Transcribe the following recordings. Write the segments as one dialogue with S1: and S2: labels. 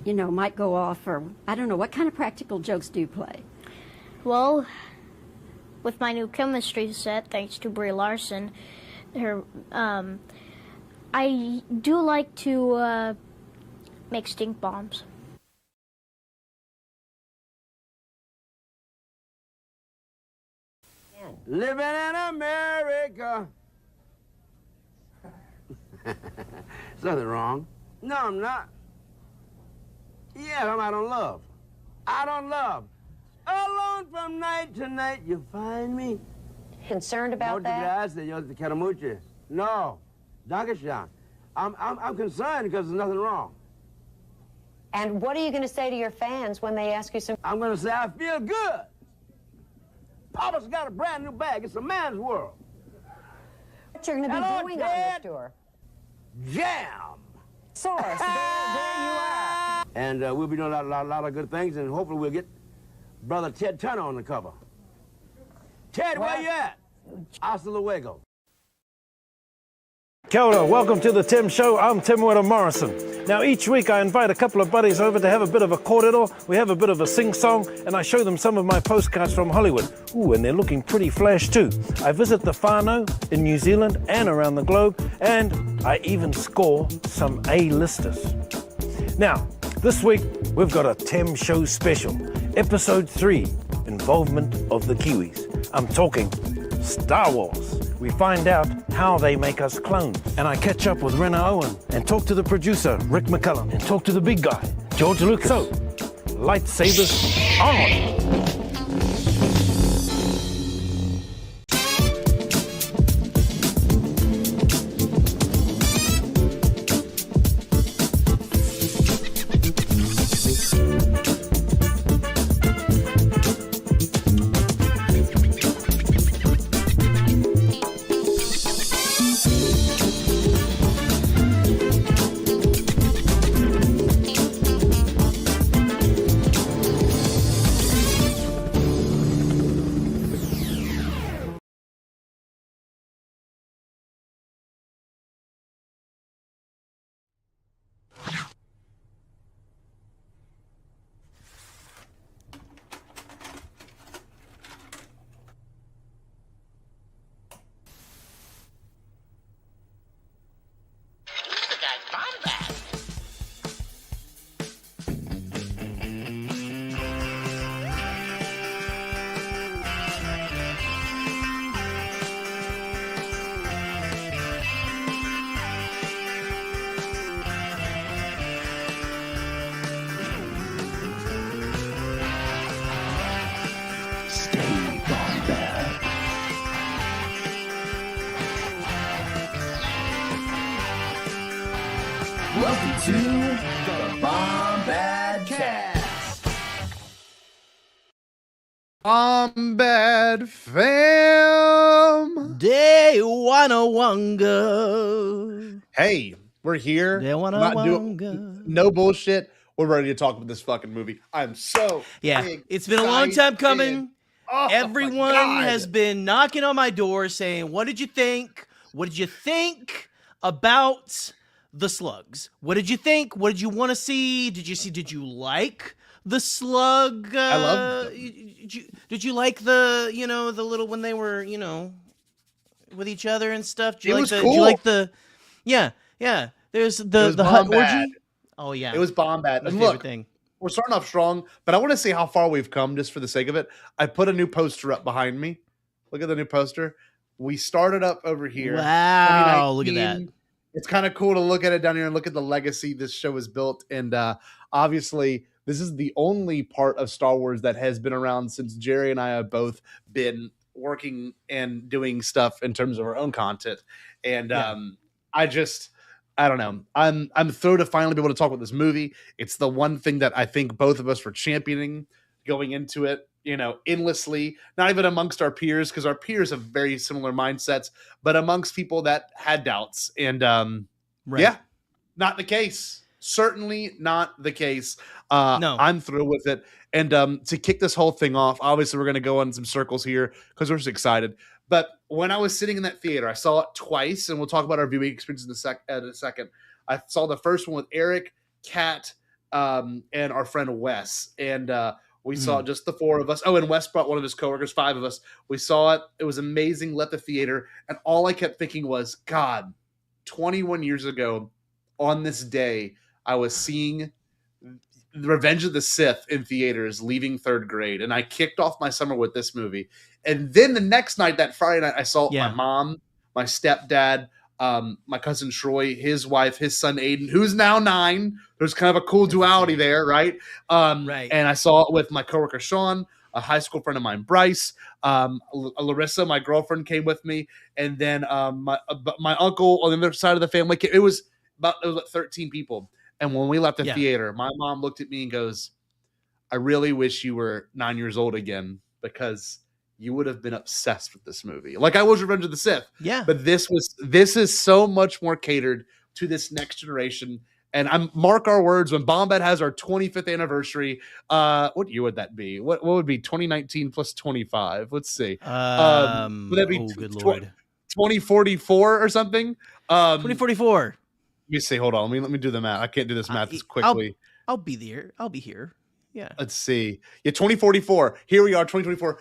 S1: you know, might go off, or I don't know, what kind of practical jokes do you play?
S2: Well, with my new chemistry set, thanks to Brie Larson, I do like to make stink bombs.
S3: Living in America. Something wrong? No, I'm not. Yeah, I don't love. I don't love. Alone from night to night, you find me.
S4: Concerned about that?
S3: No, Dankeschön. I'm concerned because there's nothing wrong.
S4: And what are you going to say to your fans when they ask you some...
S3: I'm going to say I feel good. Papa's got a brand new bag. It's a man's world.
S4: What you're going to be doing on this tour?
S3: Jam.
S4: Source, there you are.
S3: And we'll be doing a lot of good things, and hopefully we'll get Brother Ted Turner on the cover. Ted, where you at? Hasta luego.
S5: Kia ora, welcome to the Tim Show. I'm Tim Witter Morrison. Now each week I invite a couple of buddies over to have a bit of a kōrero. We have a bit of a sing-song and I show them some of my postcards from Hollywood. Ooh, and they're looking pretty flash too. I visit the whānau in New Zealand and around the globe, and I even score some A-listers. Now, this week we've got a Tim Show special. Episode 3, Involvement of the Kiwis. I'm talking Star Wars. We find out how they make us clones. And I catch up with Rena Owen and talk to the producer, Rick McCullum, and talk to the big guy, George Lucas. So, lightsabers on!
S6: Welcome to the Bombadcast.
S7: Bombad fam.
S8: Day Wanawanga.
S7: Hey, we're here.
S8: Day Wanawanga.
S7: No bullshit. We're ready to talk about this fucking movie. I'm so
S8: It's been a long time coming.
S7: Oh,
S8: Everyone has been knocking on my door saying, "What did you think? What did you think about the Slugs? What did you think? What did you want to see? Did you like the Slug?
S7: I love
S8: did you like the, the little, when they were, with each other and stuff? Did you like
S7: cool.
S8: Did you like the, yeah. There's the hut orgy. Oh yeah.
S7: It was Bombad.
S8: My
S7: And
S8: favorite
S7: look,
S8: thing.
S7: we're starting off strong, but I want to see how far we've come just for the sake of it. I put a new poster up behind me. Look at the new poster. We started up over here.
S8: Wow, look at that.
S7: It's kind of cool to look at it down here and look at the legacy this show has built. And obviously, this is the only part of Star Wars that has been around since Jerry and I have both been working and doing stuff in terms of our own content. And I don't know. I'm thrilled to finally be able to talk about this movie. It's the one thing that I think both of us were championing going into it, endlessly, not even amongst our peers, because our peers have very similar mindsets, but amongst people that had doubts. And not the case. Certainly not the case.
S8: No.
S7: I'm thrilled with it. And to kick this whole thing off, obviously we're going to go on some circles here because we're just excited. But when I was sitting in that theater, I saw it twice, and we'll talk about our viewing experience in a second. I saw the first one with Eric, Kat, and our friend Wes, and we saw just the four of us. Oh, and Wes brought one of his coworkers, 5 of us. We saw it. It was amazing. Left the theater, and all I kept thinking was, God, 21 years ago on this day, I was seeing Revenge of the Sith in theaters, leaving 3rd grade, and I kicked off my summer with this movie. And then the next night, that Friday night, I saw it with my mom, my stepdad, my cousin Troy, his wife, his son Aiden, who's now 9. There's kind of a cool duality there, right?
S8: Right.
S7: And I saw it with my coworker Sean, a high school friend of mine, Bryce, Larissa, my girlfriend, came with me, and then my uncle on the other side of the family. It was about 13 people. And when we left the theater, my mom looked at me and goes, "I really wish you were 9 years old again, because you would have been obsessed with this movie." Like I was Revenge of the Sith.
S8: Yeah.
S7: But this is so much more catered to this next generation. And mark our words, when Bombad has our 25th anniversary, what year would that be? What would be 2019 plus 25? Let's see. Would that be
S8: good Lord.
S7: 2044 or something?
S8: 2044.
S7: Let me see. Hold on. Let me do the math. I can't do this math as quickly.
S8: I'll be there. I'll be here. Yeah.
S7: Let's see. Yeah, 2044. Here we are, 2024.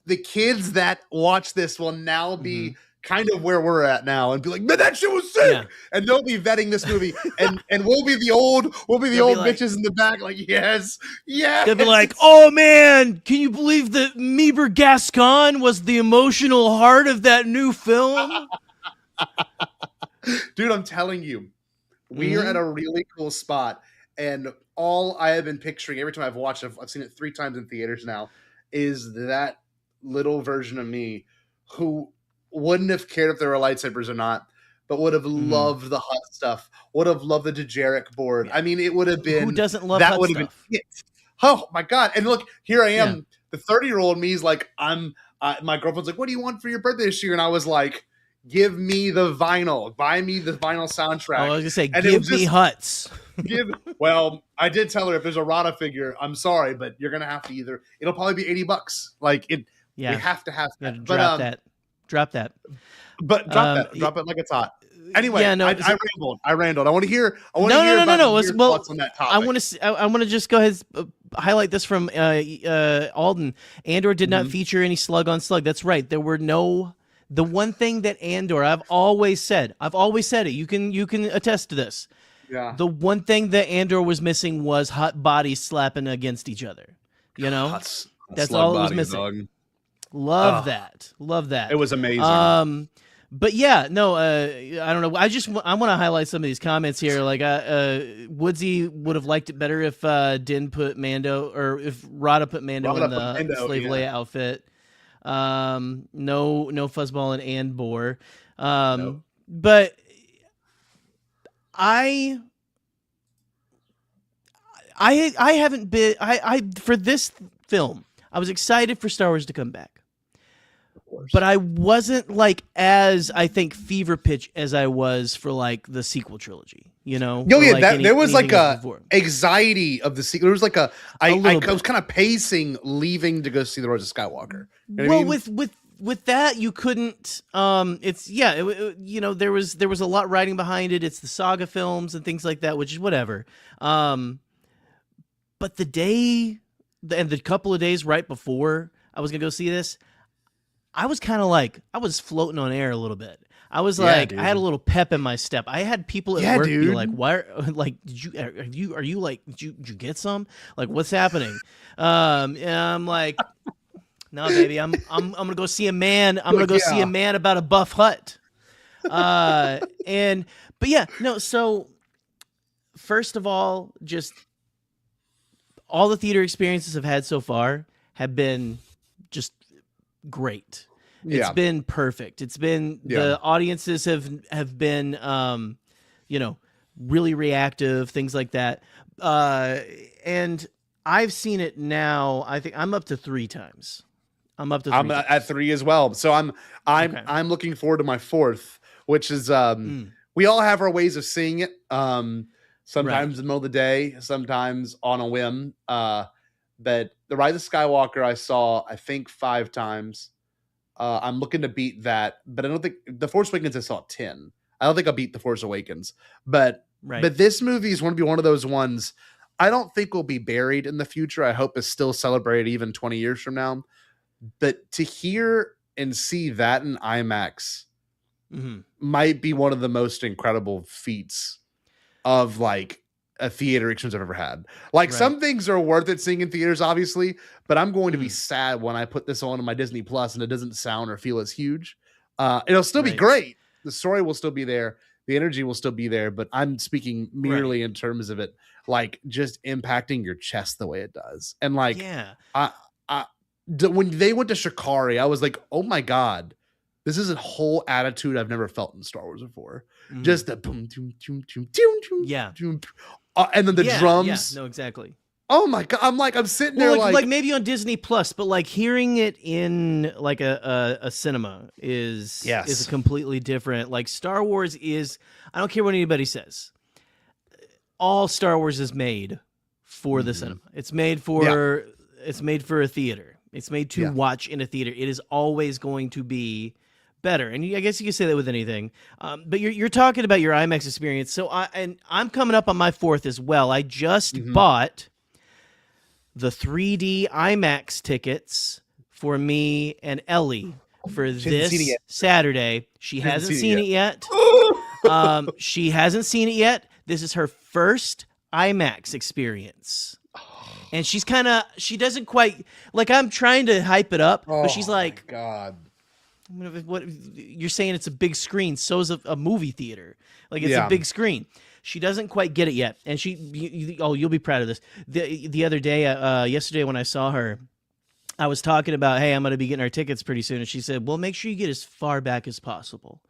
S7: The kids that watch this will now be kind of where we're at now and be like, "Man, that shit was sick."
S8: Yeah.
S7: And they'll be vetting this movie, and we'll be the old
S8: like,
S7: bitches in the back, like, yes.
S8: They'll be like, "Oh man, can you believe that Meber Gascon was the emotional heart of that new film?"
S7: Dude, I'm telling you, we are at a really cool spot, and all I have been picturing every time I've watched it, I've seen it 3 times in theaters now, is that little version of me who wouldn't have cared if there were lightsabers or not, but would have loved the hut stuff, would have loved the Dejarik board. I mean, it would have been...
S8: Who doesn't love
S7: that
S8: hut
S7: would have
S8: stuff?
S7: been it. Oh, my God. And look, here I am. The 30-year-old me is like, my girlfriend's like, "What do you want for your birthday this year?" And I was like, "Give me the vinyl. Buy me the vinyl soundtrack."
S8: I was going to say,
S7: and
S8: give me huts.
S7: Well, I did tell her, if there's a ROTTA figure, I'm sorry, but you're gonna have to it'll probably be $80. Like it, we have to have that.
S8: Drop that. Drop that.
S7: But drop it like it's hot. Anyway, I rambled. I want to hear.
S8: No.
S7: Thoughts on that topic.
S8: I want to just go ahead and highlight this from Alden. Andor did not feature any slug on slug. That's right. There were no. The one thing that Andor, I've always said it. You can attest to this.
S7: Yeah.
S8: The one thing that Andor was missing was hot bodies slapping against each other. You know, that's all it was missing.
S7: Dog.
S8: Love that.
S7: It was amazing.
S8: But yeah, no, I don't know. I want to highlight some of these comments here. Like, Woodsy would have liked it better if Din put Mando, or if ROTTA put Mando in the Slave Leia outfit. No fuzzball and Andor.
S7: Nope.
S8: But I haven't been for this film. I was excited for Star Wars to come back, but I wasn't like as I think fever pitch as I was for like the sequel trilogy. You know,
S7: there was like a anxiety of the sequel. There was like I was kind of pacing leaving to go see the Rise of Skywalker. You know what I mean?
S8: With that, you couldn't. There was a lot writing behind it. It's the saga films and things like that, which is whatever. But the day and the couple of days right before I was gonna go see this, I was kind of like I was floating on air a little bit. I was I had a little pep in my step. I had people at work be like, "Why? Like, are you did you get some? Like, what's happening?" And I'm like. No, baby, I'm gonna go see a man. I'm gonna go see a man about a buff hut. So first of all, just all the theater experiences I've had so far have been just great. It's been perfect. It's been the audiences have been really reactive, things like that. And I've seen it now. I think I'm up to 3 times. I'm
S7: at 3 as well. So I'm looking forward to my 4th, which is we all have our ways of seeing it. Sometimes in the middle of the day, sometimes on a whim. But The Rise of Skywalker I saw, I think, 5 times. I'm looking to beat that, but I don't think The Force Awakens I saw 10. I don't think I'll beat The Force Awakens. But this movie is going to be one of those ones. I don't think will be buried in the future. I hope is still celebrated even 20 years from now. But to hear and see that in IMAX might be one of the most incredible feats of like a theater experience I've ever had. Like some things are worth it seeing in theaters, obviously, but I'm going to be sad when I put this on my Disney Plus and it doesn't sound or feel as huge. It'll still be great. The story will still be there. The energy will still be there, but I'm speaking merely in terms of it, like just impacting your chest the way it does. And like, when they went to Shikari, I was like, oh my God, this is a whole attitude I've never felt in Star Wars before. Just the boom, boom, boom, boom, boom, boom, and then the drums.
S8: Yeah, no, exactly.
S7: Oh my God. I'm sitting there
S8: like maybe on Disney Plus, but like hearing it in like a cinema is a completely different, like Star Wars is, I don't care what anybody says. All Star Wars is made for the cinema. It's made for a theater. It's made to watch in a theater. It is always going to be better. And I guess you could say that with anything. But you're talking about your IMAX experience. So I'm coming up on my 4th as well. I just bought the 3D IMAX tickets for me and Ellie for this Saturday. She hasn't seen it yet. She hasn't seen it yet. This is her first IMAX experience. And she doesn't quite, like, I'm trying to hype it up, but she's like,
S7: God,
S8: what you're saying? It's a big screen. So's a movie theater. Like, it's a big screen. She doesn't quite get it yet. And you'll be proud of this. The other day, yesterday when I saw her, I was talking about, hey, I'm going to be getting our tickets pretty soon. And she said, well, make sure you get as far back as possible.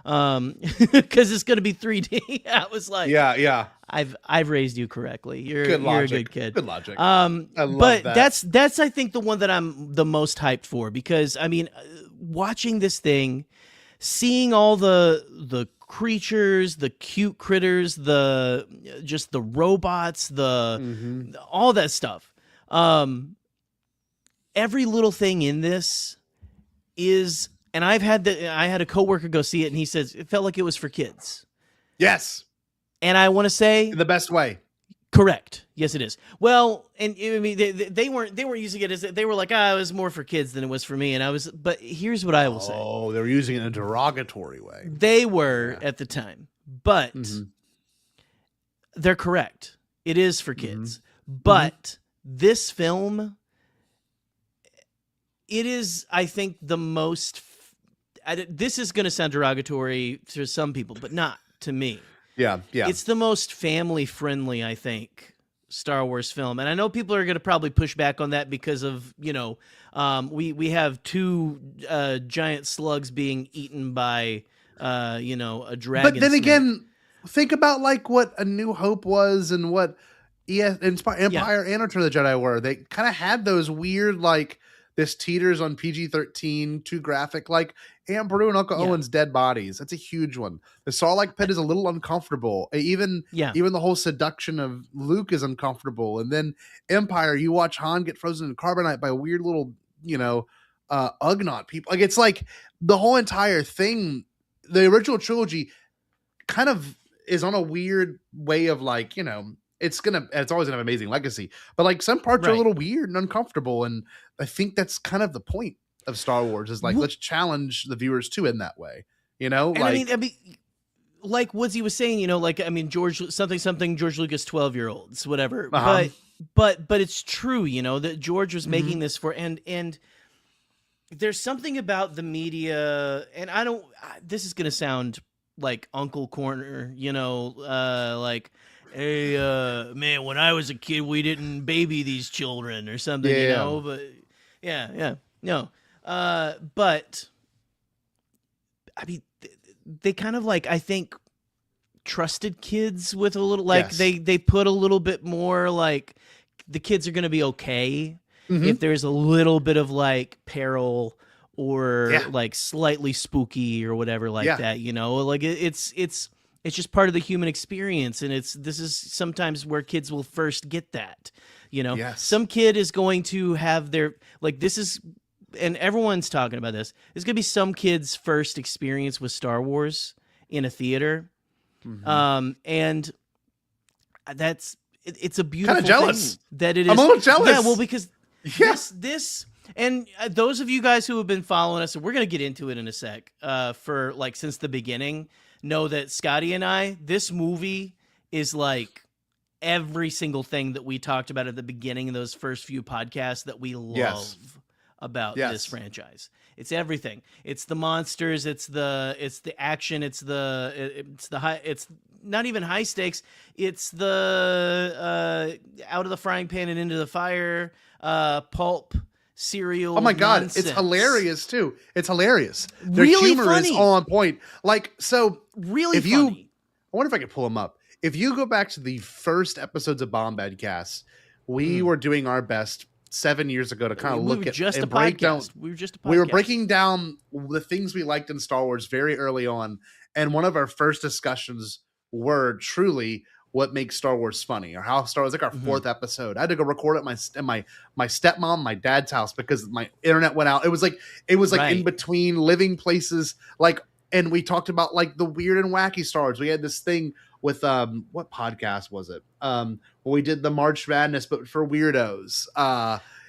S8: Because it's going to be 3D. I was like,
S7: yeah.
S8: I've raised you correctly. You're a good kid.
S7: Good logic.
S8: I love that. That's I think the one that I'm the most hyped for, because I mean, watching this thing, seeing all the creatures, the cute critters, the robots, all that stuff. Every little thing in this is, and I had a coworker go see it, and he says it felt like it was for kids.
S7: Yes. And
S8: I want to say
S7: in the best way.
S8: Correct. Yes, it is. Well, and I mean, they weren't using it as, they were like, it was more for kids than it was for me. But here's what I will say.
S7: Oh, they were using it in a derogatory way.
S8: They were at the time, but they're correct. It is for kids. But this film, it is, I think, the most, this is going to sound derogatory to some people, but not to me.
S7: Yeah.
S8: It's the most family-friendly, I think, Star Wars film. And I know people are going to probably push back on that because of, we have 2 giant slugs being eaten by, a dragon.
S7: But then again, think about like what A New Hope was and what Empire and Return of the Jedi were. They kind of had those weird, like, this teeters on PG-13, too graphic, like Aunt Beru and Uncle Owen's dead bodies. That's a huge one. The Sarlacc pit is a little uncomfortable. Even the whole seduction of Luke is uncomfortable. And then Empire, you watch Han get frozen in carbonite by weird little, Ugnaught people. Like, it's like the whole entire thing, the original trilogy kind of is on a weird way of like, it's always gonna have amazing legacy, but like some parts are a little weird and uncomfortable, and I think that's kind of the point of Star Wars is like, let's challenge the viewers too in that way, And
S8: like, I mean, like Woodsy was saying, George Lucas 12-year-olds, whatever. But it's true, that George was making this for, and there's something about the media, and this is gonna sound like Uncle Corner, like, hey, man, when I was a kid, we didn't baby these children or something, but no. But I mean, they kind of like, I think, trusted kids with a little, like, they put a little bit more, like, the kids are going to be okay if there's a little bit of like peril or like slightly spooky or whatever like that, like it's just part of the human experience. And this is sometimes where kids will first get that, some kid is going to have their, like, this is, and everyone's talking about this. There's going to be some kid's first experience with Star Wars in a theater. And it's a beautiful
S7: Kinda jealous.
S8: thing that it is.
S7: I'm a little jealous.
S8: Yeah, well, because
S7: Yeah.
S8: this and those of you guys who have been following us, and we're gonna get into it in a sec. For like since the beginning, know that Scotty and I, this movie is like every single thing that we talked about at the beginning of those first few podcasts that we love about this franchise. It's everything. It's the monsters. It's the action. It's the high. It's not even high stakes. It's the out of the frying pan and into the fire. Pulp serial.
S7: Oh my God,
S8: nonsense.
S7: it's hilarious too. It's hilarious. Their
S8: Really
S7: humor
S8: funny.
S7: is all on point. Like so,
S8: Really
S7: if you,
S8: funny.
S7: I wonder if I could pull them up. If you go back to the first episodes of Bombadcast, we were doing our best 7 years ago to kind of look at and break down.
S8: We were just a podcast.
S7: We were breaking down the things we liked in Star Wars very early on, and one of our first discussions were truly what makes Star Wars funny, or how Star Wars, like our fourth episode. I had to go record it at my stepmom, my dad's house, because my internet went out. It was like
S8: Right.
S7: in between living places, like, and we talked about like the weird and wacky Star Wars. We had this thing with what podcast was it? Where we did the March Madness, but for weirdos.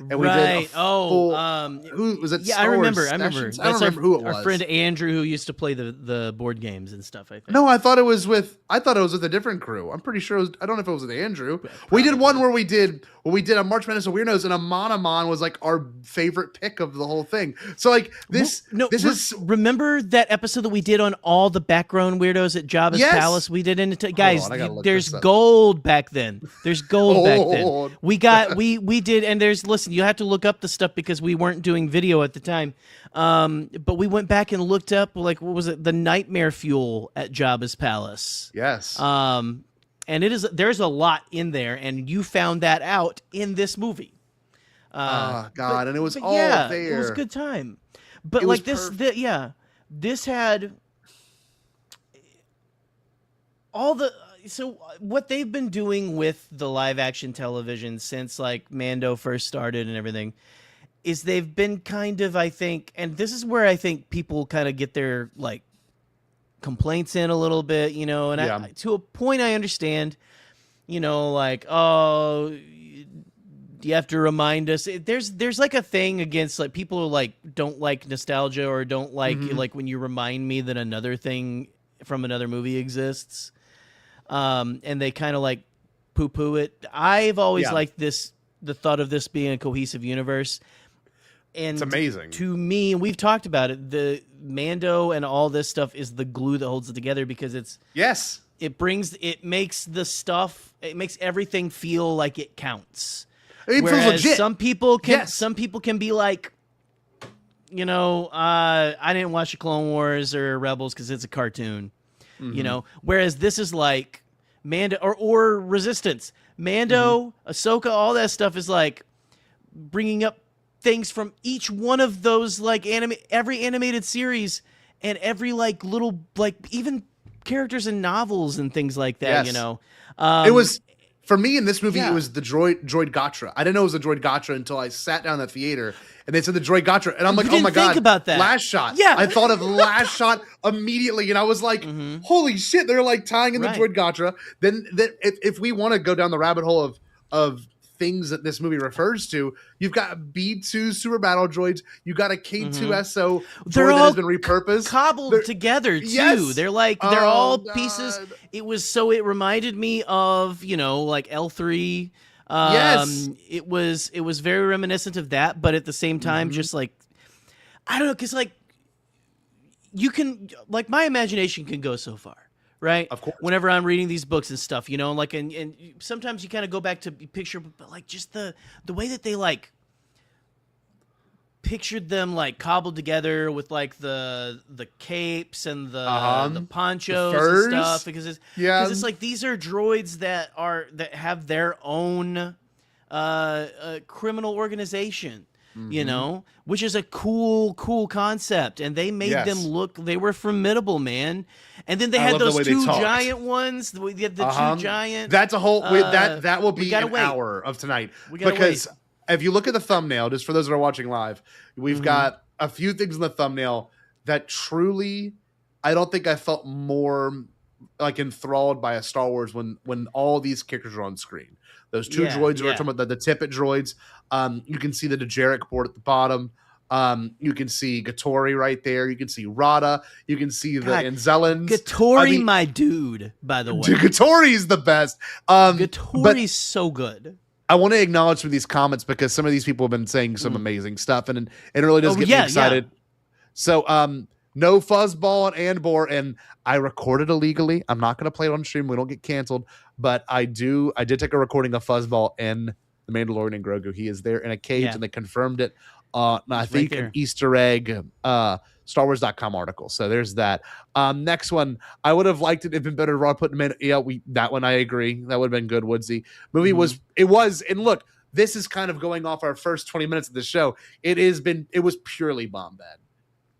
S7: And we did a full, who was it?
S8: Yeah,
S7: Star
S8: I remember.
S7: Wars
S8: I remember.
S7: Sessions? I don't remember who it was.
S8: Our friend Andrew, who used to play the board games and stuff. I think.
S7: No, I thought it was with a different crew. I'm pretty sure it was, I don't know if it was with Andrew. We did one where we did a March Madness of Weirdos, and a Monomon was like our favorite pick of the whole thing. So like this is
S8: remember that episode that we did on all the background weirdos at Jabba's
S7: Yes.
S8: Palace? We did into guys.
S7: on, I gotta look
S8: There's
S7: this up.
S8: gold back then. There's gold back
S7: Gold.
S8: then. We got we did, and there's listen. You have to look up the stuff because we weren't doing video at the time. But we went back and looked up like what was it? The nightmare fuel at Jabba's Palace.
S7: yes.
S8: And there's a lot in there, and you found that out in this movie.
S7: Oh God, and it was
S8: But
S7: all
S8: yeah,
S7: there.
S8: it was a good time. But
S7: It was
S8: like this,
S7: perfect.
S8: this had all the. So what they've been doing with the live action television since like Mando first started and everything is they've been kind of, I think, and this is where I think people kind of get their like complaints in a little bit, you know, and
S7: Yeah.
S8: to a point I understand, you know, like, oh, you have to remind us. There's like a thing against like people who like don't like nostalgia or don't like like when you remind me that another thing from another movie exists. And they kind of like poo-poo it. I've always liked the thought of this being a cohesive universe. And
S7: It's amazing.
S8: to me, and we've talked about it, the Mando and all this stuff is the glue that holds it together because it makes everything feel like it counts.
S7: It feels
S8: Whereas
S7: legit.
S8: some people can be like, you know, I didn't watch the Clone Wars or Rebels because it's a cartoon. You know, whereas this is like Mando or Resistance, Mando, Ahsoka, all that stuff is like bringing up things from each one of those like every animated series and every like little like even characters in novels and things like that.
S7: Yes.
S8: You know,
S7: It was for me in this movie.
S8: Yeah.
S7: It was the droid Gatra. I didn't know it was a droid Gatra until I sat down in the theater and they said the droid Gatra, and I'm like,
S8: You
S7: oh my
S8: didn't think
S7: God,
S8: about that.
S7: Last Shot.
S8: Yeah.
S7: I thought of Last Shot immediately, and I was like, holy shit, they're like tying in the
S8: Right.
S7: droid Gatra. Then if we want to go down the rabbit hole of things that this movie refers to, you've got B2 super battle droids, you got a K2SO droid
S8: They're
S7: that
S8: all
S7: has been repurposed,
S8: cobbled
S7: They're-
S8: together too.
S7: Yes.
S8: They're like
S7: Oh,
S8: they're all
S7: God.
S8: pieces. It reminded me of, you know, like L3.
S7: Yes.
S8: It was very reminiscent of that, but at the same time, just like I don't know, because like you can like my imagination can go so far, right?
S7: Of course.
S8: Whenever I'm reading these books and stuff, you know, like and sometimes you kind of go back to picture, but like just the way that they like pictured them like cobbled together with like the capes and the ponchos
S7: The furs.
S8: and stuff because it's like these are droids that have their own criminal organization, you know, which is a cool concept, and they made
S7: Yes.
S8: them look, they were formidable, man. And then they
S7: I
S8: had
S7: love the
S8: those
S7: way they
S8: two
S7: talked.
S8: giant ones, the two giant.
S7: That's a whole that will
S8: we
S7: be
S8: gotta
S7: an
S8: wait.
S7: hour of tonight,
S8: We gotta
S7: because if you look at the thumbnail, just for those that are watching live, we've
S8: Mm-hmm.
S7: got a few things in the thumbnail that truly, I don't think I felt more like enthralled by a Star Wars when all these characters are on screen. Those two droids are talking about the tippet droids. You can see the Dejarik board at the bottom. You can see Gattori right there. You can see ROTTA. You can see the Anzellans.
S8: Gattori, my dude, by the way.
S7: Gattori's the best.
S8: Gattori's so good.
S7: I want to acknowledge some of these comments because some of these people have been saying some amazing stuff, and it really does get me excited. Yeah. So, no fuzzball and Andor, and I recorded illegally. I'm not going to play it on stream. We don't get canceled, but I did take a recording of fuzzball and the Mandalorian and Grogu. He is there in a cage, and they confirmed it. I think an Easter egg, StarWars.com article. So there's that. Next one, I would have liked it if been better. Raw put him in. Yeah, that one I agree. That would have been good. Woodsy movie was. And look, this is kind of going off our first 20 minutes of the show. It was purely Bombad.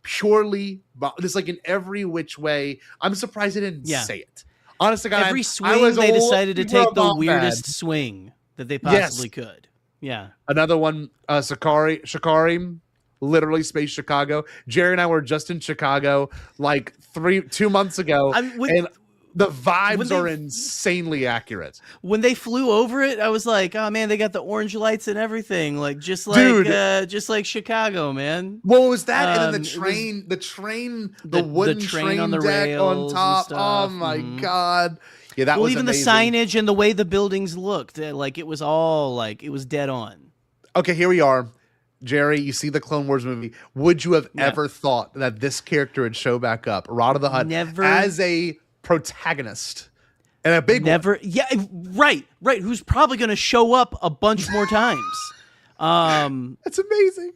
S7: It's like in every which way. I'm surprised they didn't say it. Honestly, God,
S8: every swing they decided to take the weirdest swing that they possibly could. Yeah.
S7: Another one, Shikari, literally Space Chicago. Jerry and I were just in Chicago like 2 months ago, and the vibes are insanely accurate.
S8: When they flew over it, I was like, "Oh man, they got the orange lights and everything, like just like Chicago, man."
S7: What was that? And then the wooden train on the deck on top. Oh my god. Yeah, that was
S8: even
S7: amazing.
S8: The signage and the way the buildings looked, like it was all like it was dead on.
S7: Okay, here we are. Jerry, you see the Clone Wars movie. Would you have ever thought that this character would show back up, ROTTA the Hutt, as a protagonist? And a big one.
S8: Yeah, right. Who's probably going to show up a bunch more times.
S7: That's amazing.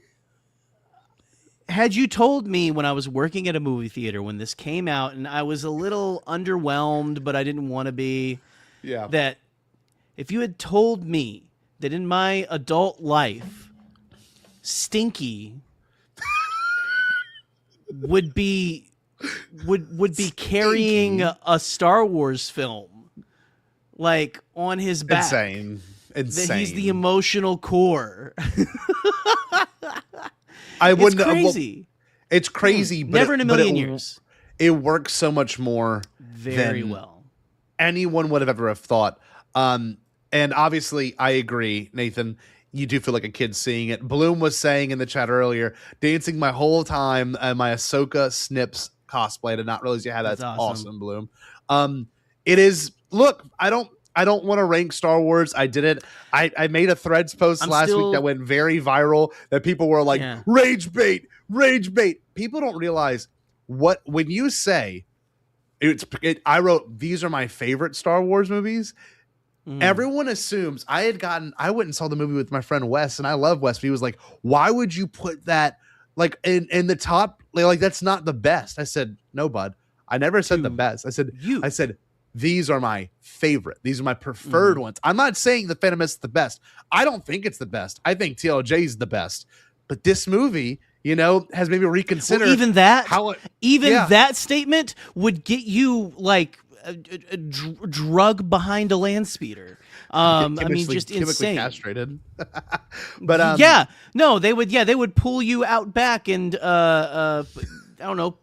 S8: Had you told me when I was working at a movie theater when this came out, and I was a little underwhelmed, but I didn't want to be, that if you had told me that in my adult life, Stinky would be carrying a Star Wars film, like on his back,
S7: insane.
S8: That he's the emotional core.
S7: It's
S8: crazy.
S7: It's crazy, but
S8: never in a million years.
S7: It works so much more
S8: very well.
S7: Anyone would have ever have thought. And obviously, I agree, Nathan. You do feel like a kid seeing it. Bloom was saying in the chat earlier, dancing my whole time my Ahsoka Snips cosplay. I did not realize you had that. That's awesome, Bloom. It is. Look, I don't want to rank Star Wars. I did it. I made a Threads post last week that went very viral that people were like, rage bait. People don't realize when you say I wrote, these are my favorite Star Wars movies. Everyone assumes I went and saw the movie with my friend Wes, and I love Wes. But he was like, why would you put that like in the top? Like that's not the best. I said, no, bud. I never said the best. I said, these are my favorite. These are my preferred ones. I'm not saying the Phantom Menace is the best. I don't think it's the best. I think TLJ is the best. But this movie, has maybe reconsidered.
S8: Well, even that statement would get you like a drug behind a land speeder. I mean, just insane.
S7: Castrated. But
S8: they would pull you out back and I don't know,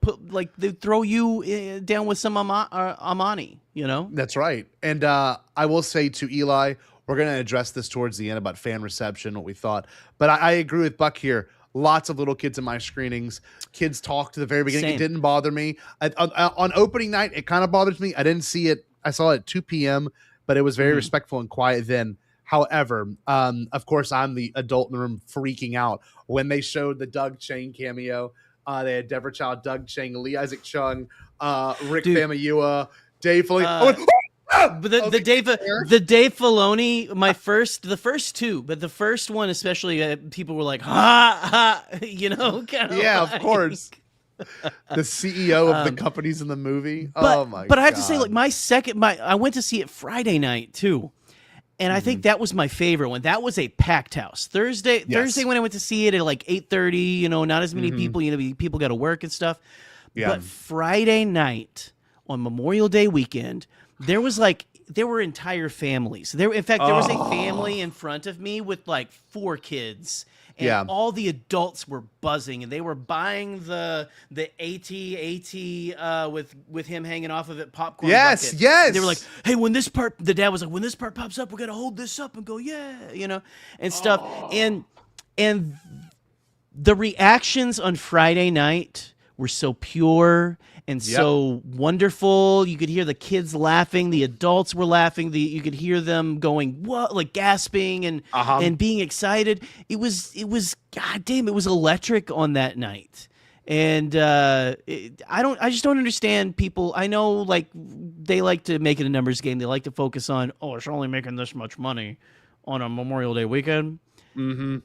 S8: they'd throw you down with some Amani,
S7: That's right. And I will say to Eli, we're going to address this towards the end about fan reception, what we thought. But I agree with Buck here. Lots of little kids in my screenings. Kids talk to the very beginning. Same. It didn't bother me. On opening night, it kind of bothers me. I didn't see it. I saw it at 2 p.m., but it was very respectful and quiet then. However, of course, I'm the adult in the room freaking out when they showed the Doug Chang cameo. They had Deborah Chow, Doug Chang, Lee Isaac Chung, Rick Famuyiwa, Dave Filoni.
S8: But the Dave Filoni, the first two, but the first one especially, people were like, ha,
S7: of course. The CEO of the companies in the movie.
S8: But I have to say, like I went to see it Friday night too. And I think that was my favorite one. That was a packed house. Thursday when I went to see it at like 8:30, not as many people, people got to work and stuff. Yeah. But Friday night on Memorial Day weekend, there was like there were entire families. In fact, there was a family in front of me with like 4 kids. And all the adults were buzzing, and they were buying the AT with him hanging off of it popcorn.
S7: Yes,
S8: bucket.
S7: yes.
S8: And they were like, "Hey, when this part," the dad was like, "When this part pops up, we're gonna hold this up and go, yeah, you know, and stuff." And the reactions on Friday night were so pure and so wonderful. You could hear the kids laughing, the adults were laughing, you could hear them going, what, like gasping and being excited. It was goddamn, it was electric on that night. And I just don't understand people. I know, like, they like to make it a numbers game. They like to focus on, it's only making this much money on a Memorial Day weekend.
S7: Mm-hmm.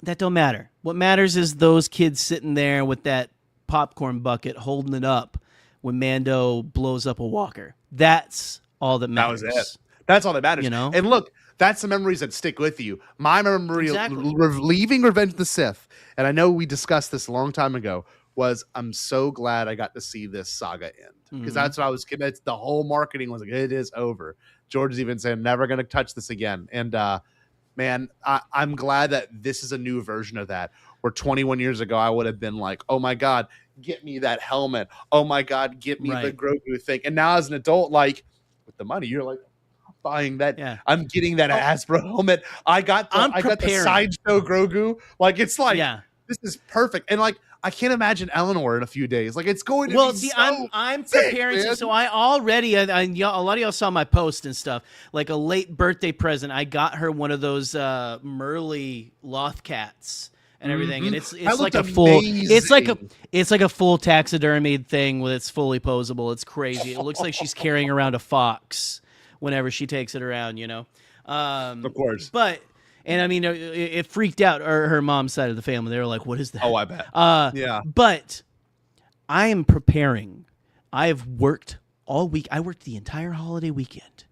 S8: That don't matter. What matters is those kids sitting there with that popcorn bucket holding it up when Mando blows up a walker. That's all that matters.
S7: That was it. That's all that matters.
S8: You know?
S7: And look, that's the memories that stick with you. My memory of leaving Revenge of the Sith, and I know we discussed this a long time ago, was I'm so glad I got to see this saga end. Because that's what I was convinced. The whole marketing was like, it is over. George is even saying, never going to touch this again. And man, I'm glad that this is a new version of that. Where 21 years ago, I would have been like, oh my God, get me that helmet. Oh my God, get me the Grogu thing. And now as an adult, like, with the money, you're like, I'm buying that. Yeah. I'm getting that Hasbro helmet. I got the sideshow Grogu. Like, it's like, this is perfect. And like, I can't imagine Eleanor in a few days. Like, it's going to be
S8: I'm preparing to. So I already, a lot of y'all saw my post and stuff. Like a late birthday present, I got her one of those Merly Loth cats and everything, and it's like a full, it's like a full taxidermied thing with it's fully posable. It's crazy. It looks like she's carrying around a fox whenever she takes it around. You know,
S7: of course,
S8: but. And I mean, it freaked out her mom's side of the family. They were like, "What is that?"
S7: Oh, I bet. Yeah.
S8: But I am preparing. I have worked all week. I worked the entire holiday weekend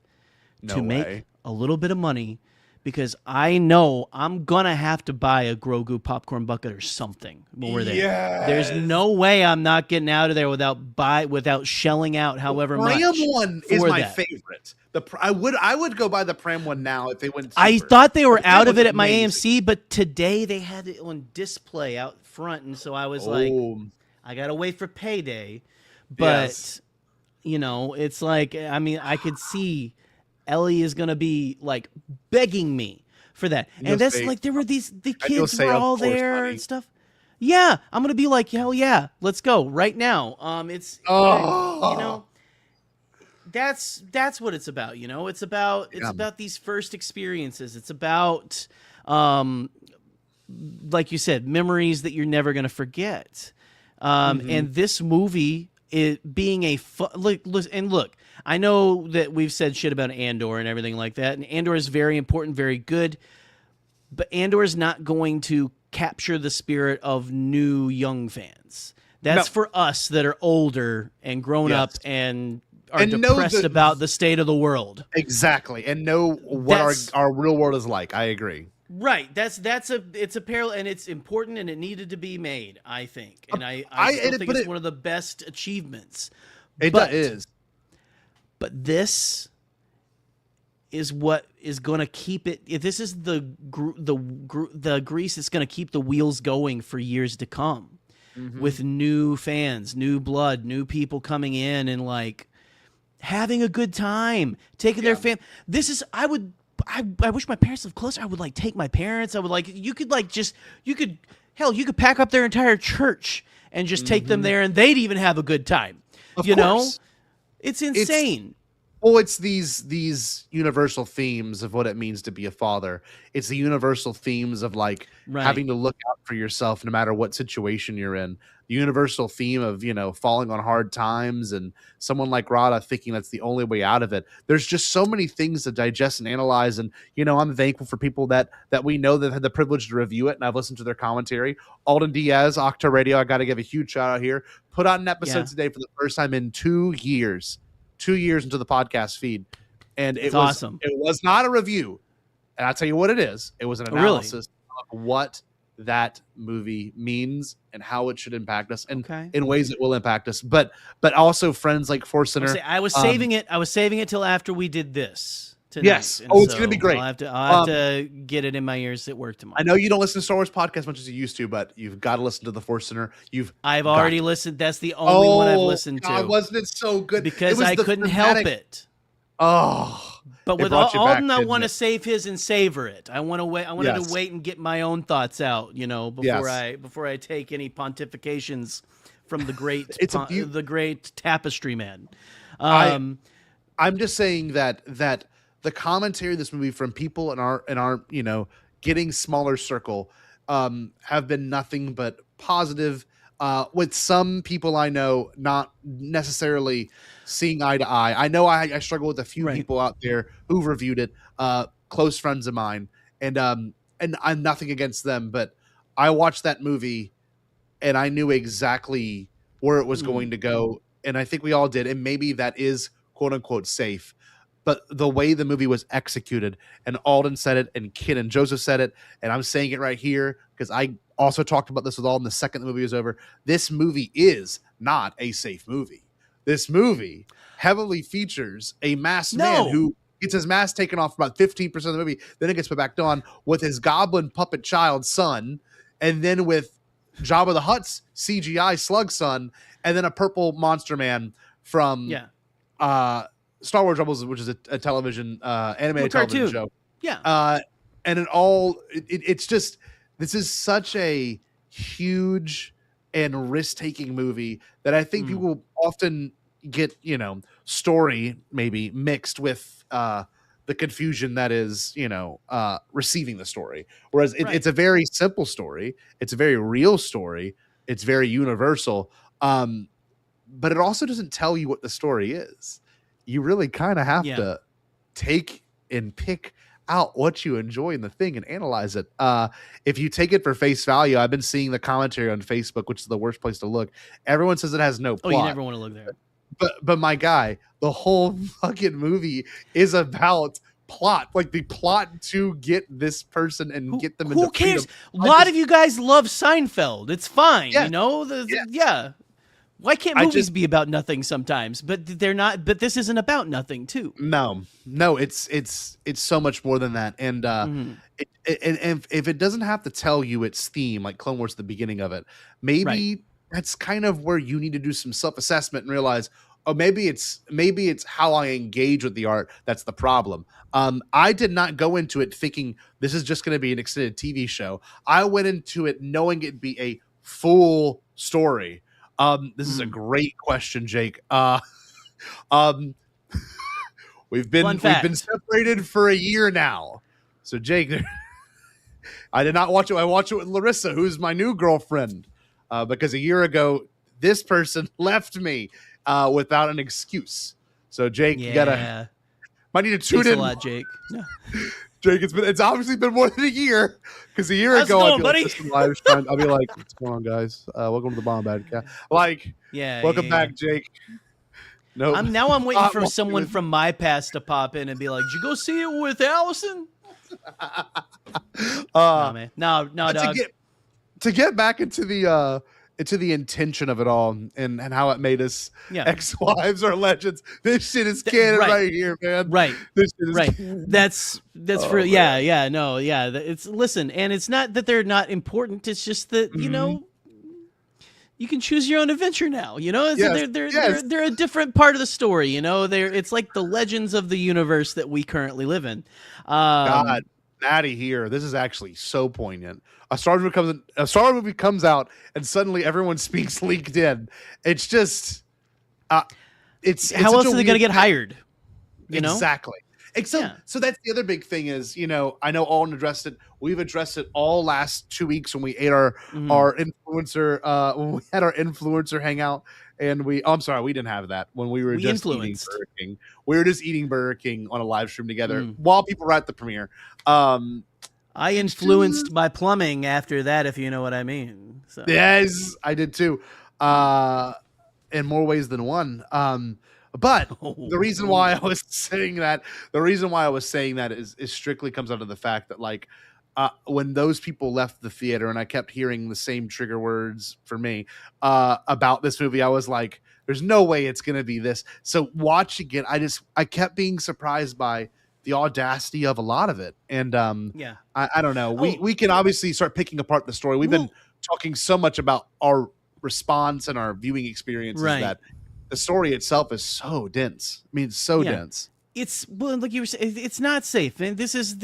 S8: to make a little bit of money because I know I'm gonna have to buy a Grogu popcorn bucket or something when we're there.
S7: Yes.
S8: There's no way I'm not getting out of there without shelling out however much.
S7: The Pram one is my favorite. I would go buy the Pram one now if they went.
S8: I thought they were out of it at my AMC, but today they had it on display out front, and so I was like, I gotta wait for payday. But you know, it's like, I mean, I could see Ellie is gonna be like begging me for that, and that's like the kids were all there and stuff. Yeah, I'm gonna be like, hell yeah, let's go right now. It's you know. That's what it's about, you know. It's about these first experiences. It's about, like you said, memories that you're never gonna forget. And this movie, it being a look. I know that we've said shit about Andor and everything like that, and Andor is very important, very good, but Andor is not going to capture the spirit of new young fans. That's for us that are older and grown up and are depressed about the state of the world.
S7: Exactly. And know what our real world is like. I agree.
S8: Right. It's a parallel, and it's important, and it needed to be made, I think. And I still think it's one of the best achievements.
S7: It is.
S8: But this is what is going to keep it. This is the grease that's going to keep the wheels going for years to come. With new fans, new blood, new people coming in and like having a good time, taking their fam. This is, I wish my parents lived closer. I would like take my parents. I would like, you could pack up their entire church and just take them there and they'd even have a good time. Of course. Know? It's insane.
S7: It's these universal themes of what it means to be a father. It's the universal themes of like having to look out for yourself no matter what situation you're in. The universal theme of, you know, falling on hard times and someone like ROTTA thinking that's the only way out of it. There's just so many things to digest and analyze. And, you know, I'm thankful for people that we know that had the privilege to review it. And I've listened to their commentary. Alden Diaz, Octa Radio, I got to give a huge shout out here. Put out an episode today for the first time in 2 years. 2 years into the podcast feed, and it was awesome. It was not a review, and I'll tell you what it is. It was an analysis of what that movie means and how it should impact us, and
S8: Okay.
S7: in ways that will impact us. But also friends like Force Center.
S8: I was saving it. I was saving it till after we did this tonight.
S7: Yes.
S8: And
S7: Oh, it's gonna be great.
S8: I'll have to get it in my ears at work tomorrow.
S7: I know you don't listen to Star Wars podcast as much as you used to, but you've got to listen to the Force Center.
S8: I've already listened. That's the only one I've listened to.
S7: Wasn't it so good?
S8: Because I couldn't help it.
S7: Oh.
S8: But with Alden, I want to save his and savor it. I want to wait. I wanted to wait and get my own thoughts out, before I take any pontifications from the great the great tapestry man.
S7: I'm just saying that the commentary of this movie from people in our getting smaller circle have been nothing but positive. With some people I know not necessarily seeing eye to eye. I know I struggle with a few people out there who've reviewed it, close friends of mine, and I'm nothing against them, but I watched that movie and I knew exactly where it was going to go, and I think we all did, and maybe that is quote unquote safe. But the way the movie was executed, and Alden said it, and Kid and Joseph said it, and I'm saying it right here because I also talked about this with Alden the second the movie was over. This movie is not a safe movie. This movie heavily features a masked man who gets his mask taken off about 15% of the movie, then it gets put back on with his goblin puppet child son, and then with Jabba the Hutt's CGI slug son, and then a purple monster man from Star Wars Rebels, which is a television animated television show.
S8: Yeah.
S7: And it's just, this is such a huge and risk-taking movie that I think people often get, story maybe mixed with the confusion that is, receiving the story. Whereas it's a very simple story. It's a very real story. It's very universal. But it also doesn't tell you what the story is. You really kind of have to take and pick out what you enjoy in the thing and analyze it. If you take it for face value, I've been seeing the commentary on Facebook, which is the worst place to look. Everyone says it has no plot.
S8: Oh, you never want to look there.
S7: But my guy, the whole fucking movie is about plot, like the plot to get this person and get them into
S8: who cares?
S7: freedom.
S8: A lot of you guys love Seinfeld. It's fine,
S7: Yeah.
S8: Why can't movies be about nothing sometimes? But they're not. But this isn't about nothing, too.
S7: No, it's so much more than that. And if it doesn't have to tell you its theme, like Clone Wars at the beginning of it, maybe that's kind of where you need to do some self-assessment and realize, oh, maybe it's how I engage with the art that's the problem. I did not go into it thinking this is just going to be an extended TV show. I went into it knowing it'd be a full story. This is a great question, Jake. We've been separated for a year now. So Jake, I did not watch it. I watched it with Larissa, who's my new girlfriend, because a year ago this person left me without an excuse. So Jake, you might need to tune in.
S8: A lot, Jake. No.
S7: Jake, it's obviously been more than a year, because a year ago I'll be like, what's going on, guys? Welcome to the Bombadcast. Welcome back, Jake. No,
S8: I'm waiting for someone from my past to pop in and be like, "Did you go see it with Allison?" No, man. No, dog.
S7: To get back into the intention of it all and how it made us ex-wives or legends. This shit is canon right here, man.
S8: Right.
S7: This shit is
S8: canon. That's for It's listen, and it's not that they're not important. It's just that you can choose your own adventure now. They're a different part of the story. It's like the legends of the universe that we currently live in.
S7: God, Maddie here. This is actually so poignant. A Star Wars movie comes out, and suddenly everyone speaks LinkedIn. It's just, it's
S8: how else are they going to get hired?
S7: Exactly. So that's the other big thing is, I know Alden addressed it. We've addressed it all last 2 weeks when we ate our influencer, when we had our influencer hangout, and I'm sorry, we didn't have that when we were just eating Burger King. We were just eating Burger King on a live stream together while people were at the premiere.
S8: I influenced my plumbing after that, if you know what I mean. So.
S7: Yes, I did too. In more ways than one. But the reason why I was saying that is strictly comes out of the fact that when those people left the theater and I kept hearing the same trigger words for me about this movie, I was like, there's no way it's going to be this. So watching it, I kept being surprised by the audacity of a lot of it. And I don't know. We can obviously start picking apart the story. We've been talking so much about our response and our viewing experiences that the story itself is so dense. I mean, it's so dense.
S8: It's like you were saying, it's not safe. And this is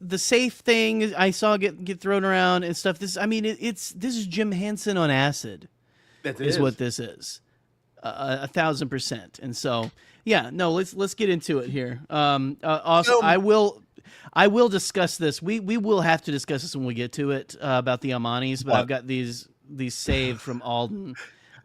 S8: the safe thing I saw get thrown around and stuff. This is Jim Henson on acid.
S7: That
S8: is what this is. 1,000%. And so, let's get into it here. Also, I will discuss this. We will have to discuss this when we get to it about the Amanis, but I've got these saved from Alden.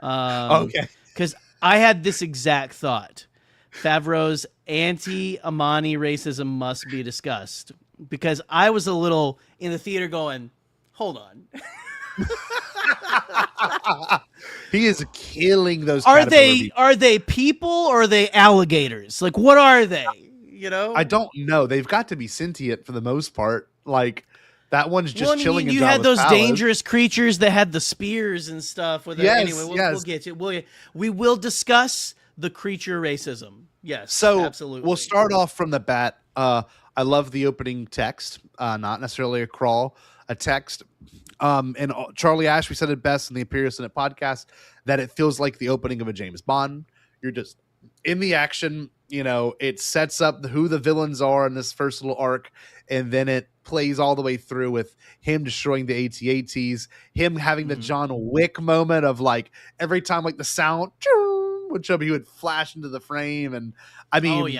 S7: Okay.
S8: Because I had this exact thought. Favreau's anti-Amani racism must be discussed. Because I was a little in the theater going, hold on.
S7: He is killing those.
S8: Are they people or are they alligators? Like, what are they? You know,
S7: I don't know. They've got to be sentient for the most part. Like that one's just chilling.
S8: You had those dangerous creatures that had the spears and stuff. Anyway, we'll get to it. We will discuss the creature racism. Yes,
S7: so
S8: absolutely.
S7: We'll start off from the bat. I love the opening text, not necessarily a crawl, a text. And Charlie Ashby said it best in the Imperial Senate podcast that it feels like the opening of a James Bond. You're just in the action. You know, it sets up who the villains are in this first little arc, and then it plays all the way through with him destroying the AT-ATs, him having the John Wick moment of like every time like the sound would show up, he would flash into the frame. And I mean,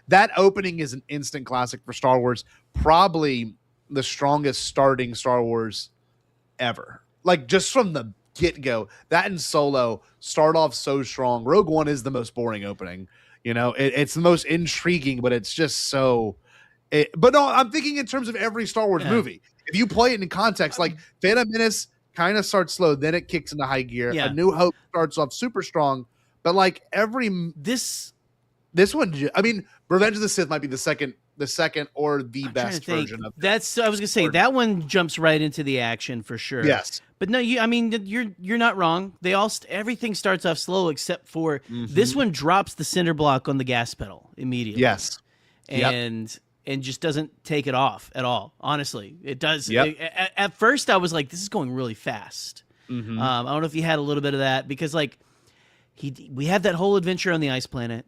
S7: that opening is an instant classic for Star Wars. Probably the strongest starting Star Wars ever. Like just from the get-go, that and Solo start off so strong. Rogue One is the most boring opening. You know, it's the most intriguing, but it's just so. But no, I'm thinking in terms of every Star Wars movie. If you play it in context, like Phantom Menace kind of starts slow, then it kicks into high gear. A New Hope starts off super strong, but like this one, I mean, Revenge of the Sith might be the second or the best version of it.
S8: I was gonna say that one jumps right into the action for sure.
S7: Yes,
S8: but no, you're not wrong. Everything starts off slow except for this one drops the cinder block on the gas pedal immediately.
S7: Yes,
S8: and just doesn't take it off at all. Honestly, it does.
S7: Yep.
S8: At first, I was like, this is going really fast. I don't know if you had a little bit of that because like we had that whole adventure on the ice planet.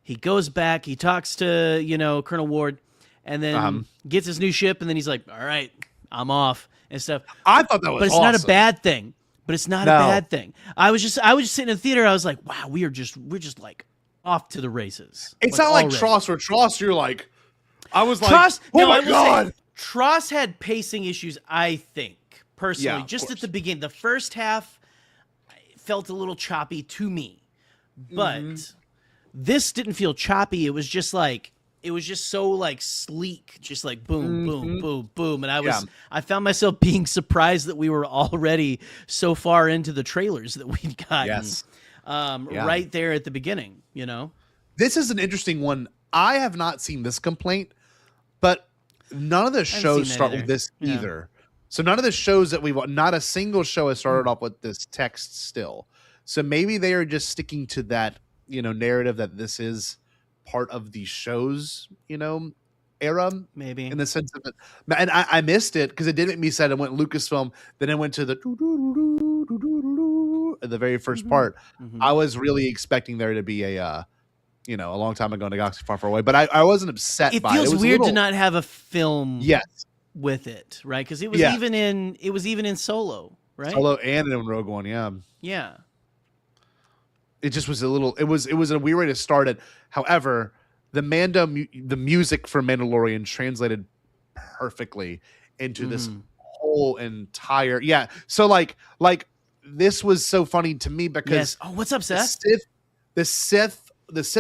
S8: He goes back, he talks to, Colonel Ward, and then gets his new ship, and then he's like, all right, I'm off and stuff.
S7: I thought that was
S8: But it's not a bad thing. A bad thing. I was just sitting in the theater, I was like, wow, we're just like off to the races.
S7: It's not like Tross, where Tross, you're like, I was like,
S8: Tross,
S7: oh my God.
S8: Tross had pacing issues, I think, personally. Just at the beginning. The first half felt a little choppy to me. But this didn't feel choppy. It was just so like sleek, just like boom, boom, boom, boom. And I found myself being surprised that we were already so far into the trailers that we'd gotten right there at the beginning,
S7: This is an interesting one. I have not seen this complaint, but none of the shows start with this either. So none of the shows that not a single show has started off with this text still. So maybe they are just sticking to that, narrative that this is part of the show's, era.
S8: Maybe.
S7: In the sense of it. And I missed it because it did make me sad. It went Lucasfilm, then it went to the at the very first part. I was really expecting there to be a long time ago in a galaxy far, far away. But I wasn't upset by it.
S8: It feels weird to not have a film with it, right? Because it was even in Solo, right?
S7: Solo and in Rogue One,
S8: yeah.
S7: It just was a little. It was a weird way to start it. However, the music for Mandalorian translated perfectly into this whole entire. Yeah. So like this was so funny to me because
S8: what's up, Seth?
S7: The Sith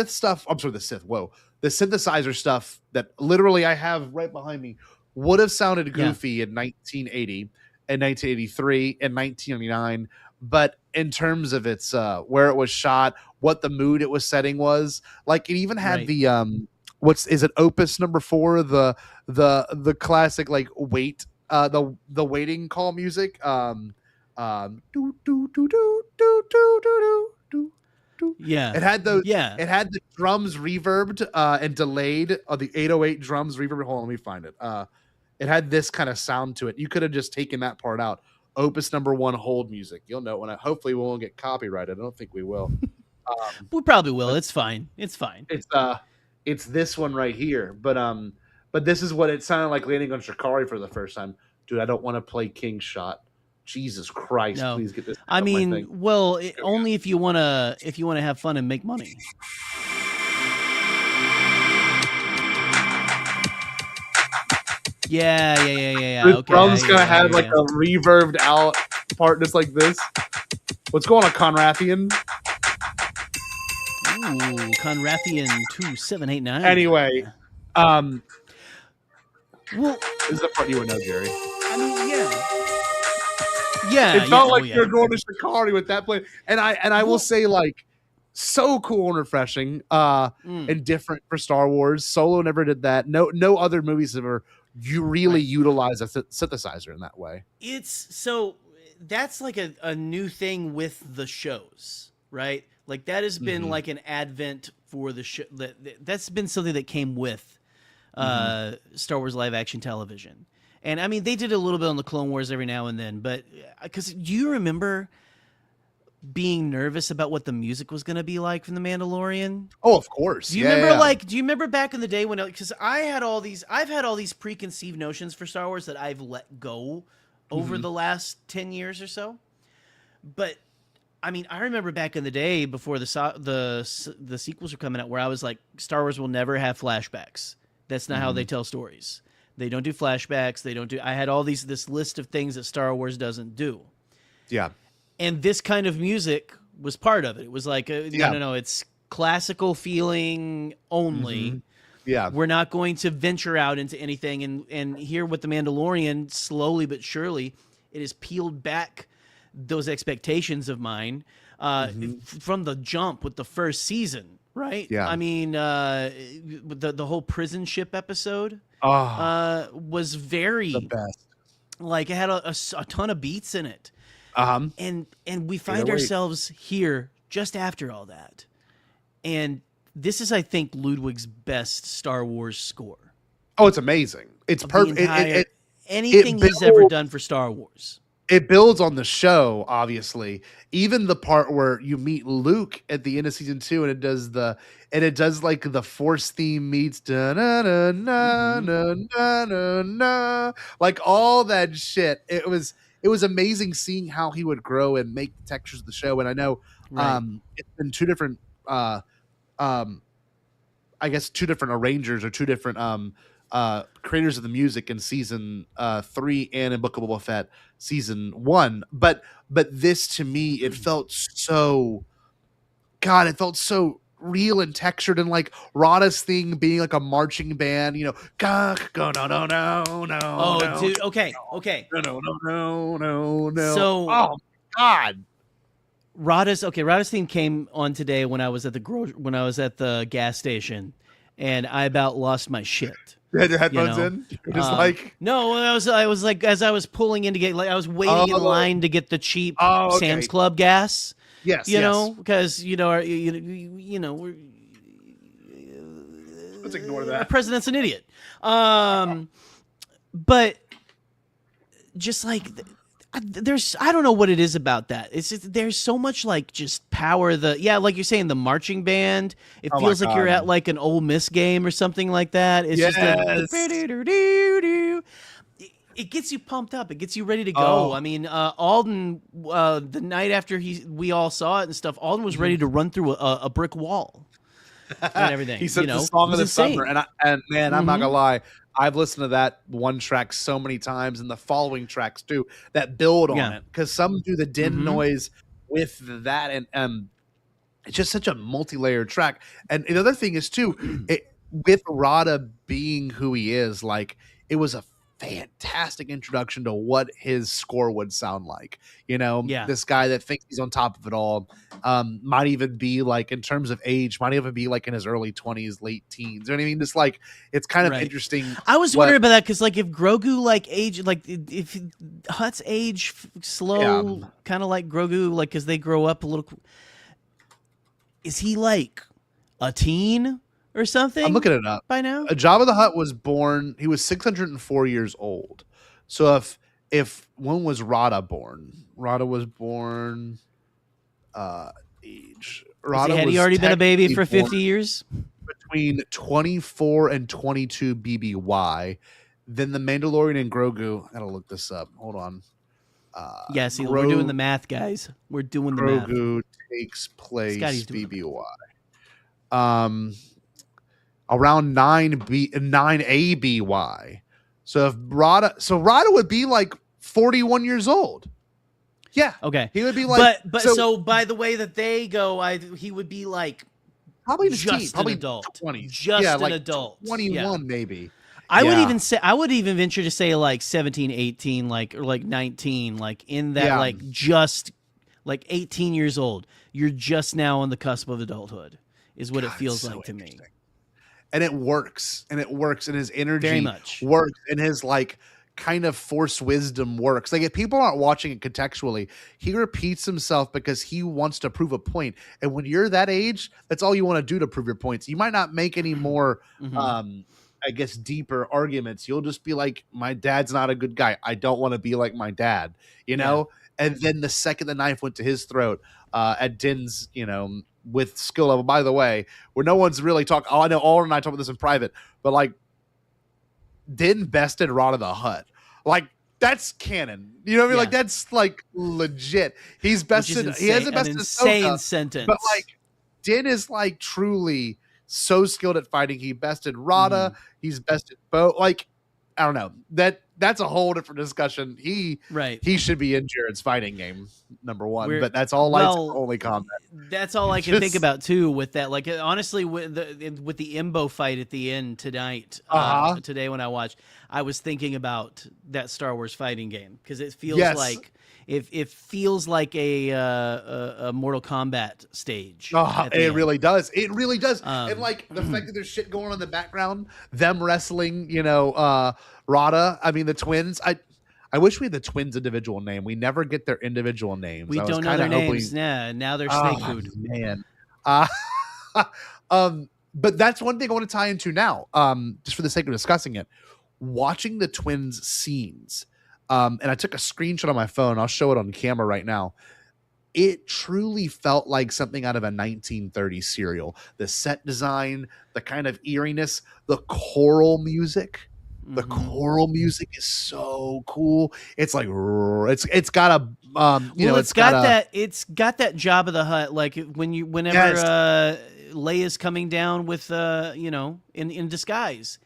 S7: stuff. I'm sorry, the Sith. Whoa, the synthesizer stuff that literally I have right behind me would have sounded goofy in 1980 and 1983 and 1999. But in terms of its where it was shot, what the mood it was setting was, like it even had the is it opus number 4, the classic like wait, the waiting call music, do do do do do do do do do.
S8: Yeah.
S7: It had those.
S8: Yeah.
S7: It had the drums reverbed and delayed. The 808 drums reverb. Hold on, let me find it. It had this kind of sound to it. You could have just taken that part out. Opus number 1 hold music. You'll know when hopefully we won't get copyrighted. I don't think we will.
S8: We probably will. It's fine. It's fine.
S7: It's this one right here. But this is what it sounded like landing on Shikari for the first time. Dude, I don't want to play King Shot. Jesus Christ!
S8: No.
S7: Please get this.
S8: I mean, well, only if you wanna have fun and make money. Yeah.
S7: The
S8: Okay.
S7: drum's gonna have like a reverbed out part just like this. What's going on, Conrathian?
S8: Ooh, Conrathian 2789.
S7: Anyway,
S8: well,
S7: this is the part you would know, Jerry.
S8: I mean, yeah.
S7: It felt like you're going to Shikari with that play, and I will say, like, so cool and refreshing, and different for Star Wars. Solo never did that. No other movies ever really utilize a synthesizer in that way.
S8: That's like a new thing with the shows, right? Like that has been like an advent for the show. That's been something that came with Star Wars live action television. And I mean, they did a little bit on the Clone Wars every now and then, but because do you remember being nervous about what the music was going to be like from The Mandalorian?
S7: Oh, of course.
S8: Do you remember do you remember back in the day when, because I've had all these preconceived notions for Star Wars that I've let go over the last 10 years or so. But I mean, I remember back in the day before the sequels were coming out where I was like, Star Wars will never have flashbacks. That's not how they tell stories. They don't do flashbacks. I had this list of things that Star Wars doesn't do.
S7: Yeah.
S8: And this kind of music was part of it. It was like, no, it's classical feeling only.
S7: Yeah.
S8: We're not going to venture out into anything. And here with The Mandalorian, slowly but surely, it has peeled back those expectations of mine from the jump with the first season, right?
S7: Yeah.
S8: I mean, the whole prison ship episode was very...
S7: the best.
S8: Like, it had a ton of beats in it. And we find
S7: wait.
S8: ourselves here just after all that. And this is, I think, Ludwig's best Star Wars score.
S7: Oh, it's amazing. It's perfect.
S8: Anything he's ever done for Star Wars.
S7: It builds on the show, obviously. Even the part where you meet Luke at the end of season 2, and it does like the Force theme meets da na na na na na na, like all that shit. It was amazing seeing how he would grow and make the textures of the show. And I know it's been two different I guess two different arrangers or two different creators of the music in season 3 and in Book of Boba Fett season 1. But this, to me, it felt so real and textured, and like ROTTA's thing being like a marching band, go no.
S8: Oh, dude, okay.
S7: No.
S8: So,
S7: oh God.
S8: ROTTA's theme came on today when I was at the gas station, and I about lost my shit.
S7: You had your headphones in? Just
S8: no, I was like, as I was pulling in to get, like, I was waiting in line to get the cheap Sam's Club gas.
S7: Yes,
S8: know, because we're
S7: let's ignore that.
S8: The president's an idiot. But just like I don't know what it is about that. It's just, there's so much like just power. Like you're saying, the marching band. It feels like you're at like an Ole Miss game or something like that. It's just it gets you pumped up. It gets you ready to go. I mean, Alden, the night after we all saw it and stuff, Alden was ready to run through a brick wall and everything.
S7: He said the song of the summer, and man, I'm not gonna lie, I've listened to that one track so many times, and the following tracks too that build on it, because some do the din noise with that, and it's just such a multi-layered track. And the other thing is too, with ROTTA being who he is, like, it was a fantastic fantastic introduction to what his score would sound like. You know,
S8: Yeah.
S7: this guy that thinks he's on top of it all, might even be like, in terms of age, might even be like in his early 20s, late teens. You know what I mean? Just like, it's kind of
S8: Right.
S7: interesting.
S8: I was wondering about that because, like, if Grogu like age, like if Hutt's age slow, kind of like Grogu, like as they grow up a little, is he like a teen or something?
S7: I'm looking it up
S8: by now.
S7: Jabba the Hutt was born. He was 604 years old. So if when was ROTTA born? ROTTA was born. Age. ROTTA
S8: Had he already been a baby for 50 years?
S7: Between 24 and 22 BBY. Then the Mandalorian and Grogu. I gotta look this up. Hold on.
S8: Yeah, see, we're doing the math, guys. We're doing the math.
S7: Grogu takes place
S8: Scotty's doing
S7: BBY. Around 9 ABY. So if ROTTA would be like 41 years old. Yeah.
S8: Okay.
S7: He would be like,
S8: but so by the way that they go, he would be like
S7: probably
S8: just
S7: probably
S8: an adult.
S7: 20.
S8: Just
S7: yeah,
S8: an
S7: like
S8: adult.
S7: 21 maybe.
S8: I would even venture to say like 17, 18, like, or like 19, like in that, like just like 18 years old. You're just now on the cusp of adulthood is what it feels like to me.
S7: And it works. And his energy
S8: very much
S7: works. And his like kind of force wisdom works. Like, if people aren't watching it contextually, he repeats himself because he wants to prove a point. And when you're that age, that's all you want to do to prove your points. You might not make any more I guess deeper arguments. You'll just be like, my dad's not a good guy. I don't want to be like my dad, you know? And then the second the knife went to his throat, at Din's, you know, with skill level, by the way, where no one's really talking. Oh, I know Alden and I talk about this in private, but like Din bested ROTTA the Hutt. Like, that's canon. You know what I mean? Like, that's like legit. He's bested. He hasn't bested
S8: insane sentence.
S7: But like Din is like truly so skilled at fighting. He bested ROTTA. He's bested Bo. Like, I don't know. That's a whole different discussion. He should be in Jared's fighting game, number one. But that's all only combat.
S8: That's all I can think about too. With that, like, honestly, with the Imbo fight at the end tonight, today when I watched, I was thinking about that Star Wars fighting game because it feels like. It feels like a Mortal Kombat stage.
S7: It really does. It really does. And like the fact that there's shit going on in the background, them wrestling, you know, ROTTA. I mean, the twins. I wish we had the twins' individual name. We never get their individual names.
S8: We don't know their names. Yeah, now they're snake food.
S7: Man. But that's one thing I want to tie into now. Just for the sake of discussing it, watching the twins' scenes. And I took a screenshot on my phone. I'll show it on camera right now. It truly felt like something out of a 1930s serial. The set design, the kind of eeriness, the choral music. The choral music is so cool. It's like it's got a
S8: it's got that Jabba the Hutt, like whenever Leia's coming down with in disguise.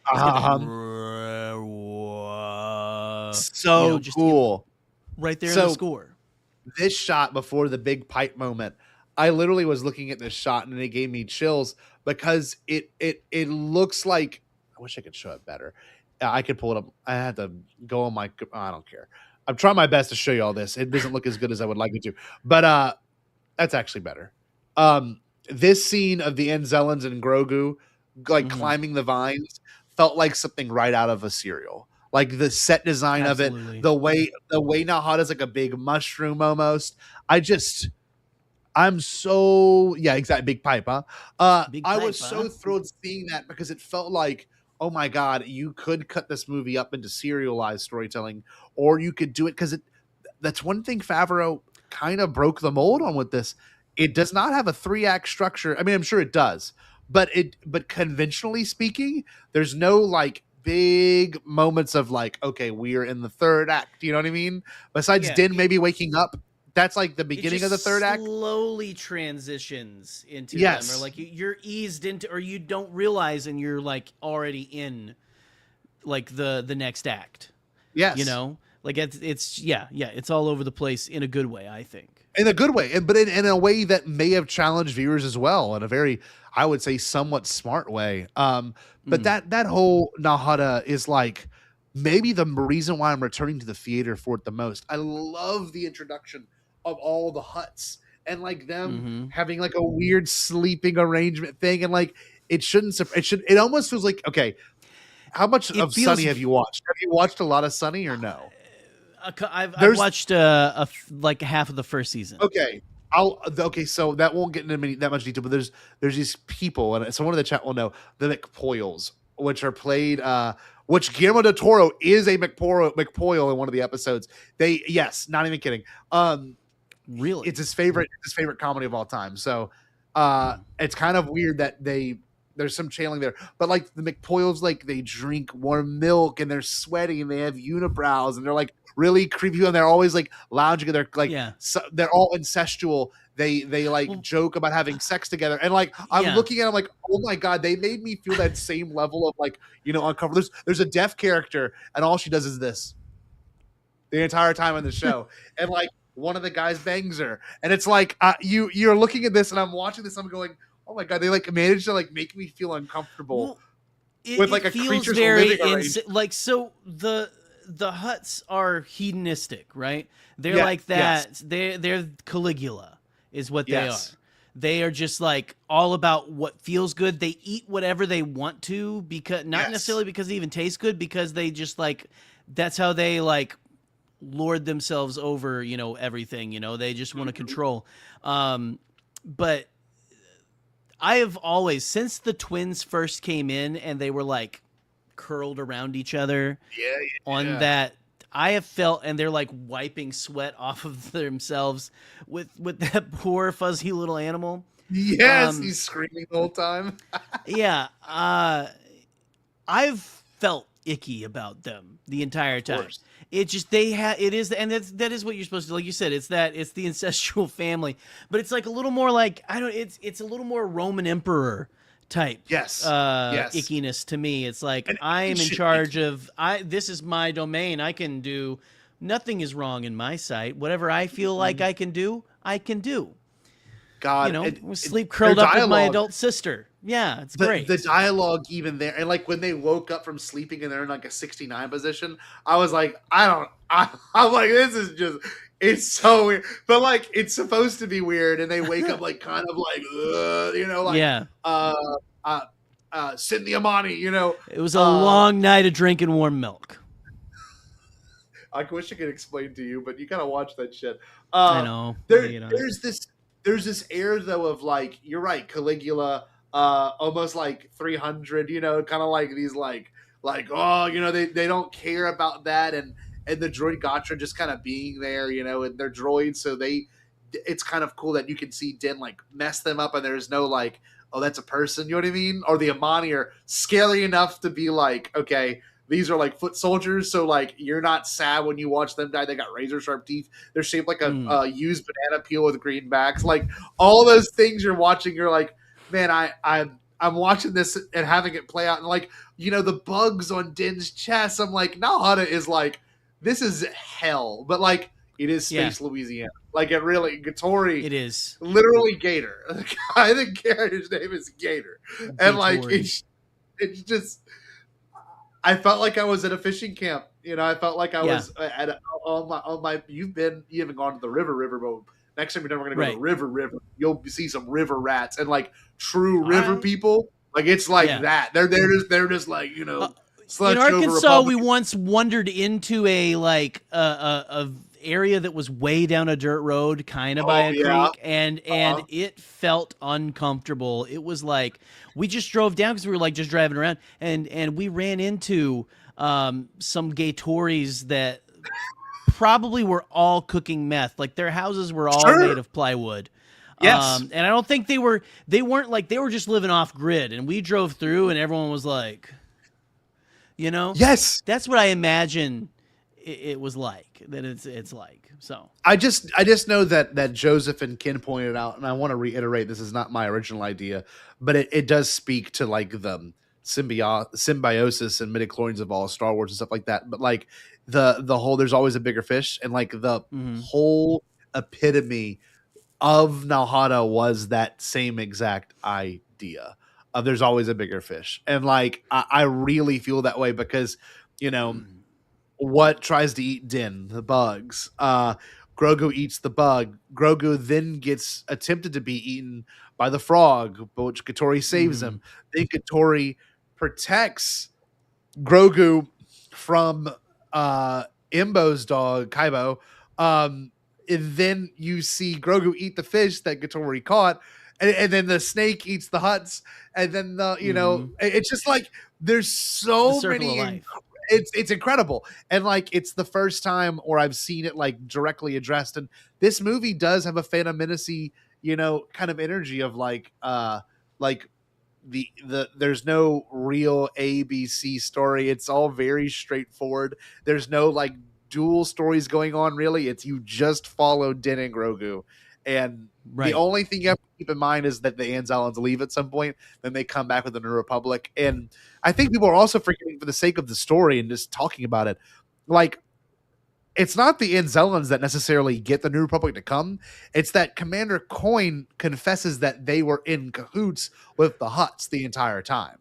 S7: So cool.
S8: Right there in the score.
S7: This shot before the big pipe moment, I literally was looking at this shot and it gave me chills because it looks like, I wish I could show it better. I could pull it up. I had to go on my, I don't care. I'm trying my best to show you all this. It doesn't look as good as I would like it to, but that's actually better. This scene of the Anzellans and Grogu like climbing the vines felt like something right out of a serial. Like the set design of it, the way Nahada's like a big mushroom almost. I'm so exactly, big pipe, huh? I was so thrilled seeing that because it felt like, oh my God, you could cut this movie up into serialized storytelling, or you could do it because that's one thing Favreau kind of broke the mold on with this. It does not have a 3-act structure. I mean, I'm sure it does, but conventionally speaking, there's no like big moments of like, okay, we are in the 3rd act. You know what I mean? Besides Din maybe waking up, that's like the beginning of the 3rd act.
S8: Slowly transitions into them, or like you're eased into, or you don't realize, and you're like already in like the next act.
S7: Yes,
S8: you know, like it's all over the place in a good way, I think.
S7: In a good way, but in a way that may have challenged viewers as well, in a very, I would say, somewhat smart way. But that whole Nahada is like maybe the reason why I'm returning to the theater for it the most. I love the introduction of all the huts and like them having like a weird sleeping arrangement thing, and like it almost feels like, okay, how much of Sunny have you watched? Have you watched a lot of Sunny or no?
S8: I've watched like half of the first season.
S7: Okay. So that won't get into that much detail, but there's these people, and someone in the chat will know, the McPoyles, which are played, which Guillermo del Toro is a McPoyle in one of the episodes. Yes, not even kidding.
S8: Really,
S7: it's his favorite comedy of all time. So it's kind of weird that there's some channeling there, but like the McPoyles, like they drink warm milk and they're sweaty and they have unibrows and they're like really creepy, and they're always like lounging, and they're like, they're all incestual. They like joke about having sex together, and like I'm looking at them like, oh my god, they made me feel that same level of like, uncomfortable. There's a deaf character, and all she does is this the entire time on the show, and like one of the guys bangs her, and it's like you're looking at this, and I'm watching this, I'm going, oh my god, they like managed to like make me feel uncomfortable with like a creature's living arrangement.
S8: Like, so the huts are hedonistic, right? They're like that. Yes. They're Caligula is what they are. They are just like all about what feels good. They eat whatever they want to, because not necessarily because they even taste good, because they just like, that's how they like lord themselves over, everything, they just want to control. But I have always, since the twins first came in and they were like curled around each other on that, I have felt, and they're like wiping sweat off of themselves with that poor fuzzy little animal.
S7: Yes, he's screaming the whole time.
S8: I've felt icky about them the entire time. It just, that is what you're supposed to, like you said, it's the incestual family, but it's like a little more like, it's a little more Roman emperor type ickiness to me. It's like, I am in charge of, this is my domain. I can do, nothing is wrong in my sight. Whatever I feel like I can do, I can do.
S7: God,
S8: sleep curled up with my adult sister. Yeah, it's great.
S7: The dialogue even there, and like when they woke up from sleeping and they're in like a 69 position, I was like, I'm like, this is just, it's so weird, but like it's supposed to be weird, and they wake up like kind of like, Cynthia Monty,
S8: It was a long night of drinking warm milk.
S7: I wish I could explain to you, but you gotta watch that shit.
S8: I know.
S7: There's this air though of like, you're right, Caligula, almost like 300, kind of like these like they don't care about that, and the droid Gatra just kind of being there, and they're droids, so it's kind of cool that you can see Din like mess them up, and there's no like, oh, that's a person, you know what I mean? Or the Amani are scary enough to be like, okay, these are like foot soldiers, so like you're not sad when you watch them die. They got razor sharp teeth. They're shaped like a used banana peel with green backs. Like all those things you're watching, you're like, man, I'm watching this and having it play out, and like, the bugs on Din's chest, I'm like, ROTTA is like, this is hell, but like it is space Louisiana. Like it really, Gattori.
S8: It is
S7: literally Gator. I think character's name is Gator, and like it's just. I felt like I was at a fishing camp. I felt like I was at on my. You haven't gone to the river, but next time you're never going to go to the river. You'll see some river rats and like true river people. Like it's like that. They're just like
S8: in Arkansas, we once wandered into a area that was way down a dirt road, kind of by a creek, and it felt uncomfortable. It was like we just drove down because we were like just driving around, and we ran into some gay Tories that probably were all cooking meth. Like their houses were all made of plywood.
S7: Yes.
S8: And I don't think they weren't like, they were just living off grid, and we drove through and everyone was like,
S7: yes,
S8: that's what I imagine it was like, that it's like. So
S7: I just know that Joseph and Ken pointed out, and I want to reiterate, this is not my original idea, but it does speak to like the symbiosis and midichlorians of all Star Wars and stuff like that. But like the whole, there's always a bigger fish, and like the whole epitome of ROTTA was that same exact idea of there's always a bigger fish. And like I really feel that way because what tries to eat Din, the bugs. Grogu eats the bug. Grogu then gets attempted to be eaten by the frog, but which Katori saves him. Then Katori protects Grogu from Imbo's dog, Kaibo. And then you see Grogu eat the fish that Katori caught, and then the snake eats the huts, and then it's just like there's so many. It's incredible, and like it's the first time where I've seen it like directly addressed, and this movie does have a Phantom Menace-y, kind of energy of like the there's no real ABC story. It's all very straightforward. There's no like dual stories going on really. It's you just follow Din and Grogu, and the only thing you have to keep in mind is that the Anzellans leave at some point, then they come back with the New Republic. And I think people are also forgetting, for the sake of the story and just talking about it, like it's not the Anzellans that necessarily get the New Republic to come. It's that Commander Coin confesses that they were in cahoots with the Hutts the entire time.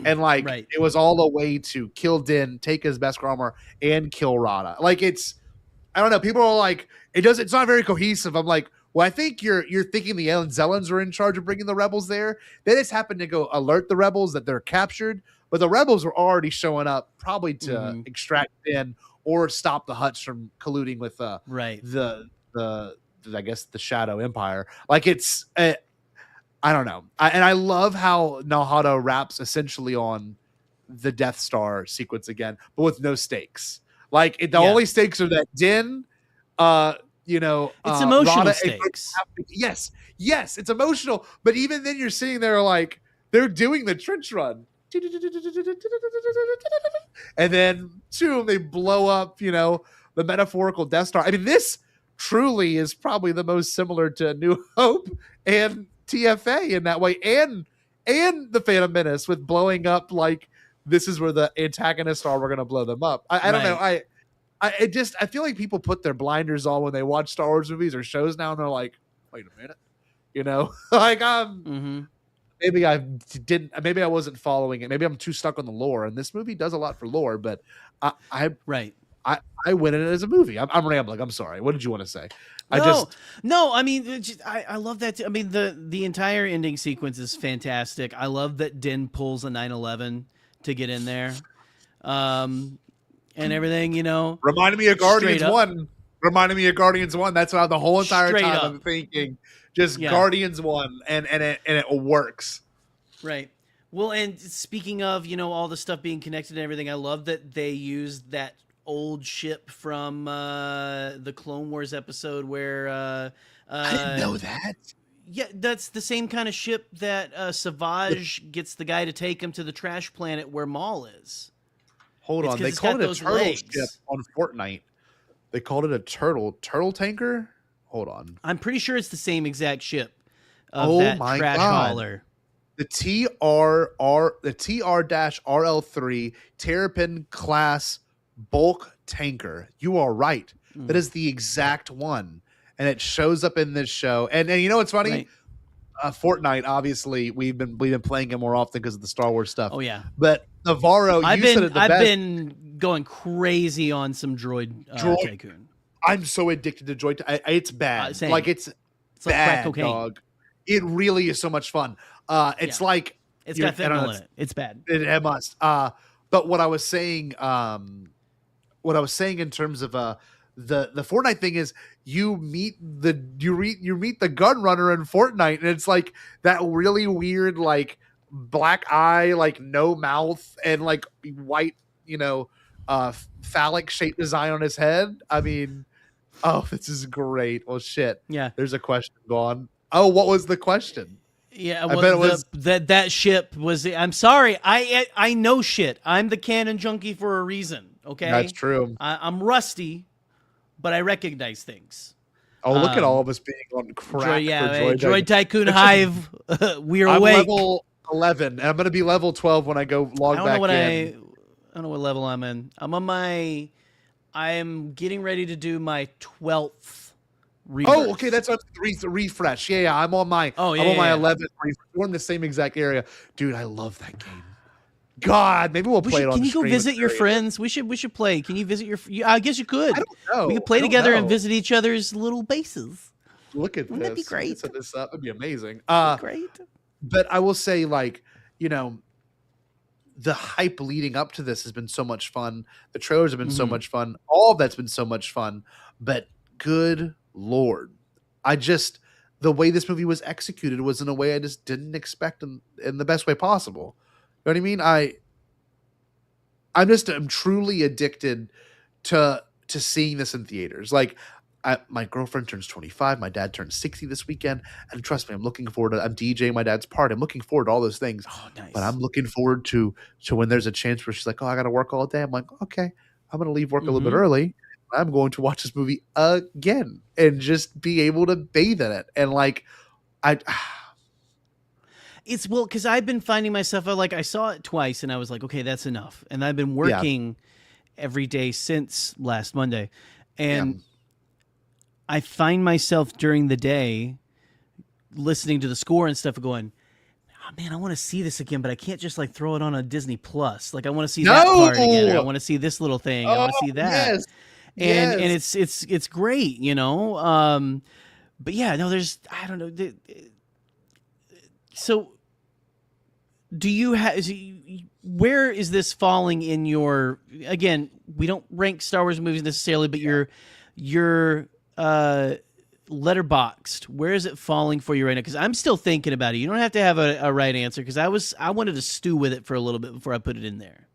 S7: And like it was all a way to kill Din, take his Beskar armor, and kill ROTTA. Like I don't know. People are like, it's not very cohesive. I'm like, well, I think you're thinking the Anzellans are in charge of bringing the rebels there. They just happened to go alert the rebels that they're captured, but the rebels were already showing up probably to extract Din or stop the Hutts from colluding with the I guess the Shadow Empire. Like it's. I don't know. I love how Naruto raps essentially on the Death Star sequence again, but with no stakes. Like the only stakes are that Din, it's
S8: emotional
S7: ROTTA
S8: stakes.
S7: Yes, it's emotional. But even then, you're sitting there like they're doing the trench run, and then they blow up. The metaphorical Death Star. I mean, this truly is probably the most similar to New Hope and TFA in that way, and the Phantom Menace with blowing up like this is where the antagonists are. We're going to blow them up. I don't know. I feel like people put their blinders on when they watch Star Wars movies or shows now, and they're like, wait a minute, like maybe maybe I wasn't following it. Maybe I'm too stuck on the lore, and this movie does a lot for lore, but I win it as a movie. I'm rambling. I'm sorry. What did you want to say?
S8: I mean, I love that. I mean, the entire ending sequence is fantastic. I love that Din pulls a 9/11 to get in there, and everything.
S7: Reminded me of Guardians 1. That's how the whole entire time I'm thinking, just Guardians 1, and it works.
S8: Right. Well, and speaking of all the stuff being connected and everything, I love that they used that old ship from the Clone Wars episode where
S7: I didn't know that.
S8: Yeah, that's the same kind of ship that Savage gets the guy to take him to the trash planet where Maul is.
S7: Hold on, they called it a turtle ship on Fortnite. They called it a turtle tanker. Hold on,
S8: I'm pretty sure it's the same exact ship of that trash hauler.
S7: The TR-RL3 Terrapin class bulk tanker. You are right. That is the exact one, and it shows up in this show. And you know what's funny?
S8: Right.
S7: Fortnite, obviously, we've been playing it more often because of the Star Wars stuff.
S8: Oh yeah,
S7: but Navarro,
S8: I've been going crazy on some droid tycoon.
S7: I'm so addicted to droid. It's bad. Like it's
S8: like
S7: bad,
S8: crack cocaine.
S7: Dog. It really is so much fun. It's like
S8: it's got fentanyl in it. It's bad.
S7: It must. But what I was saying in terms of the Fortnite thing is you meet the gun runner in Fortnite, and it's like that really weird like black eye, like no mouth, and like white phallic shaped design on his head. I mean, this is great. Well, shit.
S8: Yeah.
S7: There's a question gone. Oh, what was the question?
S8: Yeah, well, I bet it was that ship was. I'm sorry, I know shit. I'm the canon junkie for a reason. Okay,
S7: that's true.
S8: I'm rusty, but I recognize things.
S7: Oh, look at all of us being on crack.
S8: Droid Tycoon Hive. We're awake.
S7: I'm level 11, and I'm going to be level 12 when I go log back in.
S8: I don't know what level I'm in. I'm getting ready to do my 12th. Rebirth.
S7: Oh, okay, that's a refresh. Yeah, I'm on my 11th refresh. We're in the same exact area. Dude, I love that game. God, maybe we'll play it on
S8: Can
S7: the
S8: you go
S7: stream.
S8: visit your friends? We should play. Can you visit I guess you could.
S7: I don't know.
S8: We could play
S7: I don't
S8: together
S7: know.
S8: and visit each other's little bases.
S7: Look at
S8: Wouldn't that be
S7: this. We can
S8: great?
S7: set this up. It'd be amazing.
S8: Great.
S7: But I will say, like, you know, the hype leading up to this has been so much fun. The trailers have been so much fun. All of that's been so much fun. But good Lord, the way this movie was executed was in a way I just didn't expect in the best way possible. You know what I mean? I'm truly addicted to seeing this in theaters. Like, my girlfriend turns 25. My dad turns 60 this weekend. And trust me, I'm DJing my dad's party. I'm looking forward to all those things.
S8: Oh, nice.
S7: But I'm looking forward to when there's a chance where she's like, oh, I got to work all day. I'm like, okay, I'm going to leave work a little bit early. I'm going to watch this movie again and just be able to bathe in it. And like,
S8: because I've been finding myself, I saw it twice and I was like, okay, that's enough. And I've been working every day since last Monday. And I find myself during the day listening to the score and stuff going, oh, man, I want to see this again, but I can't just like throw it on a Disney Plus. Like I want to see that part again. Or I want to see this little thing. I want to see that.
S7: Yes.
S8: And it's great, you know? But yeah, no, I don't know. So do you have, where is this falling in your, again, we don't rank Star Wars movies necessarily, but your letterboxed, where is it falling for you right now? Because I'm still thinking about it. You don't have to have a right answer, because I wanted to stew with it for a little bit before I put it in there.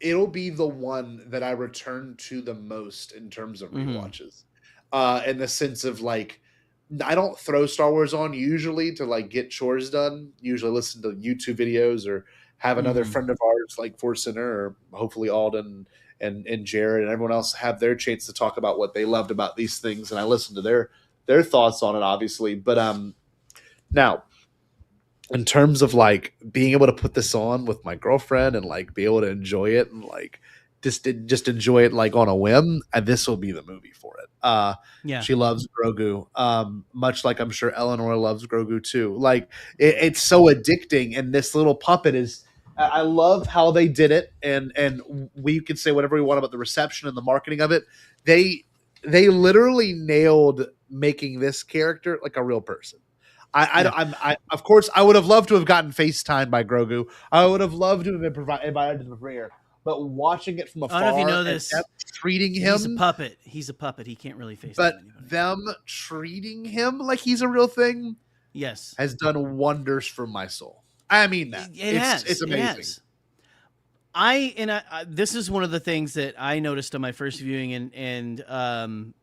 S7: It'll be the one that I return to the most in terms of rewatches. In the sense of like, I don't throw Star Wars on usually to like get chores done. Usually listen to YouTube videos or have another friend of ours like Forciner or hopefully Alden and Jared and everyone else have their chance to talk about what they loved about these things. And I listen to their thoughts on it, obviously. But now, in terms of like being able to put this on with my girlfriend and like be able to enjoy it and like just enjoy it like on a whim, and this will be the movie for it. She loves Grogu, much like I'm sure Eleanor loves Grogu too. Like it's so addicting, and this little puppet is. I love how they did it, and we can say whatever we want about the reception and the marketing of it. They literally nailed making this character like a real person. Of course, I would have loved to have gotten FaceTime by Grogu. I would have loved to have been invited to the premiere. But watching it from afar,
S8: I don't know if you know this.
S7: Treating him,
S8: he's a puppet. He's a puppet. He can't really FaceTime
S7: but
S8: anybody.
S7: them treating him like he's a real thing,
S8: yes,
S7: has done wonders for my soul. I mean that it's amazing.
S8: This is one of the things that I noticed on my first viewing, and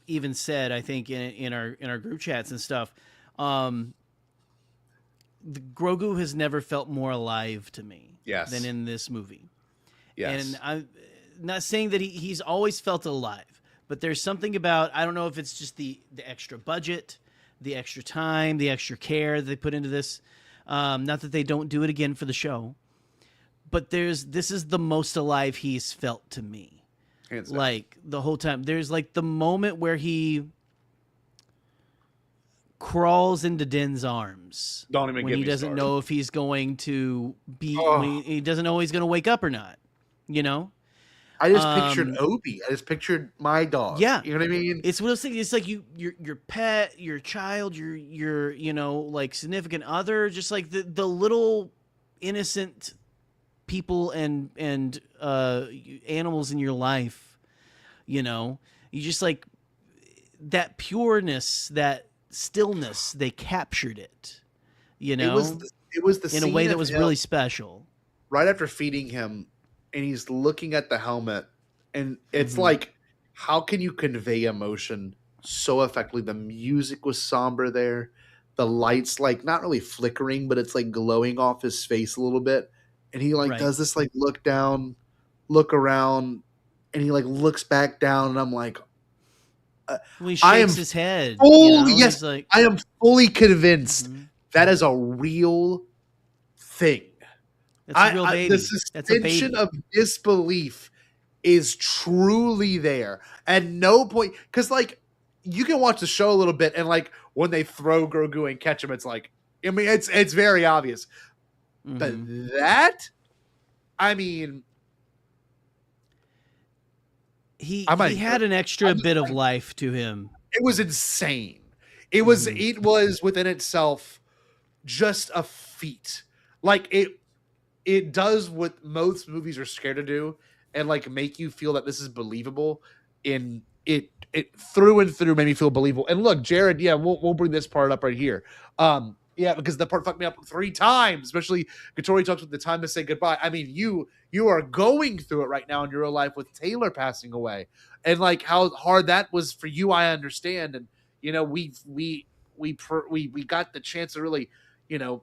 S8: even said, I think in our group chats and stuff. The Grogu has never felt more alive to me than in this movie.
S7: Yes.
S8: And I'm not saying that he's always felt alive, but there's something about, I don't know if it's just the extra budget, the extra time, the extra care they put into this. Not that they don't do it again for the show, but this is the most alive he's felt to me. Like the whole time. There's like the moment where he crawls into Din's arms.
S7: Don't even
S8: when he doesn't know if he's going to be. When he doesn't know he's going to wake up or not. You know.
S7: I just pictured Obi. I just pictured my dog.
S8: Yeah,
S7: you know what I mean.
S8: It's what I was thinking. It's like your pet, your child, your like significant other, just like the little innocent people and animals in your life. You know, you just like that pureness, that stillness. They captured it. You know,
S7: it was the
S8: in a way that was really special.
S7: Right after feeding him, and he's looking at the helmet, and it's like, how can you convey emotion so effectively? The music was somber there. The lights, like, not really flickering, but it's like glowing off his face a little bit. And he like does this like look down, look around, and he like looks back down, and I'm like,
S8: he shakes his head.
S7: Oh, yes, like, I am fully convinced that is a real thing.
S8: That's a real baby.
S7: The suspension of disbelief is truly there. At no point, because like you can watch the show a little bit, and like when they throw Grogu and catch him, it's like, I mean, it's very obvious. But that I mean,
S8: He
S7: I might
S8: had an extra bit of life to him.
S7: it was insane. It was within itself just a feat. Like it does what most movies are scared to do, and like make you feel that this is believable. In it through and through made me feel believable. And look, Jared, yeah, we'll bring this part up right here. Yeah, because the part fucked me up 3 times, especially Gattori talks with the time to say goodbye. I mean, you are going through it right now in your real life with Taylor passing away, and like how hard that was for you. I understand, and you know, we got the chance to really, you know,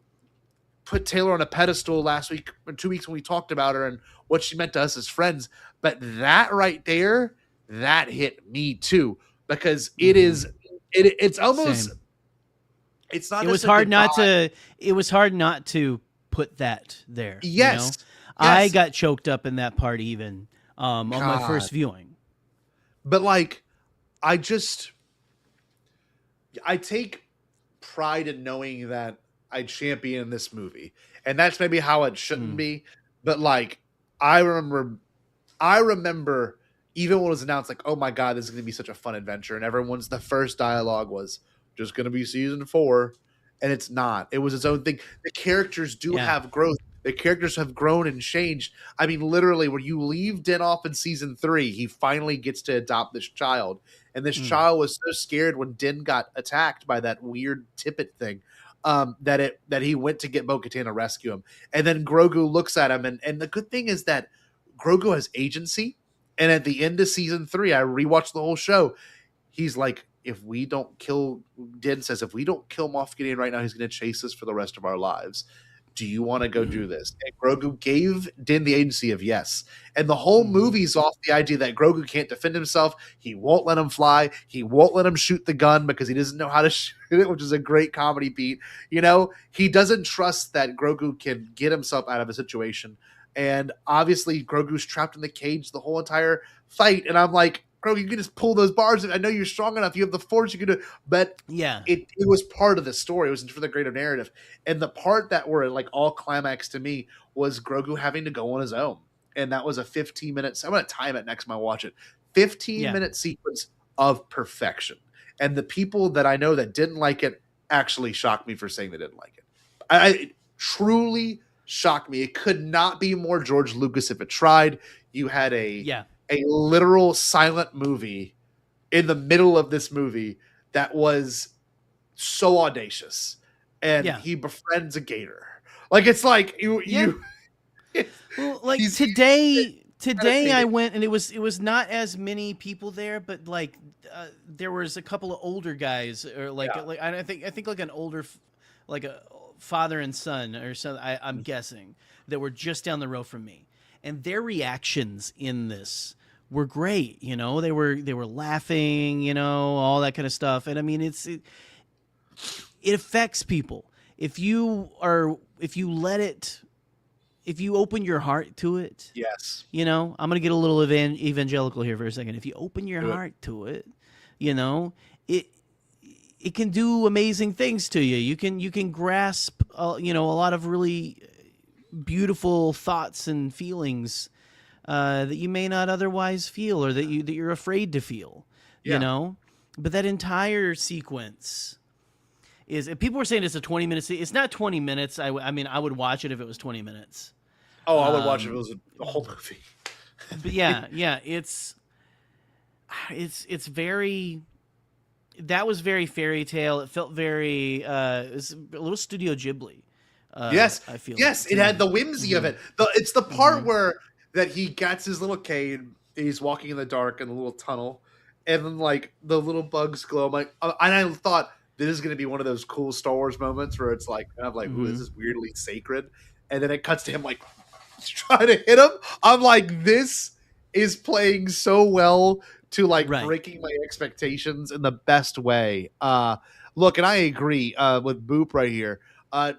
S7: put Taylor on a pedestal last week or 2 weeks when we talked about her and what she meant to us as friends. But that right there, that hit me too, because it's almost.
S8: Same.
S7: It's not.
S8: It was hard not to. It was hard not to put that there.
S7: Yes,
S8: you know?
S7: yes.
S8: I got choked up in that part even on my first viewing.
S7: But like, I take pride in knowing that I champion this movie, and that's maybe how it shouldn't be. But like, I remember even when it was announced, like, oh my god, this is going to be such a fun adventure, and the first dialogue was just going to be season 4, and it's not. It was its own thing. The characters do have growth. The characters have grown and changed. I mean, literally, when you leave Den off in season 3, he finally gets to adopt this child, and this child was so scared when Din got attacked by that weird tippet thing, that he went to get Bo-Katan to rescue him, and then Grogu looks at him, and the good thing is that Grogu has agency, and at the end of season 3, I rewatched the whole show. He's like, Din says, if we don't kill Moff Gideon right now, he's going to chase us for the rest of our lives. Do you want to go do this? And Grogu gave Din the agency of yes. And the whole movie's off the idea that Grogu can't defend himself. He won't let him fly. He won't let him shoot the gun because he doesn't know how to shoot it, which is a great comedy beat. You know, he doesn't trust that Grogu can get himself out of a situation. And obviously, Grogu's trapped in the cage the whole entire fight. And I'm like, Grogu, you can just pull those bars. I know you're strong enough. You have the force. You can do. But
S8: yeah,
S7: it was part of the story. It was for the greater narrative. And the part that were like all climax to me was Grogu having to go on his own. And that was a 15-minute. I'm going to time it next time I watch it. 15-minute sequence of perfection. And the people that I know that didn't like it actually shocked me for saying they didn't like it. It truly shocked me. It could not be more George Lucas if it tried. You had a literal silent movie in the middle of this movie that was so audacious, and he befriends a gator. Like, it's like you
S8: well, like today I went, and it was not as many people there, but like there was a couple of older guys, or like I think like an older, like a father and son or something, I'm guessing, that were just down the road from me, and their reactions in this were great. You know, they were laughing, you know, all that kind of stuff. And I mean, it affects people. If you open your heart to it,
S7: yes,
S8: you know, I'm going to get a little evangelical here for a second. If you open your heart to it, you know, it can do amazing things to you. You can grasp, you know, a lot of really beautiful thoughts and feelings that you may not otherwise feel, or that you're afraid to feel, you know. But that entire sequence is, people were saying it's a 20-minute. It's not 20 minutes. I mean, I would watch it if it was 20 minutes.
S7: Oh, I would watch it if it was a whole movie.
S8: But yeah, it's very. That was very fairy tale. It felt very. It was a little Studio Ghibli.
S7: Yes,
S8: I feel.
S7: Yes, it had the whimsy of it. It's the part where that he gets his little cane. He's walking in the dark in the little tunnel, and then like the little bugs glow. I'm like, and I thought this is going to be one of those cool Star Wars moments where it's like, I'm like, ooh, this is weirdly sacred, and then it cuts to him like trying to hit him. I'm like, this is playing so well to like breaking my expectations in the best way. Look, and I agree with Boop right here.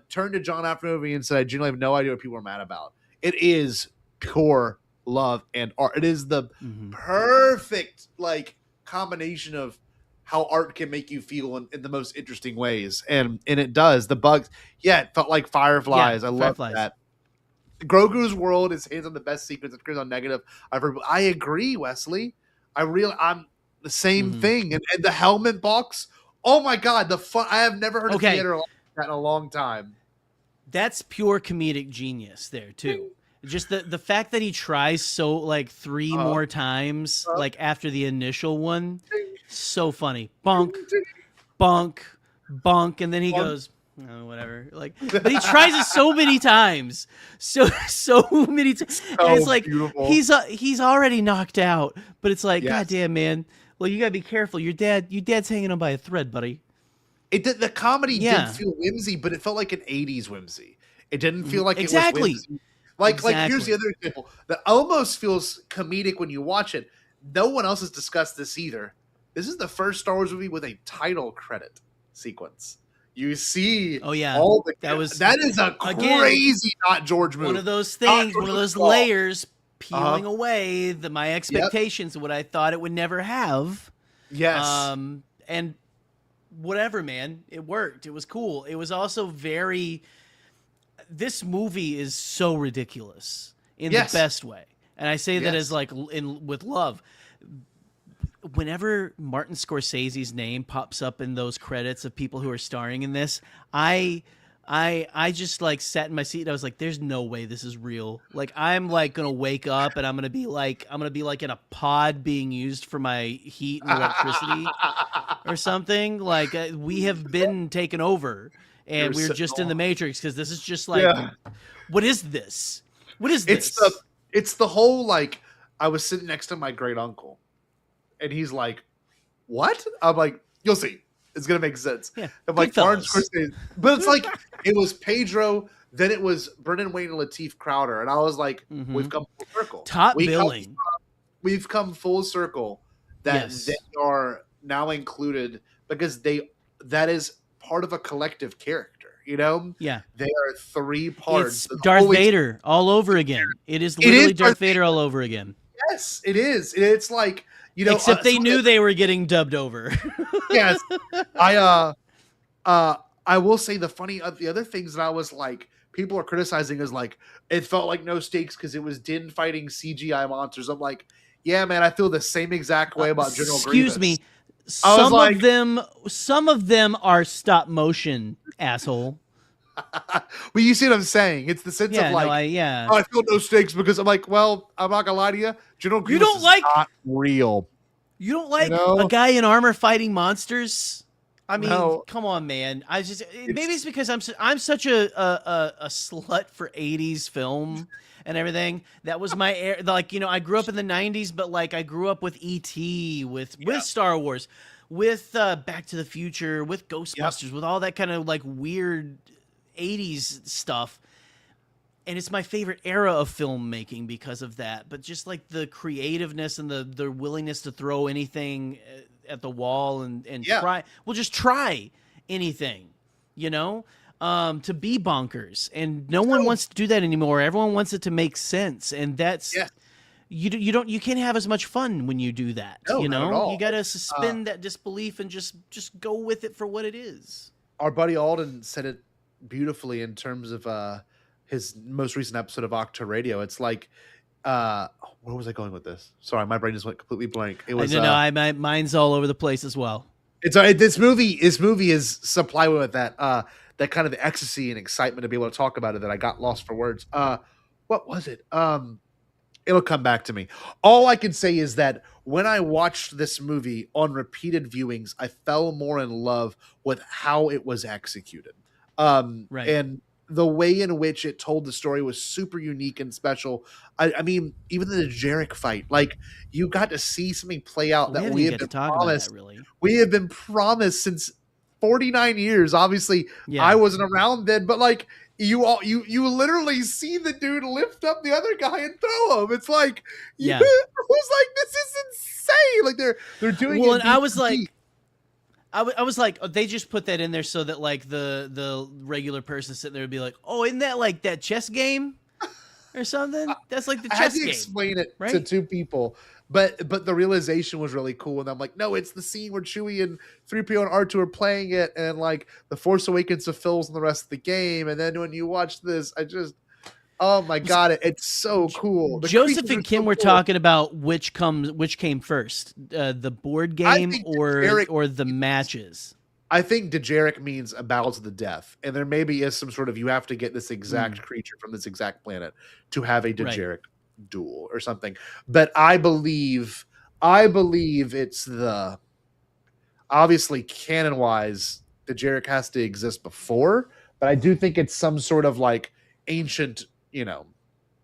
S7: Turned to John after the movie and said, I genuinely have no idea what people are mad about. It is pure love and art. It is the perfect like combination of how art can make you feel in the most interesting ways. And it does. The bugs, it felt like fireflies. I love that. Grogu's world is hands on the best sequence. It on negative. I agree, Wesley. I'm the same thing. And the helmet box. Oh my god, the fun! I have never heard a theater like that in a long time.
S8: That's pure comedic genius there too. Just the fact that he tries so like 3 more times like after the initial one, so funny. Bonk, bonk, bonk, and then he goes, oh, whatever. Like, but he tries it so many times, so many times. And it's like
S7: beautiful.
S8: he's already knocked out, but it's like, God damn, man. Well, you gotta be careful. Your dad's hanging on by a thread, buddy.
S7: The comedy did feel whimsy, but it felt like an 80s whimsy. It didn't feel like it was whimsy. Like here's the other example that almost feels comedic when you watch it. No one else has discussed this either. This is the first Star Wars movie with a title credit sequence. You see, all the that is a crazy not George move.
S8: One of those things, one of those layers peeling away my expectations of what I thought it would never have.
S7: Yes.
S8: And whatever, man, it worked. It was cool. It was also very. This movie is so ridiculous in the best way, and I say that as like with love. Whenever Martin Scorsese's name pops up in those credits of people who are starring in this, I just like sat in my seat and I was like, there's no way this is real. Like I'm like going to wake up and I'm going to be like in a pod being used for my heat and electricity or something. Like we have been taken over and we're just in the Matrix. Cause this is just like, what is this? What is this?
S7: It's the whole, like, I was sitting next to my great uncle and he's like, what? I'm like, you'll see. It's going to make sense.
S8: Yeah,
S7: I'm like, Martin Scorsese. But it's like, it was Pedro, then it was Brendan Wayne and Lateef Crowder. And I was like, we've come full circle.
S8: Top billing.
S7: We've come full circle that they are now included because that is part of a collective character, you know?
S8: Yeah.
S7: They are 3 parts.
S8: It's Darth Vader all over again. It is literally Darth Vader all over again.
S7: Yes, it is. It's like, you know,
S8: except they knew they were getting dubbed over.
S7: Yes. I will say the other things that I was like, people are criticizing is like, it felt like no stakes because it was Din fighting CGI monsters. I'm like, yeah, man, I feel the same exact way about General Grievous.
S8: Excuse me. Some of them are stop motion, asshole.
S7: Well, you see what I'm saying? It's the sense of like, I feel no stakes because I'm like, well, I'm not gonna lie to you, General Grievous is not real.
S8: You don't like a guy in armor fighting monsters? I mean, come on, man. Maybe it's because I'm such a slut for 80s film and everything. That was my like, you know, I grew up in the 90s, but like I grew up with E.T., with Star Wars, with Back to the Future, with Ghostbusters, with all that kind of like weird 80s stuff. And it's my favorite era of filmmaking because of that. But just like the creativeness and the willingness to throw anything at the wall and try. Well, just try anything, you know, to be bonkers. And no one wants to do that anymore. Everyone wants it to make sense. And that's you can't have as much fun when you do that.
S7: No,
S8: you know,
S7: not at all.
S8: You got to suspend that disbelief and just go with it for what it is.
S7: Our buddy Alden said it beautifully in terms of his most recent episode of Octa Radio. It's like, where was I going with this? Sorry, my brain just went completely blank. It was,
S8: my mind's all over the place as well.
S7: It's this movie is supply with that kind of ecstasy and excitement to be able to talk about it that I got lost for words. What was it? It'll come back to me. All I can say is that when I watched this movie on repeated viewings, I fell more in love with how it was executed.
S8: Right.
S7: And the way in which it told the story was super unique and special. I mean, even the Jarek fight, like you got to see something play out that we have been promised. We have been promised since 49 years. Obviously, I wasn't around then, but like you literally see the dude lift up the other guy and throw him. It's like, I was like, this is insane. Like they're doing.
S8: Well, and I was like. I was like, they just put that in there so that like the regular person sitting there would be like, oh, isn't that like that chess game or something? That's like the chess game. I had to
S7: explain it to 2 people, but the realization was really cool. And I'm like, no, it's the scene where Chewie and 3PO and R2 are playing it, and like the Force Awakens fulfills in the rest of the game. And then when you watch this, Oh my god, it's so cool. The
S8: Joseph
S7: creatures
S8: and
S7: are
S8: Kim
S7: so
S8: were
S7: cool.
S8: talking about which came first, the board game
S7: think
S8: or
S7: Derek
S8: the matches.
S7: I think Dejeric means a battle to the death, and there maybe is some sort of you have to get this exact creature from this exact planet to have a Dejeric duel or something. But I believe it's the obviously canon wise, Dejeric has to exist before, but I do think it's some sort of like ancient,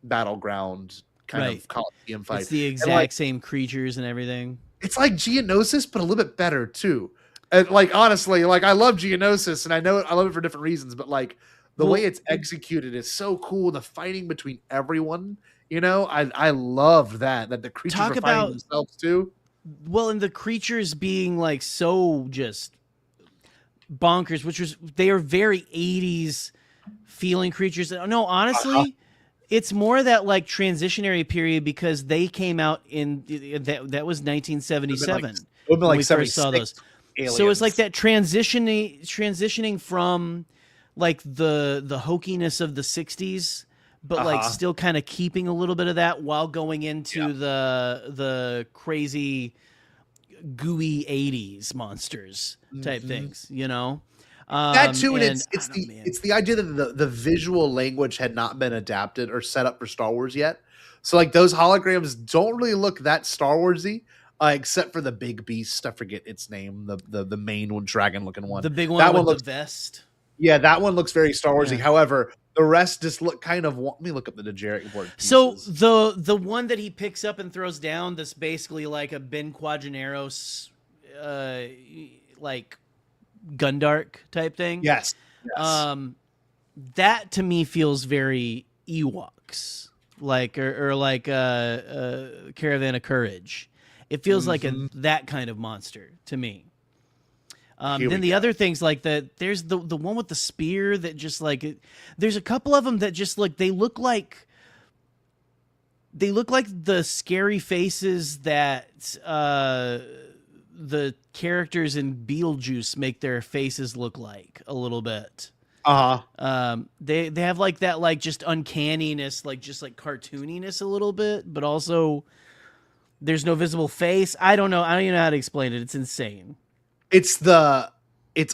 S7: battleground kind of Colosseum fight.
S8: It's the exact same creatures and everything.
S7: It's like Geonosis, but a little bit better too. And like honestly, like I love Geonosis, and I love it for different reasons, but like the way it's executed is so cool. The fighting between everyone, I love that the creatures are fighting themselves too.
S8: Well, and the creatures being like so just bonkers, they are very 80s feeling creatures. No, honestly, it's more that like transitionary period because they came out in that was 1977.
S7: Would be like
S8: we first saw those.
S7: Aliens.
S8: So it's like that transitioning from like the hokiness of the 60s, but like still kind of keeping a little bit of that while going into the crazy gooey 80s monsters type things,
S7: that too, and it's the idea that the visual language had not been adapted or set up for Star Wars yet. So like those holograms don't really look that Star Warsy. Except for the big beast, I forget its name, the main one, dragon looking one.
S8: The big one
S7: that
S8: with
S7: looks,
S8: the vest.
S7: Yeah, that one looks very Star Warsy. Yeah. However, the rest just look kind of. Let me look up the Dejeric board pieces.
S8: So the one that he picks up and throws down, that's basically like a Ben Quadraneros, like Gundark type thing.
S7: Yes.
S8: That to me feels very Ewoks, like or like Caravan of Courage. It feels like that kind of monster to me. Then the other things like there's the one with the spear that just like there's a couple of them that just like they look like the scary faces that the characters in Beetlejuice make their faces look like a little bit. They have like that like just uncanniness, like just like cartooniness a little bit, but also there's no visible face. I don't know. I don't even know how to explain it. It's insane.
S7: It's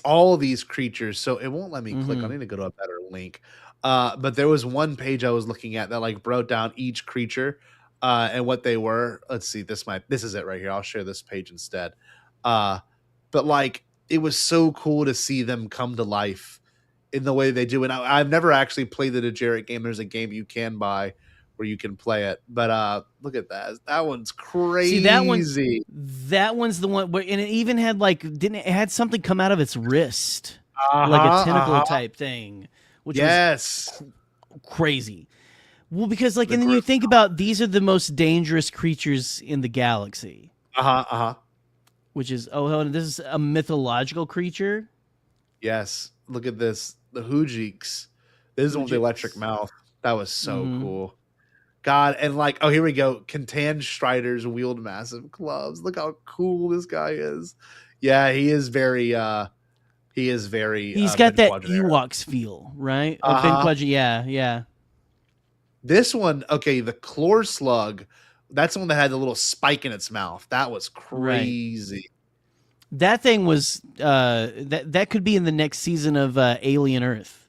S7: all these creatures, so it won't let me click. I need to go to a better link. But there was one page I was looking at that like broke down each creature and what they were. Let's see. This is it right here. I'll share this page instead. But like it was so cool to see them come to life in the way they do. And I've never actually played the Dejeric game. There's a game you can buy where you can play it, but look at that. That one's crazy.
S8: See, that one's the one where, and it even had like it had something come out of its wrist, like a tentacle type thing, which was crazy. Well, because like, and then you think about these are the most dangerous creatures in the galaxy. Which is this is a mythological creature.
S7: Yes, look at this. The Hoojiks. This is one with the electric mouth. That was so cool. God, and like, here we go. Cantan Striders wield massive clubs. Look how cool this guy is. Yeah, he is very. He's got
S8: that Ewoks feel, right? Yeah.
S7: This one, the Chlor Slug. That's the one that had the little spike in its mouth. That was crazy.
S8: Right. That thing was that could be in the next season of Alien Earth.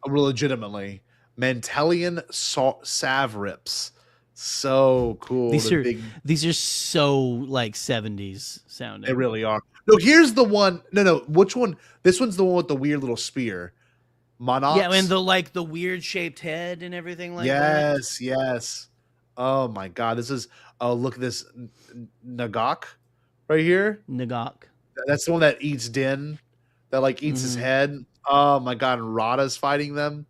S7: Legitimately. Mantelian Savrips. So cool.
S8: These are so like 70s sounding.
S7: They really are. No, here's the one. No. Which one? This one's the one with the weird little spear. Monox.
S8: Yeah, and the weird shaped head and everything like that.
S7: Yes. Oh my God. This is look at this Nagok right here.
S8: Nagok.
S7: That's the one that eats Din. That like eats his head. Oh my God. And ROTTA's fighting them.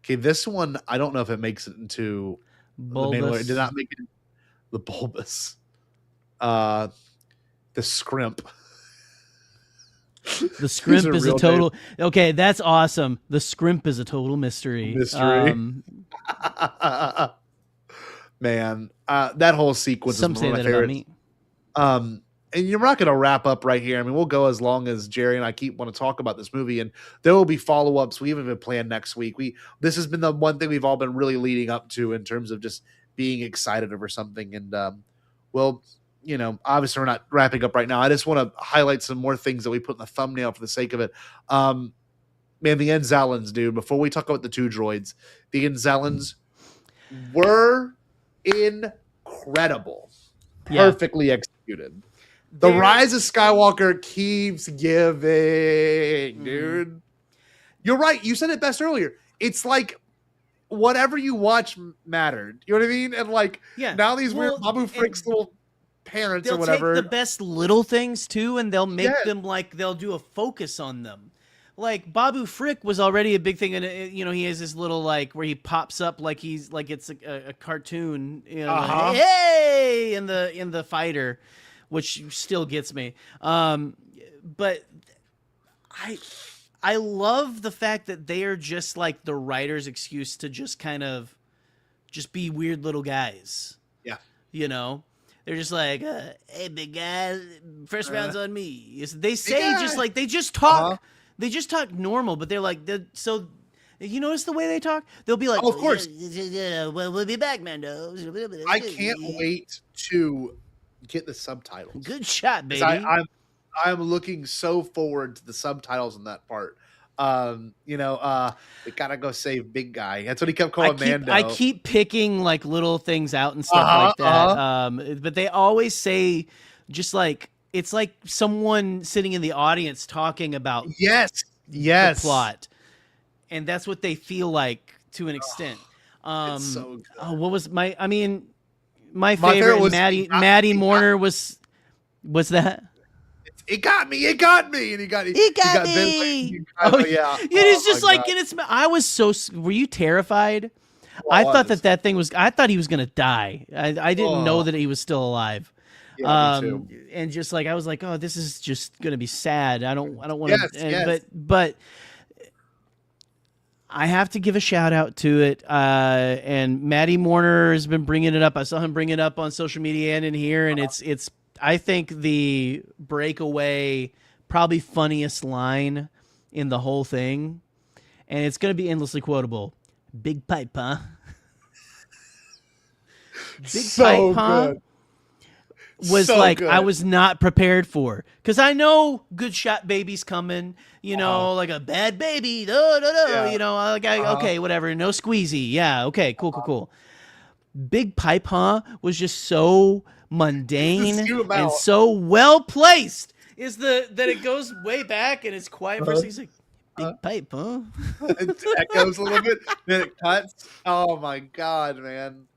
S7: Okay, this one, I don't know if it makes it into
S8: Bulbous.
S7: The Mandalorian. It did not make it the Bulbous. The Scrimp.
S8: The Scrimp is a total... Name. Okay, that's awesome. The Scrimp is a total mystery.
S7: Man, that whole sequence is one of my favorites. and you're not going to wrap up right here. I mean, we'll go as long as Jerry and I want to talk about this movie, and there will be follow-ups. We even have planned next week. This has been the one thing we've all been really leading up to in terms of just being excited over something. And well, you know, obviously we're not wrapping up right now. I just want to highlight some more things that we put in the thumbnail for the sake of it. Man, the Enzellans, dude. Before we talk about the 2 droids, the Enzellans were incredible, perfectly executed. The Rise of Skywalker keeps giving, dude. You're right. You said it best earlier. It's like whatever you watch mattered. You know what I mean? And like now these weird Babu Frick's little parents or whatever.
S8: They'll take the best little things too, and they'll make them like they'll do a focus on them. Like Babu Frick was already a big thing, and you know he has this little like where he pops up like he's like it's a cartoon, you know, like, hey, in the fighter, which still gets me. But I love the fact that they are just like the writer's excuse to just kind of just be weird little guys.
S7: Yeah,
S8: you know. They're just like, hey, big guy, first round's on me. They say just like they just talk. They just talk normal, but they're like, so you notice the way they talk? They'll be like,
S7: oh, of course.
S8: Well, we'll be back, Mando.
S7: I can't wait to get the subtitles.
S8: Good shot, baby.
S7: I'm looking so forward to the subtitles in that part. You know, we gotta go save big guy. That's what he kept calling Mando.
S8: I keep picking like little things out and stuff like that. But they always say just like, it's like someone sitting in the audience talking about the plot. And that's what they feel like to an extent.
S7: It's so good.
S8: What was my favorite was Maddie Mourner was that?
S7: It got me. And he got
S8: me.
S7: Yeah.
S8: It is just like, and it's, I was so, were you terrified? I thought that thing was, I thought he was going to die. I didn't know that he was still alive.
S7: Yeah, me too.
S8: And just like, I was like, oh, this is just going to be sad. I don't want to, but I have to give a shout out to it. And Maddie Mourner has been bringing it up. I saw him bring it up on social media and in here, and it's, I think the breakaway, probably funniest line in the whole thing, and it's going to be endlessly quotable. Big pipe, huh? Big pipe, huh? Was so like good. I was not prepared for, because I know good shot baby's coming, you know, like a bad baby, you know, like okay, whatever, no squeezy, okay, cool. Big pipe, huh? Was just so mundane and so well placed. Is that it goes way back and it's quiet for a second. He's like, big pipe, huh?
S7: It echoes a little bit, then it cuts. Oh my god, man!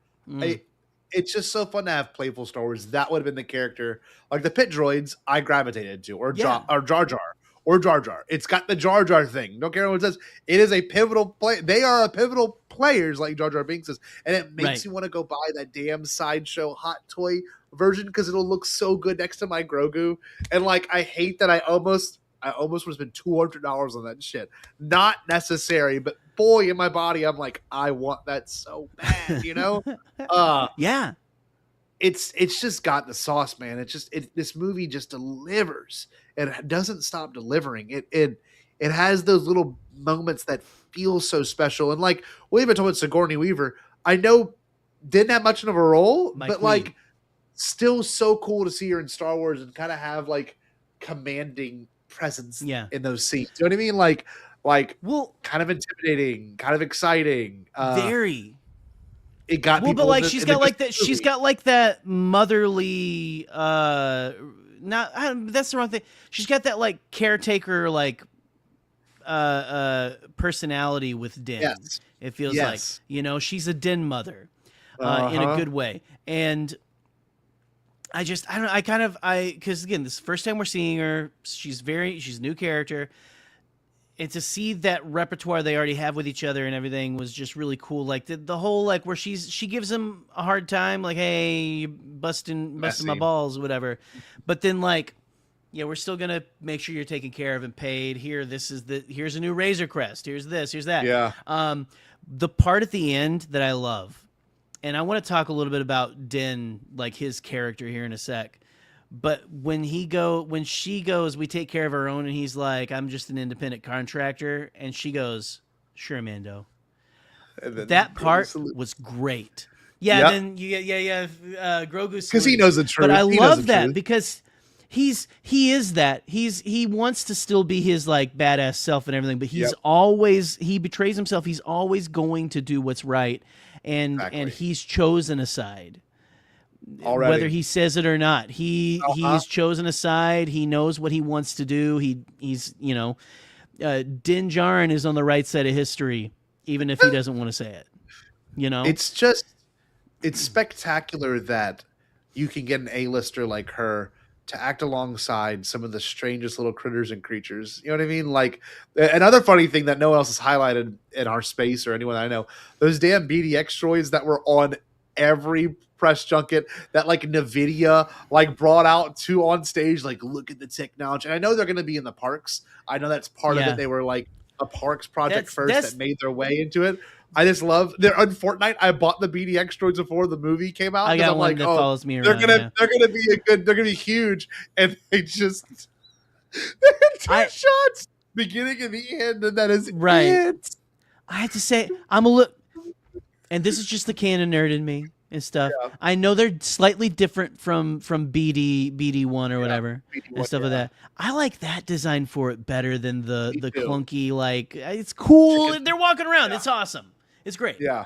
S7: It's just so fun to have playful Star Wars. That would have been the character, like the pit droids I gravitated to, or Jar Jar. It's got the Jar Jar thing. Don't care what it says. It is a pivotal play. They are a pivotal players, like Jar Jar Binks is, and it makes you want to go buy that damn Sideshow hot toy version because it'll look so good next to my Grogu. And like, I hate that I almost would have spent $200 on that shit. Not necessary, but boy, in my body, I'm like, I want that so bad, you know?
S8: Yeah.
S7: It's just got the sauce, man. This movie just delivers. It doesn't stop delivering. It has those little moments that feel so special. And like, we even talked about Sigourney Weaver. I know didn't have much of a role, but like, still so cool to see her in Star Wars and kind of have like commanding presence in those scenes. You know what I mean? Like, well, kind of intimidating, kind of exciting.
S8: Very.
S7: It got people.
S8: But like, she's got like that. She's got like that motherly. That's the wrong thing. She's got that like caretaker like personality with Din.
S7: Yes.
S8: It feels like, you know, she's a Din mother in a good way. And because again, this is the first time we're seeing her. She's a new character. And to see that repertoire they already have with each other and everything was just really cool. Like the whole, like where she gives him a hard time, like, hey, you busting my balls, whatever. But then like, yeah, we're still going to make sure you're taken care of and paid. Here's a new Razor Crest. Here's this, here's that.
S7: Yeah.
S8: The part at the end that I love, and I want to talk a little bit about Din, like his character here in a sec. But when she goes, we take care of our own, and he's like, I'm just an independent contractor, and she goes, sure, Mando. That part was great. Yeah,
S7: Yep.
S8: then Grogu,
S7: because he knows the truth.
S8: But I
S7: He knows
S8: love
S7: the
S8: that
S7: truth.
S8: because he is that. He wants to still be his like badass self and everything, but he betrays himself. He's always going to do what's right, and he's chosen a side.
S7: Already.
S8: Whether he says it or not, he's chosen a side. He knows what he wants to do. He's Din Djarin is on the right side of history, even if he doesn't want to say it.
S7: It's spectacular that you can get an A-lister like her to act alongside some of the strangest little critters and creatures. You know what I mean? Like, another funny thing that no one else has highlighted in our space or anyone I know, those damn BDX droids that were on every press junket that like NVIDIA like brought out to on stage, like, look at the technology. And I know they're going to be in the parks. I know that's part of it. They were like a parks project that made their way into it. I just love they're on Fortnite. I bought the BDX droids before the movie came out.
S8: I got
S7: I'm
S8: one
S7: like,
S8: that follows me
S7: they're
S8: around.
S7: gonna be huge, and they just two shots, beginning and the end, and that is
S8: right.
S7: It.
S8: I have to say, I'm a little, and this is just the canon nerd in me and stuff. Yeah. I know they're slightly different from BD1 or whatever BD1, and stuff like that. I like that design for it better than the clunky, like, it's cool. They're walking around. It's awesome. It's great.
S7: Yeah.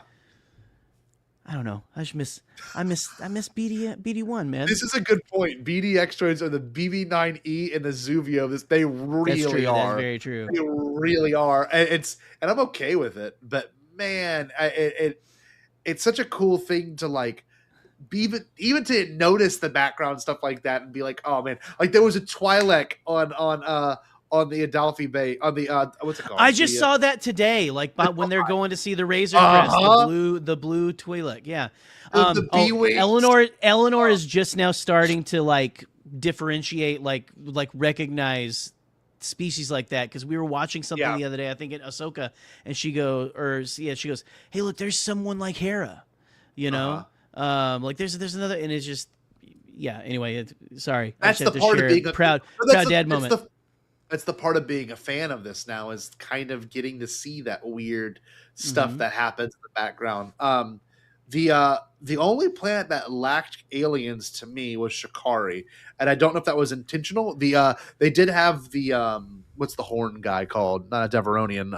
S8: I don't know. I miss BD1, man.
S7: This is a good point. BDX droids are the BB9E and the Zuvio. They really are.
S8: That's very true.
S7: They really are. And I'm okay with it. But man, it's such a cool thing to like even to notice the background stuff like that and be like, oh man, like there was a Twi'lek on the Adelphi Bay on the what's it called?
S8: I just saw that today, like when they're going to see the Razor Crest, the blue Twi'lek. Yeah,
S7: the B-wings.
S8: Eleanor is just now starting to like differentiate, like recognize species like that, because we were watching something the other day, I think in Ahsoka, and she goes, hey, look, there's someone like Hera, like there's another, and it's just anyway, sorry,
S7: that's the part of being
S8: proud dad moment.
S7: That's the part of being a fan of this now, is kind of getting to see that weird stuff that happens in the background. The only planet that lacked aliens to me was Shikari, and I don't know if that was intentional. They did have the what's the horn guy called? Not a Deveronian.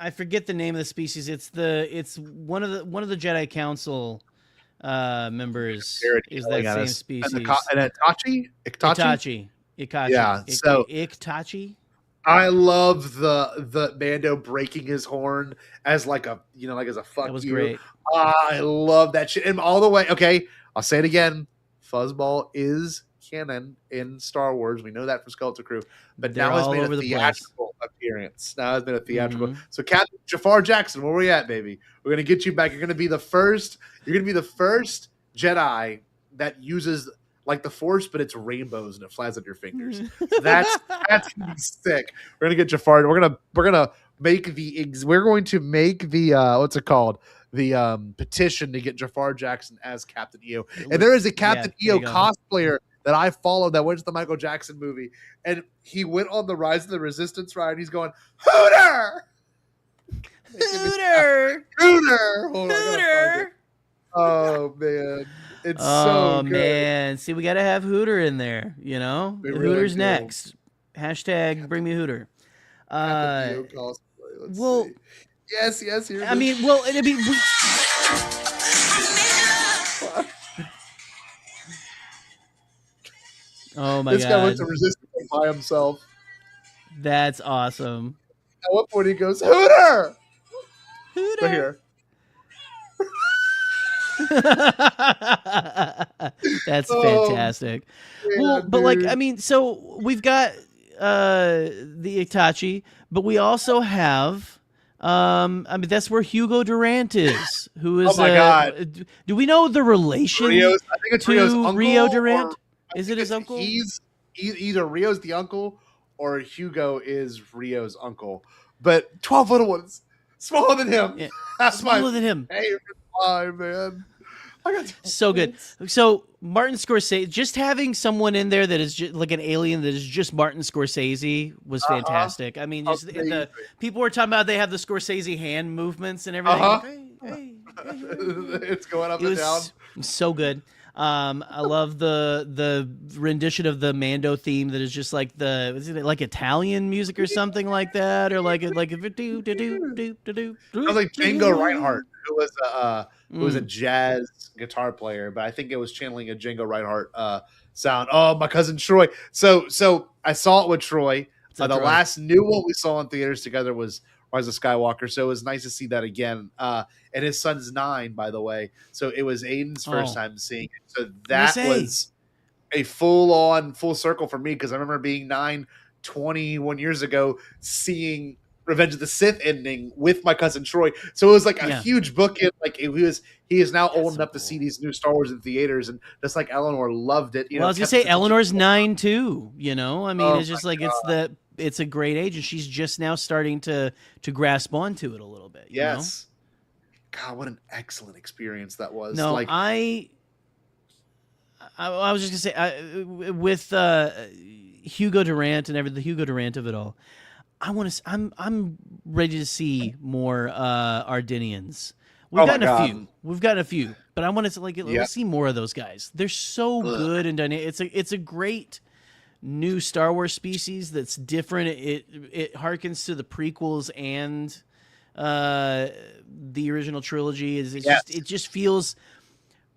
S8: I forget the name of the species. It's one of the Jedi Council members is that same species.
S7: And Itachi. Yeah. So
S8: Itachi.
S7: I love the Mando breaking his horn as like a as a fuck.
S8: That was
S7: you.
S8: great.
S7: I love that shit. And all the way. Okay, I'll say it again. Fuzzball is canon in Star Wars. We know that from Skeleton Crew, but
S8: They're
S7: now it's been a theatrical appearance. Now it's been a theatrical. So, Captain Jafar Jackson, where we at, baby? We're gonna get you back. You're gonna be the first. You're gonna be the first Jedi that uses like the Force, but it's rainbows and it flies on your fingers. That's gonna be sick. We're gonna get Jafar. We're gonna make the what's it called? The petition to get Jafar Jackson as Captain EO. And there is a Captain EO cosplayer that I followed that went to the Michael Jackson movie, and he went on the Rise of the Resistance ride. And he's going, Hooter!
S8: Hooter!
S7: Hooter! Hold on, I gotta find it. Oh man, it's so good.
S8: Man, see, we gotta have Hooter in there. Hooter's next. Hashtag bring me Hooter.
S7: Let's see. Yes. Here
S8: I mean, well, it'd be. Oh my god!
S7: This guy went to Resistance by himself.
S8: That's awesome.
S7: At what point he goes, Hooter!
S8: Hooter!
S7: Right here.
S8: That's fantastic. Well, but like, I mean, so we've got the Itachi, but we also have I mean, that's where Hugo Durant is, who is
S7: God.
S8: Do we know the relation
S7: I think it's
S8: to
S7: Rio's uncle,
S8: Rio Durant? Is it his uncle?
S7: He's either Rio's the uncle or Hugo is Rio's uncle. But 12 little ones, smaller than him.
S8: Yeah. Smaller than him.
S7: Hey, fine, man.
S8: So good. So Martin Scorsese, just having someone in there that is just like an alien that is just Martin Scorsese was fantastic. I mean, just the people were talking about they have the Scorsese hand movements and everything. Like, hey.
S7: It's going up
S8: It
S7: and down.
S8: was so good. I love the rendition of the Mando theme that is just like is it like Italian music or something like that, or like a do do do do do do.
S7: I was like Django Reinhardt, who was a jazz guitar player, but I think it was channeling a Django Reinhardt sound. Oh, my cousin Troy. So I saw it with Troy. The
S8: Troy?
S7: last new one we saw in theaters together was Rise of Skywalker. So it was nice to see that again. And his son's 9, by the way. So it was Aiden's first time seeing it. So that was a full circle for me, because I remember being 9, 21 years ago, seeing Revenge of the Sith ending with my cousin Troy. So it was like a huge bookend. Like he is now old enough to see these new Star Wars in theaters, and just like Eleanor loved it.
S8: I was gonna say Eleanor's 9 too. I mean, it's just like it's a great age, and she's just now starting to grasp onto it a little bit.
S7: Yes. God, what an excellent experience that was.
S8: No,
S7: like,
S8: I was just gonna say with Hugo Durant and the Hugo Durant of it all. I'm ready to see more Ardenians. We've gotten a few, but I want to let's see more of those guys. They're so good and dynamic. It's a great new Star Wars species that's different. It harkens to the prequels and the original trilogy. It just feels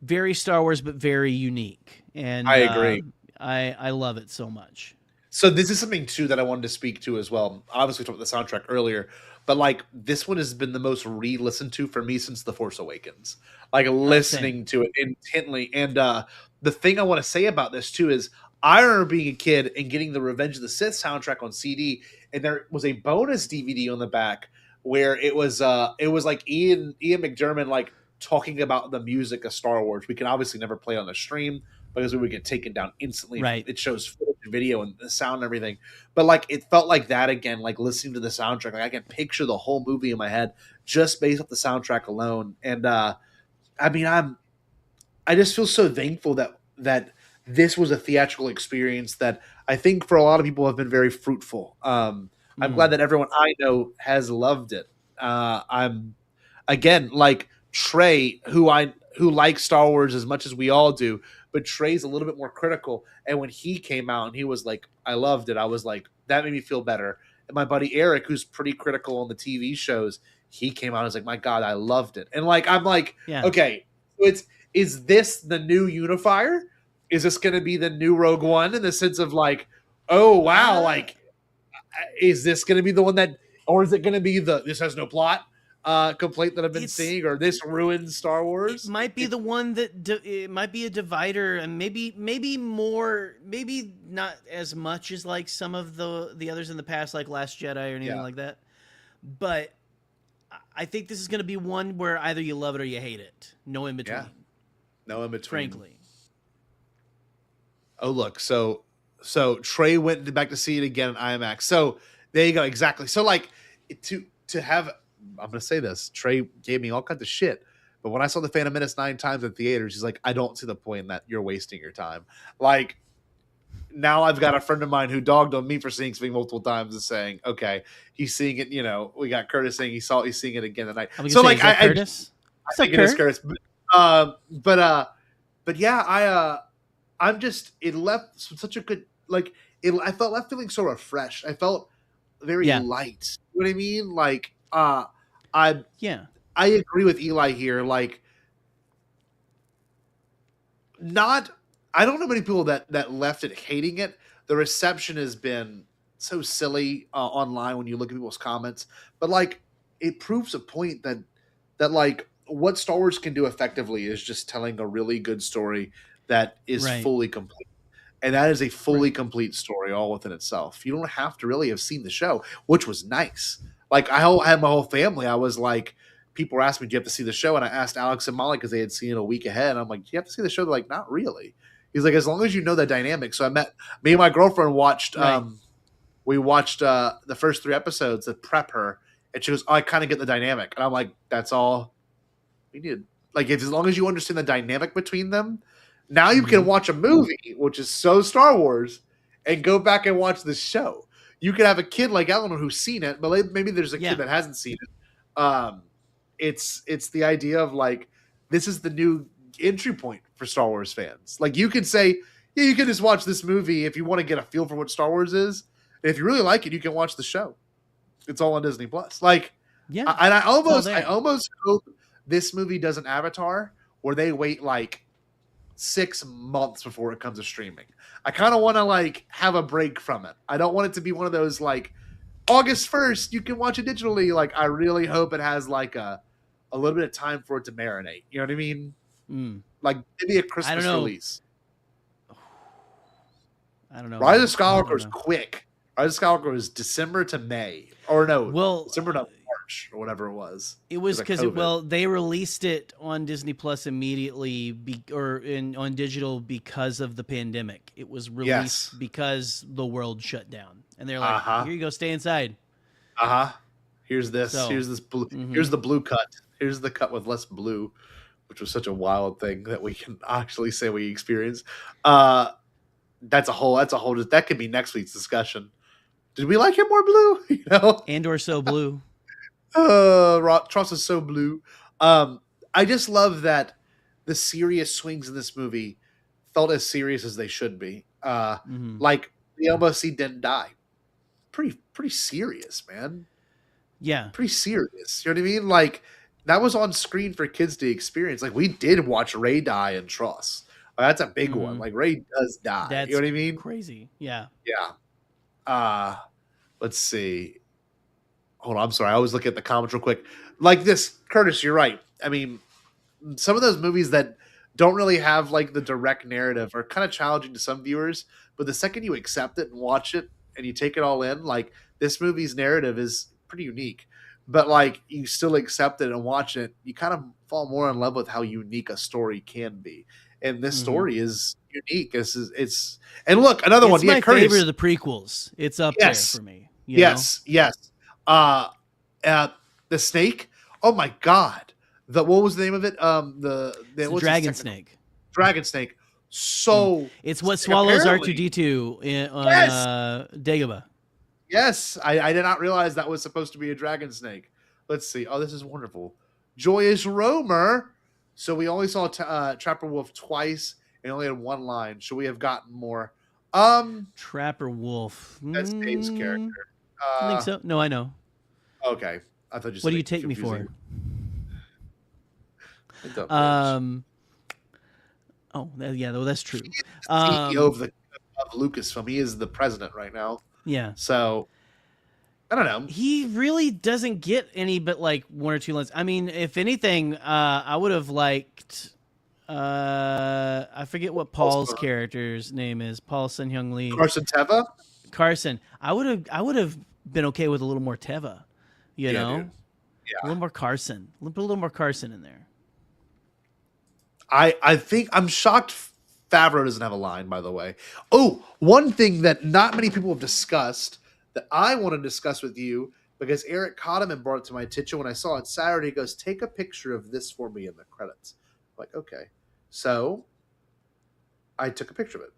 S8: very Star Wars, but very unique. And
S7: I agree.
S8: I love it so much.
S7: So this is something too that I wanted to speak to as well. Obviously, we talked about the soundtrack earlier, but like this one has been the most re-listened to for me since The Force Awakens. Like listening to it intently. And the thing I want to say about this too is I remember being a kid and getting the Revenge of the Sith soundtrack on CD, and there was a bonus DVD on the back where it was like Ian McDiarmid like talking about the music of Star Wars. We can obviously never play on the stream because we would get taken down instantly.
S8: Right.
S7: It shows footage and video and the sound and everything. But like it felt like that again, like listening to the soundtrack. Like I can picture the whole movie in my head just based off the soundtrack alone. And I mean, I just feel so thankful that this was a theatrical experience that I think for a lot of people have been very fruitful. I'm glad that everyone I know has loved it. I'm again like Trey, who likes Star Wars as much as we all do, but Trey's a little bit more critical. And when he came out and he was like, I loved it, I was like, that made me feel better. And my buddy Eric, who's pretty critical on the TV shows, he came out and was like, my God, I loved it. And like, I'm like, okay, so is this the new unifier? Is this going to be the new Rogue One in the sense of like, oh, wow, like, is this going to be the one that, or is it going to be this has no plot complaint that I've been seeing, or this ruins Star Wars?
S8: It might be the one that it might be a divider, and maybe more, maybe not as much as like some of the others in the past, like Last Jedi or anything like that. But I think this is going to be one where either you love it or you hate it. No in between.
S7: Yeah. No in between.
S8: Frankly.
S7: Oh, look. So Trey went back to see it again in IMAX. So there you go. Exactly. So like to have, I'm going to say this, Trey gave me all kinds of shit. But when I saw The Phantom Menace 9 times in theaters, he's like, I don't see the point in that. You're wasting your time. Like, now I've got a friend of mine who dogged on me for seeing something multiple times and saying, okay, he's seeing it. You know, we got Curtis saying he's seeing it again tonight.
S8: So like, Curtis?
S7: I think it is Curtis. But yeah, I'm just, it left such a good, like, I felt left feeling so refreshed. I felt very light. You know what I mean? Like, I agree with Eli here. Like, I don't know many people that left it hating it. The reception has been so silly online when you look at people's comments, but like, it proves a point that like what Star Wars can do effectively is just telling a really good story that is fully complete. And that is a fully complete story all within itself. You don't have to really have seen the show, which was nice. Like I had my whole family. I was like, people were asking me, do you have to see the show? And I asked Alex and Molly because they had seen it a week ahead. And I'm like, do you have to see the show? They're like, not really. He's like, as long as you know the dynamic. So me and my girlfriend watched, we watched the first 3 episodes to prep her. And she goes, oh, I kind of get the dynamic. And I'm like, that's all we needed. Like as long as you understand the dynamic between them, now you can watch a movie which is so Star Wars and go back and watch the show. You could have a kid like Eleanor who's seen it, but maybe there's a kid that hasn't seen it. It's the idea of like this is the new entry point for Star Wars fans. Like you could say, yeah, you can just watch this movie if you want to get a feel for what Star Wars is. And if you really like it, you can watch the show. It's all on Disney Plus. Like,
S8: Yeah.
S7: I almost hope this movie does an Avatar where they wait like 6 months before it comes to streaming. I kind of want to like have a break from it. I don't want it to be one of those like August 1st, you can watch it digitally. Like, I really hope it has like a little bit of time for it to marinate. You know what I mean? Like maybe a Christmas release.
S8: I don't know.
S7: Rise of Skywalker is quick. Rise of Skywalker was December to May. Or no, December to March or whatever it was.
S8: It was because they released it on Disney Plus immediately on digital because of the pandemic. It was released because the world shut down. And they're like, here you go, stay inside.
S7: Here's this. Here's this blue. Here's the blue cut. Here's the cut with less blue, which was such a wild thing that we can actually say we experienced. That's a whole. That could be next week's discussion. Did we like him more blue? You know,
S8: and/or so blue.
S7: Tross is so blue. I just love that the serious swings in this movie felt as serious as they should be. Like the LBC didn't die. Pretty serious, man.
S8: Yeah,
S7: pretty serious. You know what I mean? Like that was on screen for kids to experience. Like we did watch Rey die in Tross. That's a big one. Like Rey does die.
S8: That's
S7: you know what I mean?
S8: Crazy. Yeah.
S7: Yeah. Let's see. Hold on. I'm sorry. I always look at the comments real quick. Like this, Curtis, you're right. I mean, some of those movies that don't really have like the direct narrative are kind of challenging to some viewers. But the second you accept it and watch it and you take it all in, like this movie's narrative is pretty unique. But like you still accept it and watch it, you kind of fall more in love with how unique a story can be. And this story is unique. It's and look, another one.
S8: It's my favorite of the prequels. It's up there for me.
S7: Yes. The snake. Oh my god. What was the name of it? The
S8: dragon snake.
S7: Dragon snake. So
S8: it's what swallows R2D2 on Dagobah.
S7: Yes, I did not realize that was supposed to be a dragon snake. Let's see. Oh, this is wonderful. Joyous Roamer. So we only saw Trapper Wolf twice and only had one line. Should we have gotten more?
S8: Trapper Wolf.
S7: That's Dave's character.
S8: I think so. No, I know.
S7: Okay. I thought you said
S8: what do you take confusing.
S7: Me for?
S8: That's true.
S7: CEO of Lucasfilm. He is the president right now.
S8: Yeah.
S7: So I don't know.
S8: He really doesn't get any but like one or two lines. I mean, if anything, I would have liked I forget what Paul's character's name is. Paul Sun-Hyung Lee.
S7: Carson Teva?
S8: Carson. I would have been okay with a little more Teva. You know?
S7: Dude. Yeah.
S8: A little more Carson. Put a little more Carson in there.
S7: I think I'm shocked Favreau doesn't have a line, by the way. Oh, one thing that not many people have discussed that I want to discuss with you, because Eric Cotterman brought it to my attention when I saw it Saturday. He goes, take a picture of this for me in the credits. I'm like, okay. So I took a picture of it.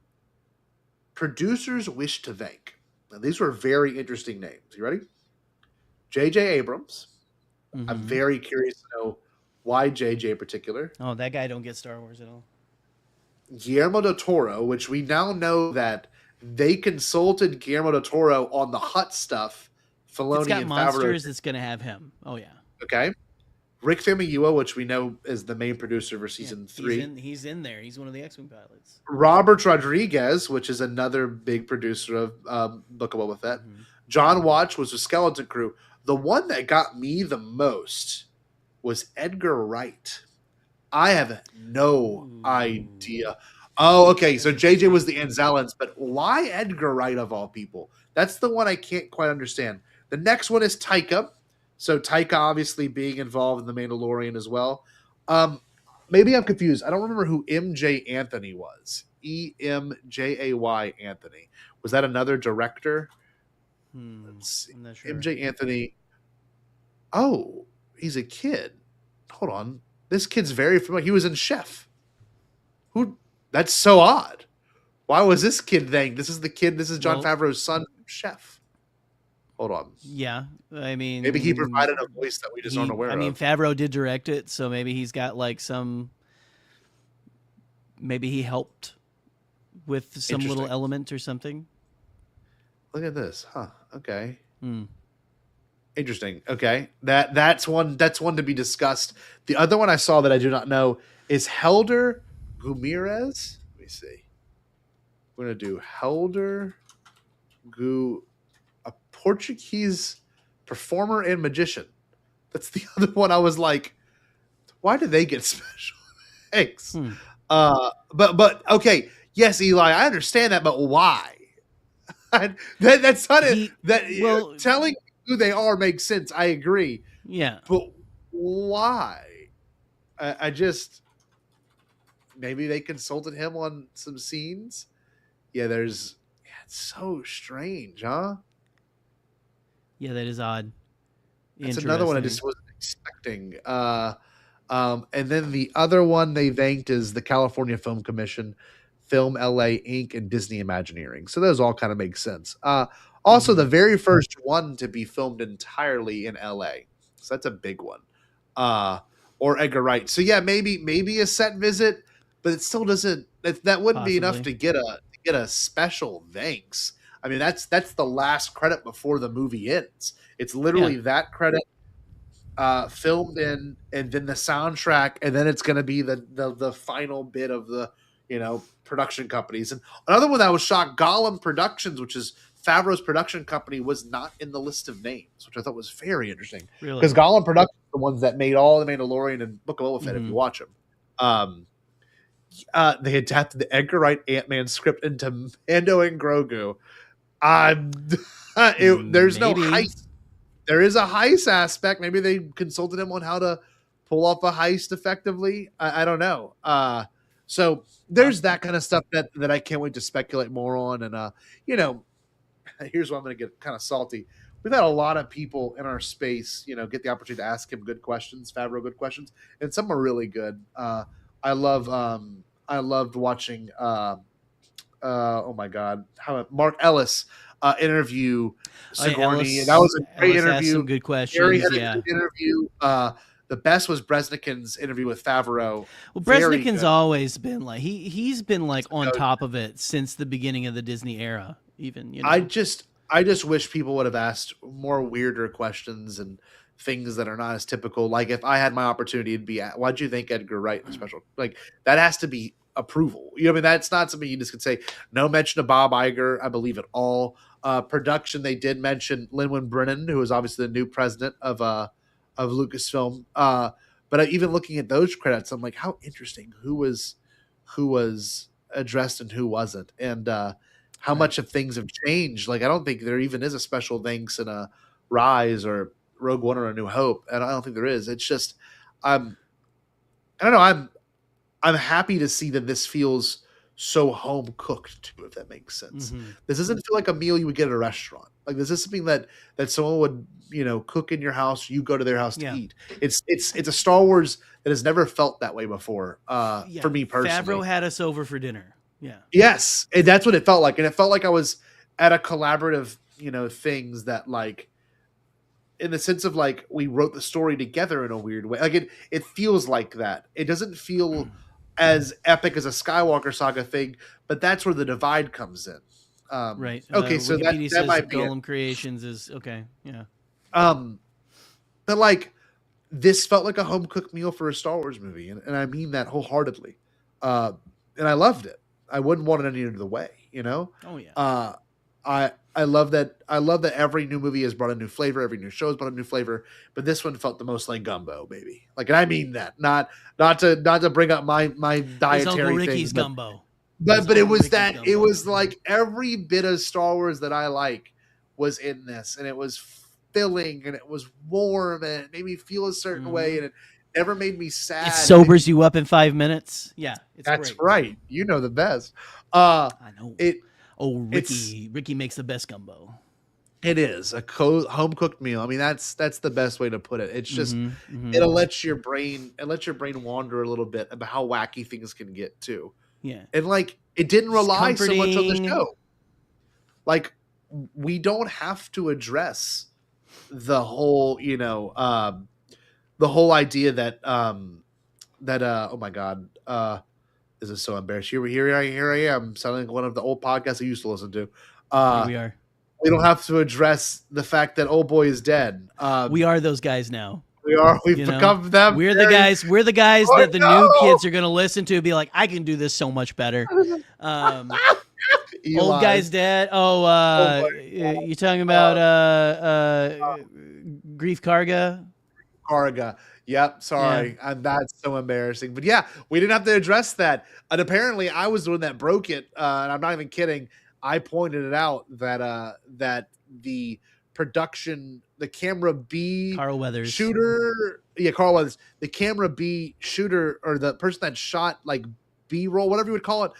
S7: Producers wish to thank. Now, these were very interesting names. You ready? J.J. Abrams. I'm very curious to know why J.J. in particular.
S8: Oh, that guy don't get Star Wars at all.
S7: Guillermo del Toro, which we now know that they consulted Guillermo del Toro on the Hutt stuff. Filoni
S8: it's got
S7: and
S8: monsters.
S7: Favreau.
S8: It's going to have him. Oh, yeah.
S7: Okay. Rick Famuyiwa, which we know is the main producer for season 3.
S8: He's in there. He's one of the X-Wing pilots.
S7: Robert Rodriguez, which is another big producer of Book of Boba Fett. John Watch was a Skeleton Crew. The one that got me the most was Edgar Wright. I have no idea. Oh, okay. So JJ was the Anzellans, but why Edgar Wright of all people? That's the one I can't quite understand. The next one is Taika. So Taika obviously being involved in The Mandalorian as well. Maybe I'm confused. I don't remember who MJ Anthony was. EMJAY Anthony. Was that another director? Let's see.
S8: I'm not sure.
S7: MJ Anthony. Oh, he's a kid. Hold on. This kid's very familiar. He was in Chef. Who? That's so odd. Why was this kid thanked? This is the kid. This is Jon Favreau's son from Chef. Hold on.
S8: Yeah, I mean,
S7: maybe he provided a voice that we just aren't aware of.
S8: I mean, Favreau did direct it, so maybe he's got like some. Maybe he helped with some little element or something.
S7: Look at this, huh? Okay. Interesting. Okay, that's one to be discussed. The other one I saw that I do not know is Helder Gumirez. Let me see. We're gonna do Helder a Portuguese performer and magician. That's the other one. I was like, why do they get special thanks? But okay, yes, Eli, I understand that, but why? That's not it. Telling who they are makes sense. I agree.
S8: Yeah,
S7: but why? I just maybe they consulted him on some scenes. Yeah, it's so strange, huh?
S8: Yeah, that is odd.
S7: That's another one I just wasn't expecting. And then the other one they thanked is the California Film Commission, Film LA Inc., and Disney Imagineering. So those all kind of make sense. Also, the very first one to be filmed entirely in LA. So that's a big one. Or Edgar Wright. So yeah, maybe a set visit, but it still doesn't. That wouldn't be enough to get a special thanks. I mean, that's the last credit before the movie ends. It's literally that credit. Filmed in, and then the soundtrack, and then it's going to be the final bit of the production companies. And another one that was shocked, Gollum Productions, which is Favreau's production company, was not in the list of names, which I thought was very interesting.
S8: Really?
S7: Because Gollum Productions are the ones that made all the Mandalorian and Book of Boba Fett. If you watch them, they adapted the Edgar Wright Ant-Man script into Mando and Grogu. There's no heist. There is a heist aspect. Maybe they consulted him on how to pull off a heist effectively. I don't know. So there's that kind of stuff that I can't wait to speculate more on. And, here's where I'm going to get kind of salty. We've had a lot of people in our space, get the opportunity to ask him good questions, Favreau good questions, and some are really good. I loved watching, oh my God, Mark Ellis interview Sigourney. That was a great interview.
S8: Some good questions.
S7: Gerry had a good interview. The best was Bresnikan's interview with Favreau.
S8: Well, Bresnikan's always been like he's been like on top of it since the beginning of the Disney era. Even
S7: I just wish people would have asked more weirder questions and things that are not as typical. Like if I had my opportunity, it'd be, why'd you think Edgar Wright was special? Like that has to be approval. I mean, that's not something you just could say. No mention of Bob Iger. I believe it all. Production, they did mention Lin-Manuel Brennan, who is obviously the new president of Lucasfilm. But even looking at those credits, I'm like, how interesting. Who was addressed and who wasn't, and how much of things have changed. Like, I don't think there even is a special thanks in a Rise or Rogue One or A New Hope, and I don't think there is. It's just, I don't know. I'm happy to see that this feels so home cooked too, if that makes sense. This doesn't feel like a meal you would get at a restaurant. Like this is something that someone would, cook in your house, you go to their house to eat. It's a Star Wars that has never felt that way before. For me personally.
S8: Favreau had us over for dinner. Yeah.
S7: Yes. And that's what it felt like. And it felt like I was at a collaborative, things that like, in the sense of like, we wrote the story together in a weird way. Like it feels like that. It doesn't feel as epic as a Skywalker saga thing, but that's where the divide comes in.
S8: Right.
S7: Okay, so that might be
S8: Golem Creations is okay. Yeah.
S7: But like this felt like a home cooked meal for a Star Wars movie, and I mean that wholeheartedly. And I loved it. I wouldn't want it any other way, Oh
S8: yeah.
S7: I love that. I love that every new movie has brought a new flavor. Every new show has brought a new flavor. But this one felt the most like gumbo, baby. Like, and I mean that. Not to bring up my dietary
S8: Uncle Ricky's
S7: things,
S8: gumbo.
S7: But it was that. Gumbo. It was like every bit of Star Wars that I like was in this, and it was filling, and it was warm, and it made me feel a certain way, and it never made me sad.
S8: It sobers you up in 5 minutes. Yeah,
S7: that's
S8: great.
S7: Right. You know the best.
S8: I know. Ricky makes the best gumbo.
S7: It is a home cooked meal. I mean, that's the best way to put it. It's just
S8: Mhm.
S7: it'll let your brain wander a little bit about how wacky things can get too.
S8: Yeah.
S7: And like it didn't rely so much on the
S8: comforting.
S7: show. Like we don't have to address the whole, the whole idea that oh my god, this is so embarrassing. Here I am sounding like one of the old podcasts I used to listen to.
S8: Here we are.
S7: We don't have to address the fact that old boy is dead.
S8: We are those guys now.
S7: We are. We've become them.
S8: We're the guys. We're the guys
S7: Oh,
S8: that the
S7: no!
S8: new kids are going to listen to and be like, I can do this so much better. Old guy's dead. Oh, you talking about Grief Karga?
S7: Karga. Yep. Sorry.
S8: Yeah.
S7: And that's so embarrassing. But yeah, we didn't have to address that. And apparently I was the one that broke it. And I'm not even kidding. I pointed it out that that the production, the camera B
S8: Carl Weathers
S7: shooter, Carl Weathers, the camera B shooter, or the person that shot like B-roll, whatever you would call it,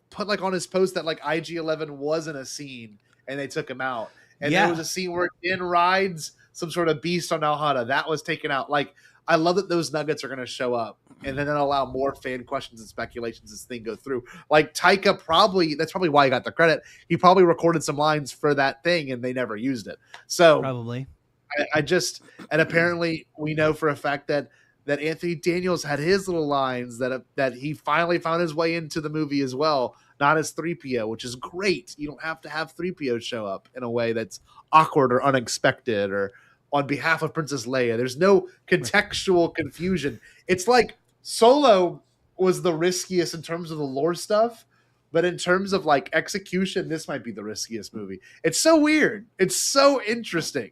S7: put like on his post that like IG-11 wasn't a scene and they took him out. And there was a scene where Din rides some sort of beast on Alhada. That was taken out. Like, I love that those nuggets are going to show up and then it'll allow more fan questions and speculations as things go through. Like Taika that's probably why he got the credit. He probably recorded some lines for that thing and they never used it. So
S8: probably.
S7: And apparently we know for a fact that Anthony Daniels had his little lines that he finally found his way into the movie as well, not as 3PO, which is great. You don't have to have 3PO show up in a way that's awkward or unexpected or on behalf of Princess Leia. There's no contextual confusion. It's like Solo was the riskiest in terms of the lore stuff, but in terms of like execution, this might be the riskiest movie. It's so weird. It's so interesting.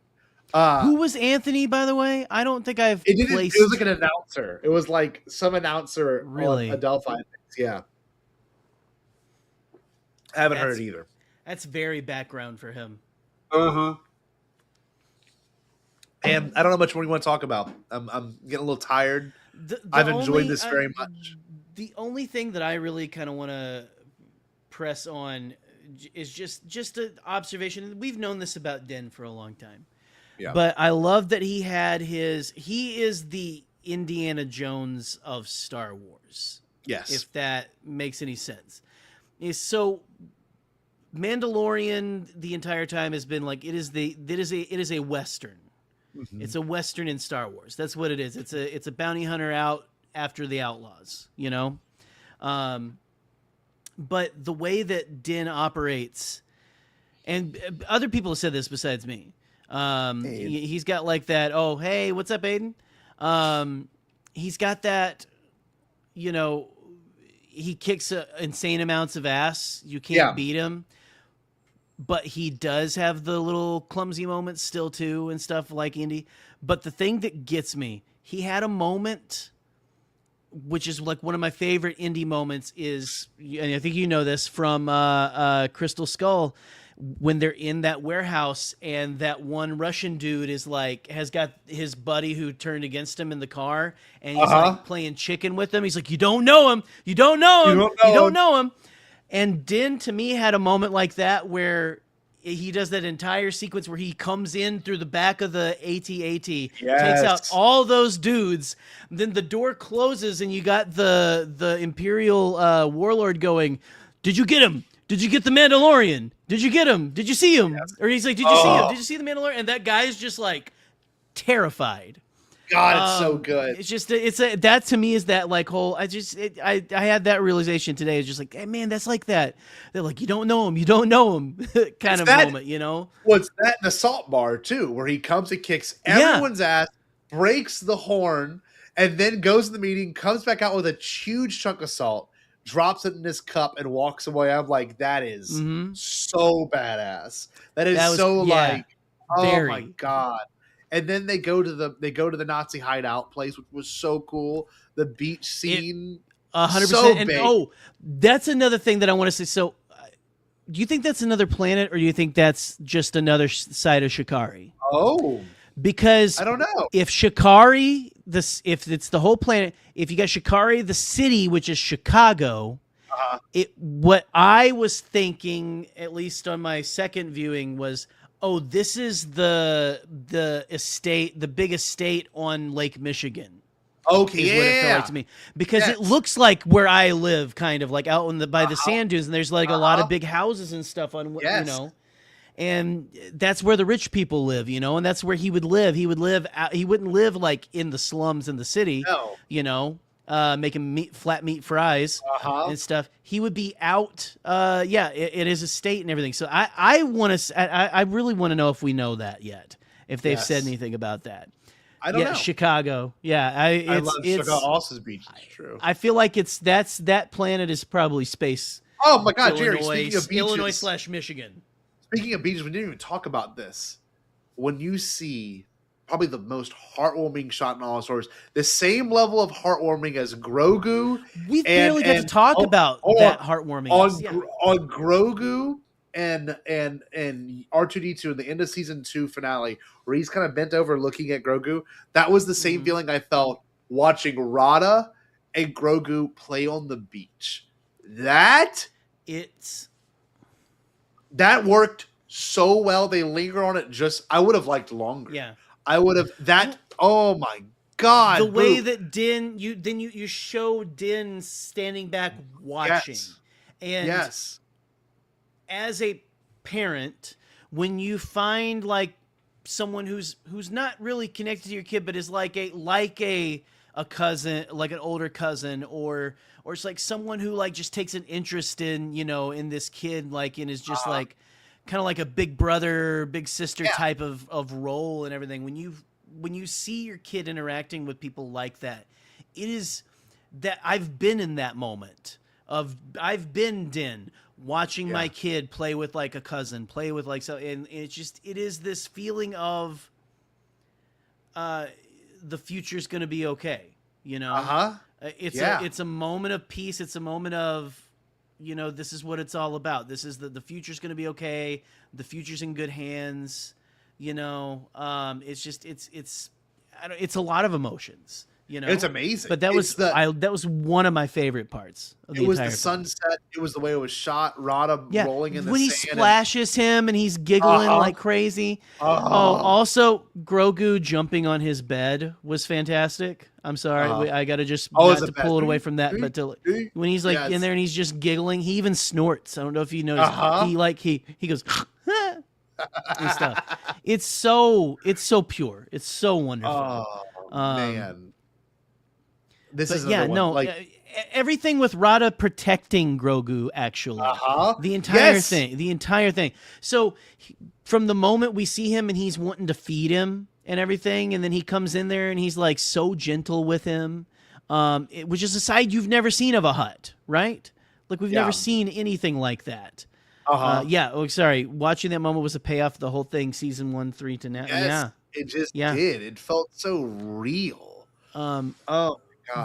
S8: Who was Anthony, by the way? I don't think I've placed...
S7: It was like an announcer. It was like some announcer
S8: really?
S7: on Adelphi. Yeah. I haven't heard it either.
S8: That's very background for him.
S7: Uh-huh. And I don't know much more you want to talk about. I'm getting a little tired. I've enjoyed this very much.
S8: The only thing that I really kind of want to press on is just an observation. We've known this about Den for a long time. Yeah. But I love that he is the Indiana Jones of Star Wars.
S7: Yes.
S8: If that makes any sense. So Mandalorian the entire time has been like, it is a Western. Mm-hmm. It's a Western in Star Wars. That's what it is. It's a bounty hunter out after the outlaws, you know? But the way that Din operates, and other people have said this besides me, he's got like that, oh, hey, what's up, Aiden? He's got that, you know, he kicks insane amounts of ass. You can't beat him. But he does have the little clumsy moments still too and stuff like Indy. But the thing that gets me, he had a moment, which is like one of my favorite Indy moments is, and I think you know this from Crystal Skull, when they're in that warehouse and that one Russian dude is like, has got his buddy who turned against him in the car and he's like playing chicken with him. He's like, you don't know him. You don't know him. You don't know him. And Din, to me, had a moment like that where he does that entire sequence where he comes in through the back of the AT-AT, takes out all those dudes, then the door closes and you got the Imperial warlord going, did you get him? Did you get the Mandalorian? Did you get him? Did you see him? Yes. Or he's like, did you see him? Did you see the Mandalorian? And that guy's just like terrified.
S7: God, it's so good.
S8: It's just that to me is that like whole. I had that realization today. It's just like, hey, man, that's like that. They're like, you don't know him, kind of moment, you know.
S7: What's that in the salt bar too, where he comes and kicks everyone's ass, breaks the horn, and then goes to the meeting, comes back out with a huge chunk of salt, drops it in his cup, and walks away. I'm like, that is so badass. That is like, oh my god. And then they go to the Nazi hideout place, which was so cool. The beach scene,
S8: 100%.
S7: So
S8: and
S7: big.
S8: That's another thing that I want to say. So, do you think that's another planet, or do you think that's just another side of Shikari?
S7: Oh,
S8: because
S7: I don't know
S8: if Shikari, if it's the whole planet, if you got Shikari, the city, which is Chicago. What I was thinking, at least on my second viewing, was, Oh, this is the estate, the big estate on Lake Michigan.
S7: Okay,
S8: Is what it felt like to me, because it looks like where I live, kind of like out on the by the sand dunes, and there's like a lot of big houses and stuff on, you know, and that's where the rich people live, you know, and that's where he would live. He would live out, he wouldn't live like in the slums in the city, you know, making flat meat fries and stuff. He would be out, it is estate and everything. So I want to, I really want to know if we know that yet, if they've said anything about that.
S7: I don't know.
S8: Chicago. Yeah,
S7: I love Chicago. Also, beach is true.
S8: I feel like that planet is probably space.
S7: Oh my God, Jerry! Speaking of beaches,
S8: Illinois/Michigan.
S7: Speaking of beaches, we didn't even talk about this. When you see probably the most heartwarming shot in all of Star Wars, the same level of heartwarming as Grogu.
S8: We barely got to talk about that heartwarming
S7: on Grogu. And R2D2 in the end of season 2 finale, where he's kind of bent over looking at Grogu. That was the same feeling I felt watching ROTTA and Grogu play on the beach. That worked so well. They linger on it. I would have liked longer.
S8: Yeah,
S7: I would have Oh my God!
S8: The way that Din, you show Din standing back watching, and as a parent, when you find like someone who's not really connected to your kid, but is like a cousin, like an older cousin, or it's like someone who like just takes an interest in, you know, in this kid, like, and is just like kind of like a big brother, big sister type of role and everything. When you see your kid interacting with people like that, it is that I've been in that moment I've been Din, watching my kid play with like a cousin, play with like, so, and it is this feeling of the future's going to be okay, you know. It's a moment of peace. It's a moment of, you know, this is what it's all about. This is the future's going to be okay. The future's in good hands, you know. It's a lot of emotions. You know,
S7: it's amazing.
S8: But that was one of my favorite parts of the entire
S7: It was the sunset. It was the way it was shot. ROTTA rolling in the
S8: when
S7: sand.
S8: He splashes him and he's giggling like crazy. Also Grogu jumping on his bed was fantastic. I'm sorry, I got to just not to pull it away from that, but when he's like in there and he's just giggling, he even snorts. I don't know if you noticed. He goes and stuff. It's so pure. It's so wonderful.
S7: Oh man. This is
S8: everything with ROTTA protecting Grogu, actually. The entire thing. So from the moment we see him and he's wanting to feed him and everything, and then he comes in there and he's like so gentle with him, which is a side you've never seen of a Hutt, right? Like we've never seen anything like that. Watching that moment was a payoff of the whole thing, season 1, 3 to now.
S7: Yes, it just did. It felt so real.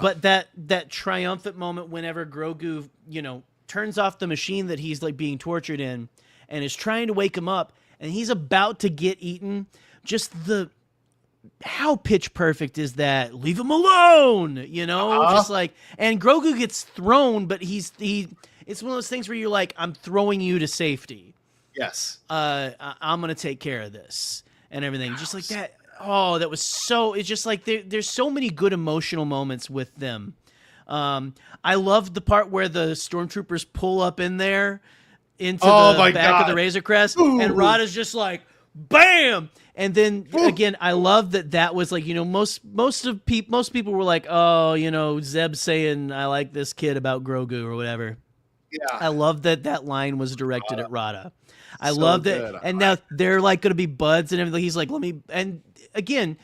S8: But that triumphant moment whenever Grogu, you know, turns off the machine that he's like being tortured in and is trying to wake him up and he's about to get eaten, just how pitch perfect is that? Leave him alone, you know? Just like, and Grogu gets thrown, but it's one of those things where you're like, I'm throwing you to safety.
S7: Yes.
S8: I'm going to take care of this and everything. Just like that. Oh, that was so. It's just like there's so many good emotional moments with them. I love the part where the stormtroopers pull up in there into the back of the Razor Crest, and ROTTA's just like, bam! And then again, I love that was like, you know, most people were like, oh, you know, Zeb saying I like this kid about Grogu or whatever.
S7: Yeah,
S8: I love that line was directed at ROTTA. I loved it. And now they're like going to be buds and everything. He's like, and again,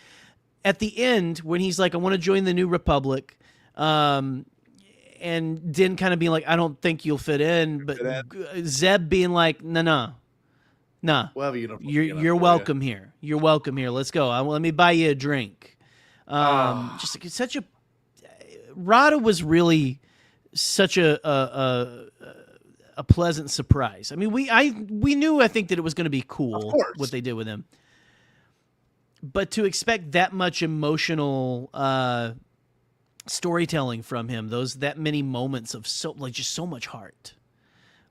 S8: at the end, when he's like, I want to join the New Republic, and Din kind of being like, I don't think you'll fit in, but Zeb being like, nah.
S7: Well,
S8: you're welcome here. You're welcome here. Let's go. Let me buy you a drink. Just like, such a ROTTA was really such a pleasant surprise. I mean, we knew, I think, that it was going to be cool what they did with him, but to expect that much emotional storytelling from him, that many moments of just so much heart,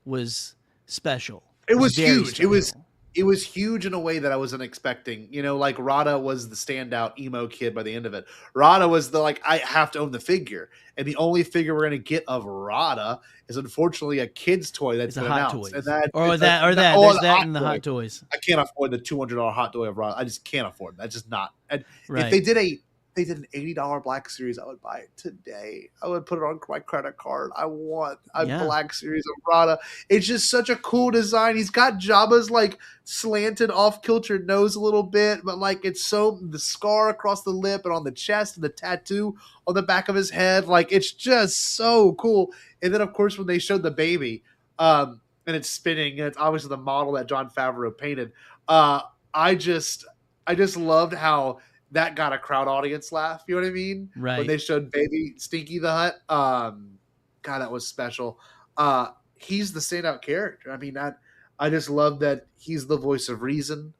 S8: was special.
S7: It was huge.
S8: Special.
S7: it was huge in a way that I wasn't expecting. You know, like ROTTA was the standout emo kid by the end of it. ROTTA was the like, I have to own the figure. And the only figure we're gonna get of ROTTA is unfortunately a kid's toy that's
S8: It's a
S7: been
S8: Hot
S7: announced.
S8: Toys.
S7: And that
S8: Or
S7: it's
S8: that,
S7: a-
S8: or that.
S7: oh,
S8: There's
S7: the
S8: that
S7: Hot
S8: in the
S7: Toy.
S8: Hot Toys.
S7: I can't afford the $200 Hot Toy of ROTTA. I just can't afford it. That's just not. And
S8: Right.
S7: if they did an $80 Black Series, I would buy it today. I would put it on my credit card. I want a
S8: Yeah.
S7: Black Series of ROTTA. It's just such a cool design. He's got Jabba's like slanted off-kilter nose a little bit, but like it's so the scar across the lip and on the chest and the tattoo on the back of his head, like it's just so cool. And then of course when they showed the baby, and it's spinning, and it's obviously the model that Jon Favreau painted. I just loved how that got a crowd audience laugh. You know what I mean?
S8: Right.
S7: When they showed baby Stinky the Hut. God, that was special. He's the standout character. I mean, I just love that he's the voice of reason.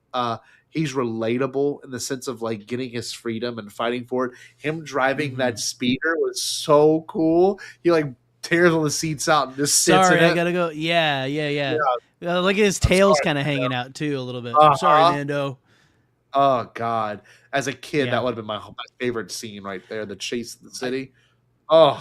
S7: He's relatable in the sense of like getting his freedom and fighting for it. Him driving that speeder was so cool. He like tears all the seats out and just sits
S8: Sorry,
S7: in it.
S8: I gotta go. Yeah. Look at his tail's kind of hanging out too a little bit. Sorry, Mando.
S7: Oh God! As a kid,
S8: Yeah.
S7: that would have been my favorite scene right there. The chase in the city. Oh,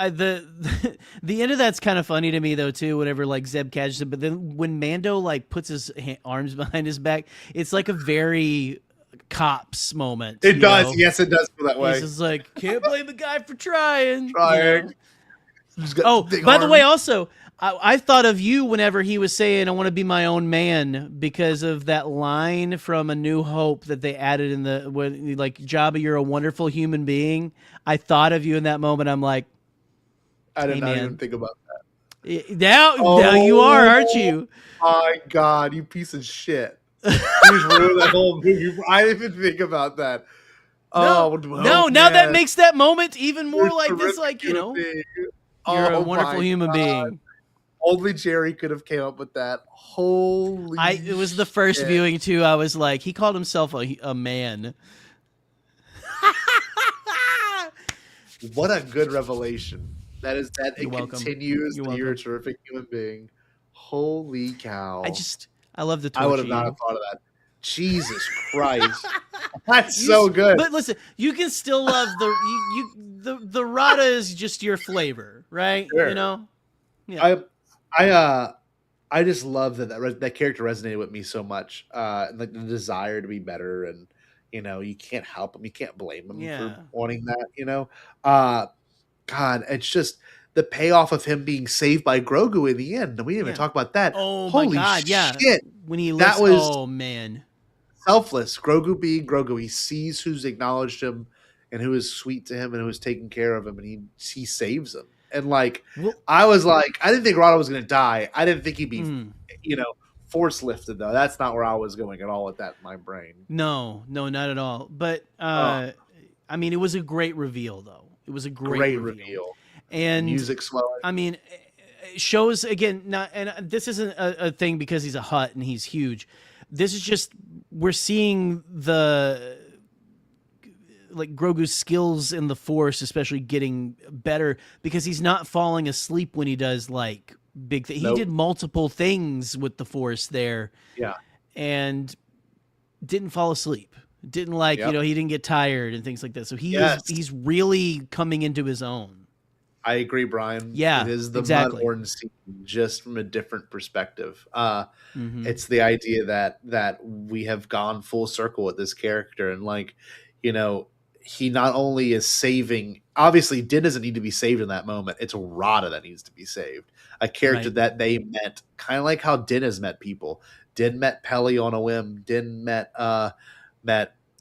S8: The end of that's kind of funny to me though too. Whenever like Zeb catches it, but then when Mando like puts his arms behind his back, it's like a very Cops moment.
S7: it
S8: you
S7: does.
S8: know?
S7: Yes, it does feel that way.
S8: He's just like, can't blame the guy for trying. you
S7: Trying.
S8: know?
S7: He's got
S8: Oh,
S7: big
S8: by the
S7: arms.
S8: way, also, I thought of you whenever he was saying, I want to be my own man, because of that line from A New Hope that they added in the, when like, Jabba, you're a wonderful human being. I thought of you in that moment. I'm like,
S7: I did
S8: hey,
S7: not
S8: man.
S7: even think about that.
S8: now you are, aren't you?
S7: My God, you piece of shit! You just ruined that whole movie. I didn't even think about that.
S8: No, now that makes that moment even more
S7: You're
S8: like this,
S7: terrific
S8: like, you
S7: human
S8: know,
S7: being.
S8: you're a
S7: Oh
S8: wonderful
S7: my
S8: human
S7: God.
S8: being.
S7: Only Jerry could have came up with that. Holy!
S8: It was the first
S7: shit.
S8: viewing too. I was like, he called himself a man.
S7: What a good revelation. That is that
S8: You're
S7: it
S8: welcome.
S7: continues
S8: You're
S7: that you're a
S8: welcome.
S7: terrific human being. Holy cow.
S8: I love the torture.
S7: I would have not have thought of that. Jesus Christ. That's so good.
S8: But listen, you can still love the ROTTA is just your flavor, right?
S7: Sure.
S8: You know? Yeah.
S7: I just love that character resonated with me so much. And like the desire to be better, and you know, you can't help him, you can't blame him
S8: Yeah.
S7: for wanting that, you know. God, it's just the payoff of him being saved by Grogu in the end. We didn't even talk about that.
S8: Oh
S7: Holy
S8: my God, yeah.
S7: shit.
S8: When he
S7: That
S8: looks,
S7: was-
S8: oh man.
S7: Selfless. Grogu being Grogu. He sees who's acknowledged him and who is sweet to him and who is taking care of him, and he saves him. And like,
S8: Well-
S7: I was like, I didn't think ROTTA was gonna die. I didn't think he'd be you know, force lifted though. That's not where I was going at all with that in my brain.
S8: No, not at all. But I mean, it was a great reveal though. It was a great reveal. And
S7: music swelling.
S8: I mean, it shows again. Not, and this isn't a thing because he's a Hutt and he's huge. This is just we're seeing the like Grogu's skills in the Force, especially getting better because he's not falling asleep when he does like big things.
S7: Nope.
S8: He did multiple things with the Force there,
S7: Yeah.
S8: and didn't fall asleep. Didn't like
S7: Yep.
S8: you know he didn't get tired and things like that. So he's really coming into his own.
S7: I agree, Brian.
S8: Yeah,
S7: it is the
S8: exactly.
S7: Mud Orton scene, just from a different perspective.
S8: Mhm.
S7: It's the idea that we have gone full circle with this character, and like, you know, he not only is saving. Obviously, Din doesn't need to be saved in that moment. It's ROTTA that needs to be saved. A character
S8: Right.
S7: that they met, kind of like how Din has met people. Din met Peli on a whim. Din met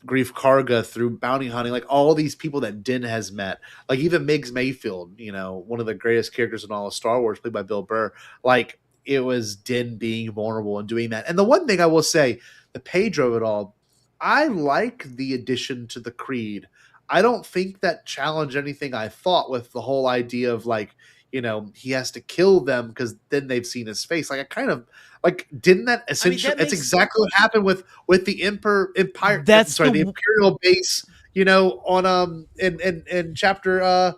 S7: Grief Karga through bounty hunting, like all these people that Din has met, like even Migs Mayfield, you know, one of the greatest characters in all of Star Wars, played by Bill Burr. Like it was Din being vulnerable and doing that. And the one thing I will say, the Pedro of it all, I like the addition to the Creed. I don't think that challenged anything I thought with the whole idea of like, you know, he has to kill them because then they've seen his face. Like I kind of like, didn't that essentially? That's exactly what happened with the Empire. The Imperial base. You know, on in chapter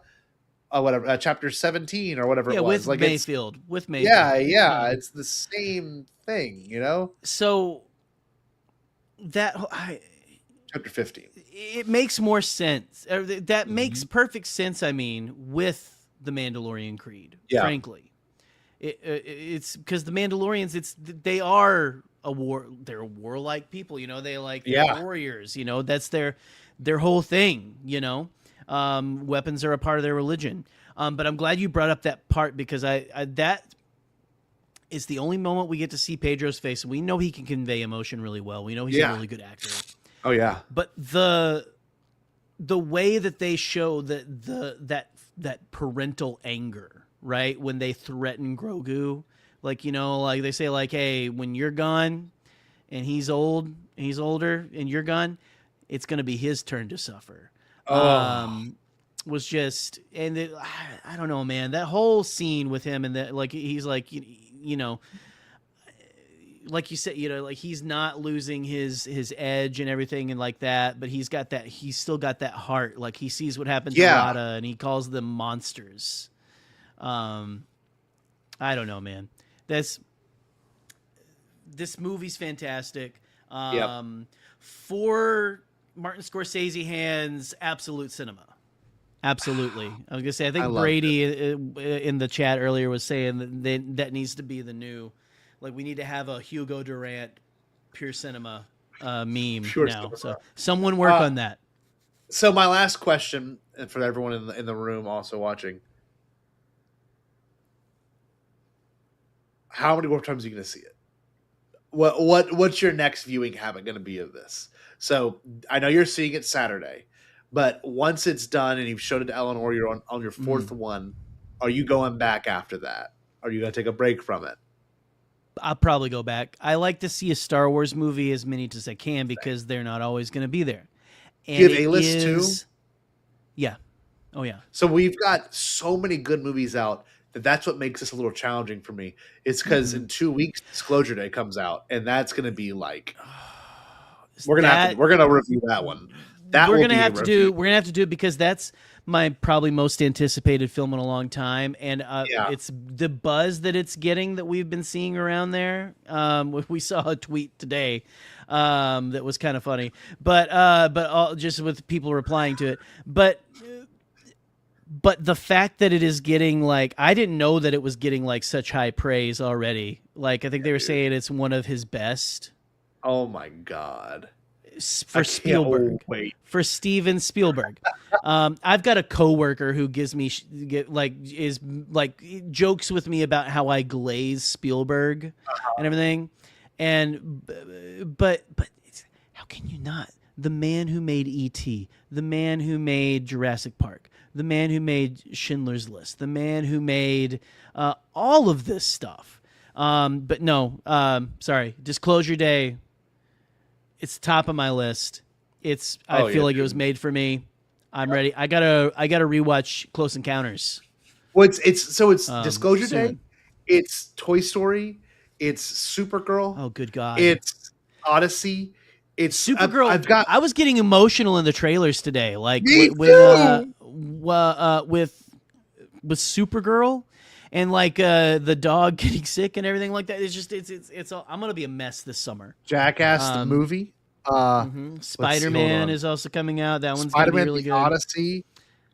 S7: whatever, chapter 17 or whatever
S8: Yeah,
S7: it was.
S8: with
S7: Like
S8: Mayfield. With Mayfield.
S7: yeah, it's the same thing, you know.
S8: So that
S7: Chapter 15.
S8: it makes more sense. That
S7: Mm-hmm.
S8: makes perfect sense. I mean, with the Mandalorian Creed,
S7: Yeah.
S8: frankly, it's because the Mandalorians, they are they're warlike people. You know, they like
S7: Yeah.
S8: warriors. You know, that's their whole thing. You know, weapons are a part of their religion. But I'm glad you brought up that part because that is the only moment we get to see Pedro's face. We know he can convey emotion really well. We know he's a really good actor.
S7: Oh yeah.
S8: But the way that they show that parental anger, right? When they threaten Grogu, like, you know, like they say, like, hey, when you're gone and he's older and you're gone, it's gonna be his turn to suffer. Was just, and I don't know, man. That whole scene with him and that, like, he's like, you know, like you said, you know, like he's not losing his edge and everything and like that, but he's still got that heart. Like he sees what happened to ROTTA and he calls them monsters. I don't know, man. This movie's fantastic. For Martin Scorsese hands, absolute cinema. Absolutely. I was gonna say, I think Brady in the chat earlier was saying that needs to be the new, like, we need to have a Hugo Durant pure cinema meme
S7: Pure
S8: now.
S7: cinema.
S8: So someone work on that.
S7: So my last question, and for everyone in the room also watching, how many more times are you going to see it? What's your next viewing habit going to be of this? So I know you're seeing it Saturday, but once it's done and you've showed it to Eleanor, you're on your fourth one. Are you going back after that? Are you going to take a break from it?
S8: I'll probably go back. I like to see a Star Wars movie as many as I can because they're not always going to be there. And
S7: do you have A-list too?
S8: Yeah. Oh yeah.
S7: So we've got so many good movies out that's what makes this a little challenging for me. It's because in 2 weeks, Disclosure Day comes out, and that's going to be like we're gonna review that one.
S8: We're gonna have to do it because that's my probably most anticipated film in a long time, and it's the buzz that it's getting that we've been seeing around there. We saw a tweet today that was kind of funny, but just with people replying to it, but the fact that it is getting, like, I didn't know that it was getting like such high praise already. Like, I think they were saying it's one of his best.
S7: Oh my God.
S8: For Spielberg, for Steven Spielberg. I've got a coworker who gives me jokes with me about how I glaze Spielberg and everything. And but how can you not? The man who made E.T., the man who made Jurassic Park, the man who made Schindler's List, the man who made all of this stuff. But no, sorry, Disclosure Day. It's top of my list. I feel like it was made for me. I'm ready. I gotta rewatch Close Encounters.
S7: Well, it's Disclosure
S8: soon.
S7: Day. It's Toy Story. It's Supergirl.
S8: Oh, good God!
S7: It's Odyssey. It's
S8: Supergirl. I was getting emotional in the trailers today, like with Supergirl, and like the dog getting sick and everything like that. It's just it's all, I'm gonna be a mess this summer.
S7: Jackass the movie.
S8: Spider-Man is also coming out. That one's gonna be really good.
S7: Odyssey.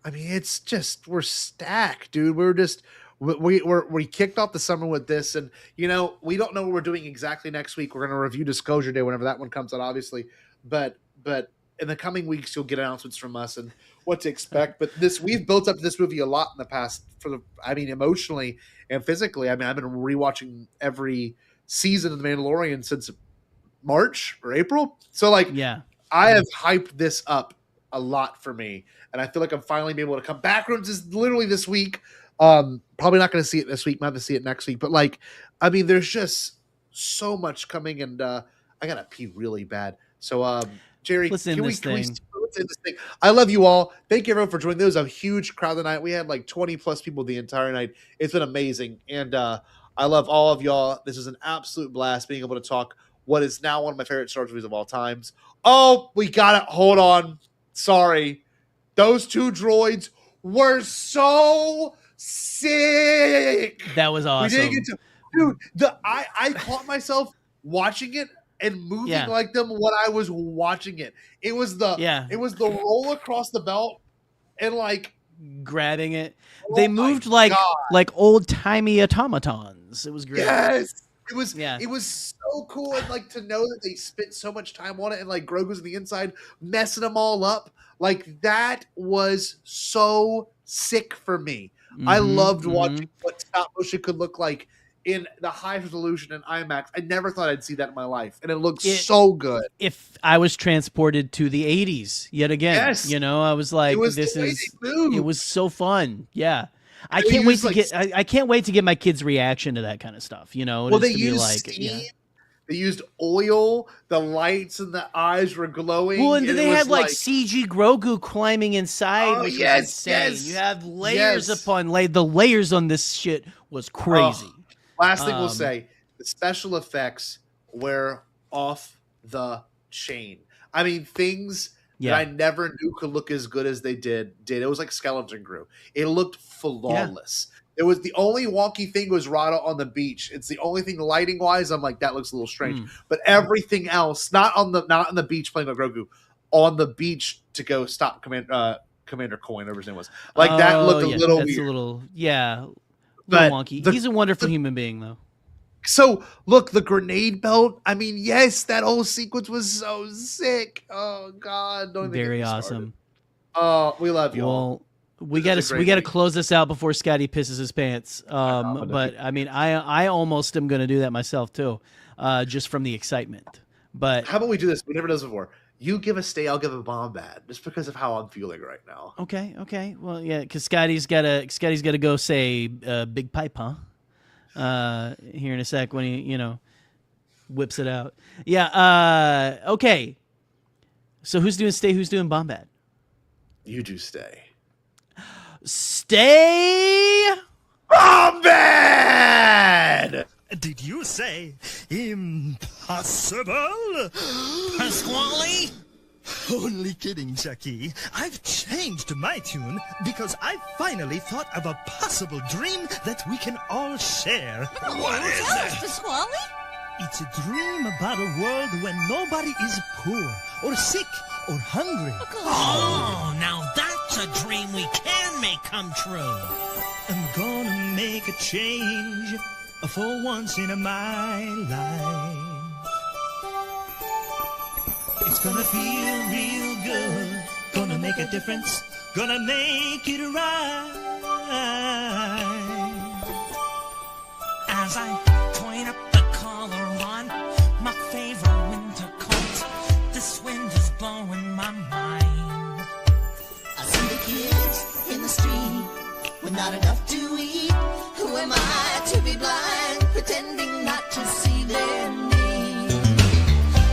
S7: I mean, it's just, we're stacked, dude. We kicked off the summer with this, and we don't know what we're doing exactly next week. We're gonna review Disclosure Day whenever that one comes out, obviously. But in the coming weeks, you'll get announcements from us and what to expect. But we've built up this movie a lot in the past emotionally and physically. I mean, I've been rewatching every season of The Mandalorian since March or April. So I have hyped this up a lot for me, and I feel like I'm finally be able to come. Backrooms is literally this week. Probably not going to see it this week. Might have to see it next week. But there's just so much coming, and I gotta pee really bad. So, Jerry, let's end this thing. I love you all. Thank you everyone for joining. There was a huge crowd tonight. We had like 20 plus people the entire night. It's been amazing, and I love all of y'all. This is an absolute blast being able to talk what is now one of my favorite Star Wars movies of all times. Oh, we got it. Hold on. Sorry. Those two droids were so sick.
S8: That was awesome.
S7: We didn't get to, dude. I caught myself watching it and moving like them when I was watching it. It was the roll across the belt and like
S8: grabbing it. They moved like old timey automatons. It was great.
S7: Yes. It was so cool, and like to know that they spent so much time on it, and like Grogu's on the inside messing them all up. Like that was so sick for me. I loved watching what stop motion could look like in the high resolution in IMAX. I never thought I'd see that in my life, and it looked so good.
S8: If I was transported to the 80s yet again, you know, I was like, it was so fun. Yeah. I can't wait to I can't wait to get my kids' reaction to that kind of stuff. You know,
S7: well, they used steam. They used oil. The lights and the eyes were glowing.
S8: Well, and they had like CG Grogu climbing inside, which was insane. You have layers upon the layers on this shit was crazy.
S7: Last thing we'll say: the special effects were off the chain. I mean, things that I never knew could look as good as they did. It was like Skeleton Crew. It looked flawless. It was the only wonky thing was ROTTA on the beach. It's the only thing lighting wise. I'm like, that looks a little strange. But everything else, not on the beach playing with Grogu, on the beach to go stop Commander Coin, whatever his name was. Like that looked a little weird.
S8: A little wonky. He's a wonderful human being though.
S7: So look, the grenade belt. I mean, yes, that whole sequence was so sick. Oh God, don't
S8: very awesome.
S7: Oh, we love you.
S8: Well, we gotta close this out before Scotty pisses his pants. But I mean, I almost am gonna do that myself too, just from the excitement. But
S7: how about we do this? We never done this before. You give a stay, I'll give a Bombad, just because of how I'm feeling right now.
S8: Okay. Well, yeah, because Scotty's gotta go say big pipe, huh? Here in a sec when he, whips it out. Yeah. Okay. So who's doing stay? Who's doing Bombad?
S7: You do stay.
S8: Stay
S7: Bombad!
S9: Did you say impossible? Pasquale? Only kidding, Chucky. I've changed my tune because I finally thought of a possible dream that we can all share.
S10: What is it? Pasquale?
S9: It's a dream about a world when nobody is poor or sick or hungry.
S10: Oh, now that's a dream we can make come true.
S9: I'm gonna make a change for once in my life. It's gonna feel real good, gonna make a difference, gonna make it right.
S10: As I point up the collar on my favorite winter coat, this wind is blowing my mind.
S11: I see the kids in the street with not enough to eat. Who am I to be blind, pretending not to see their need?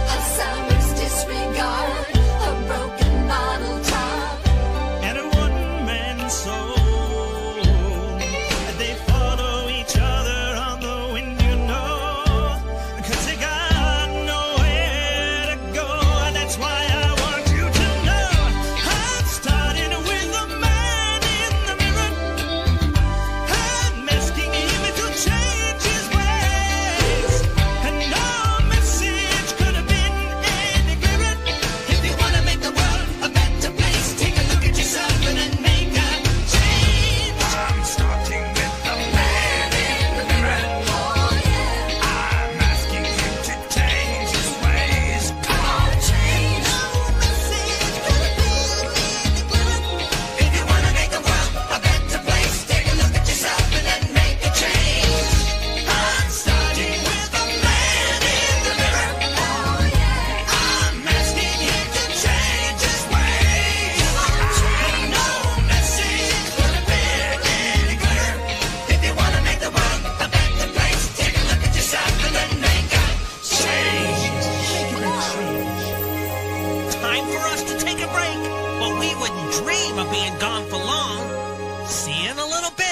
S11: A summer's disregard, a broken bottle top,
S9: and a one-man soul. They follow each other on the wind, 'cause they got nowhere to go. That's why I want you to know I'm starting with the man in the mirror. I'm asking him to change his ways, and no message could have been any clearer.
S11: If you want to make the world a better place, take a look at yourself and then make a change.
S9: I'm starting with the man in the mirror.
S11: Oh yeah,
S9: I'm asking him to change his ways.
S11: come on, change. No message could have been any clearer. If you want to make the world a better place, take a look at yourself and then make a change. I'm starting with the man in the mirror. Oh yeah,
S9: I'm asking him to change his ways.
S11: no message could have been any clearer. If you want to make the world a better place, take a look at yourself and then make a change.
S10: Time for us to take a break, but we wouldn't dream of being gone for long. See you in a little bit.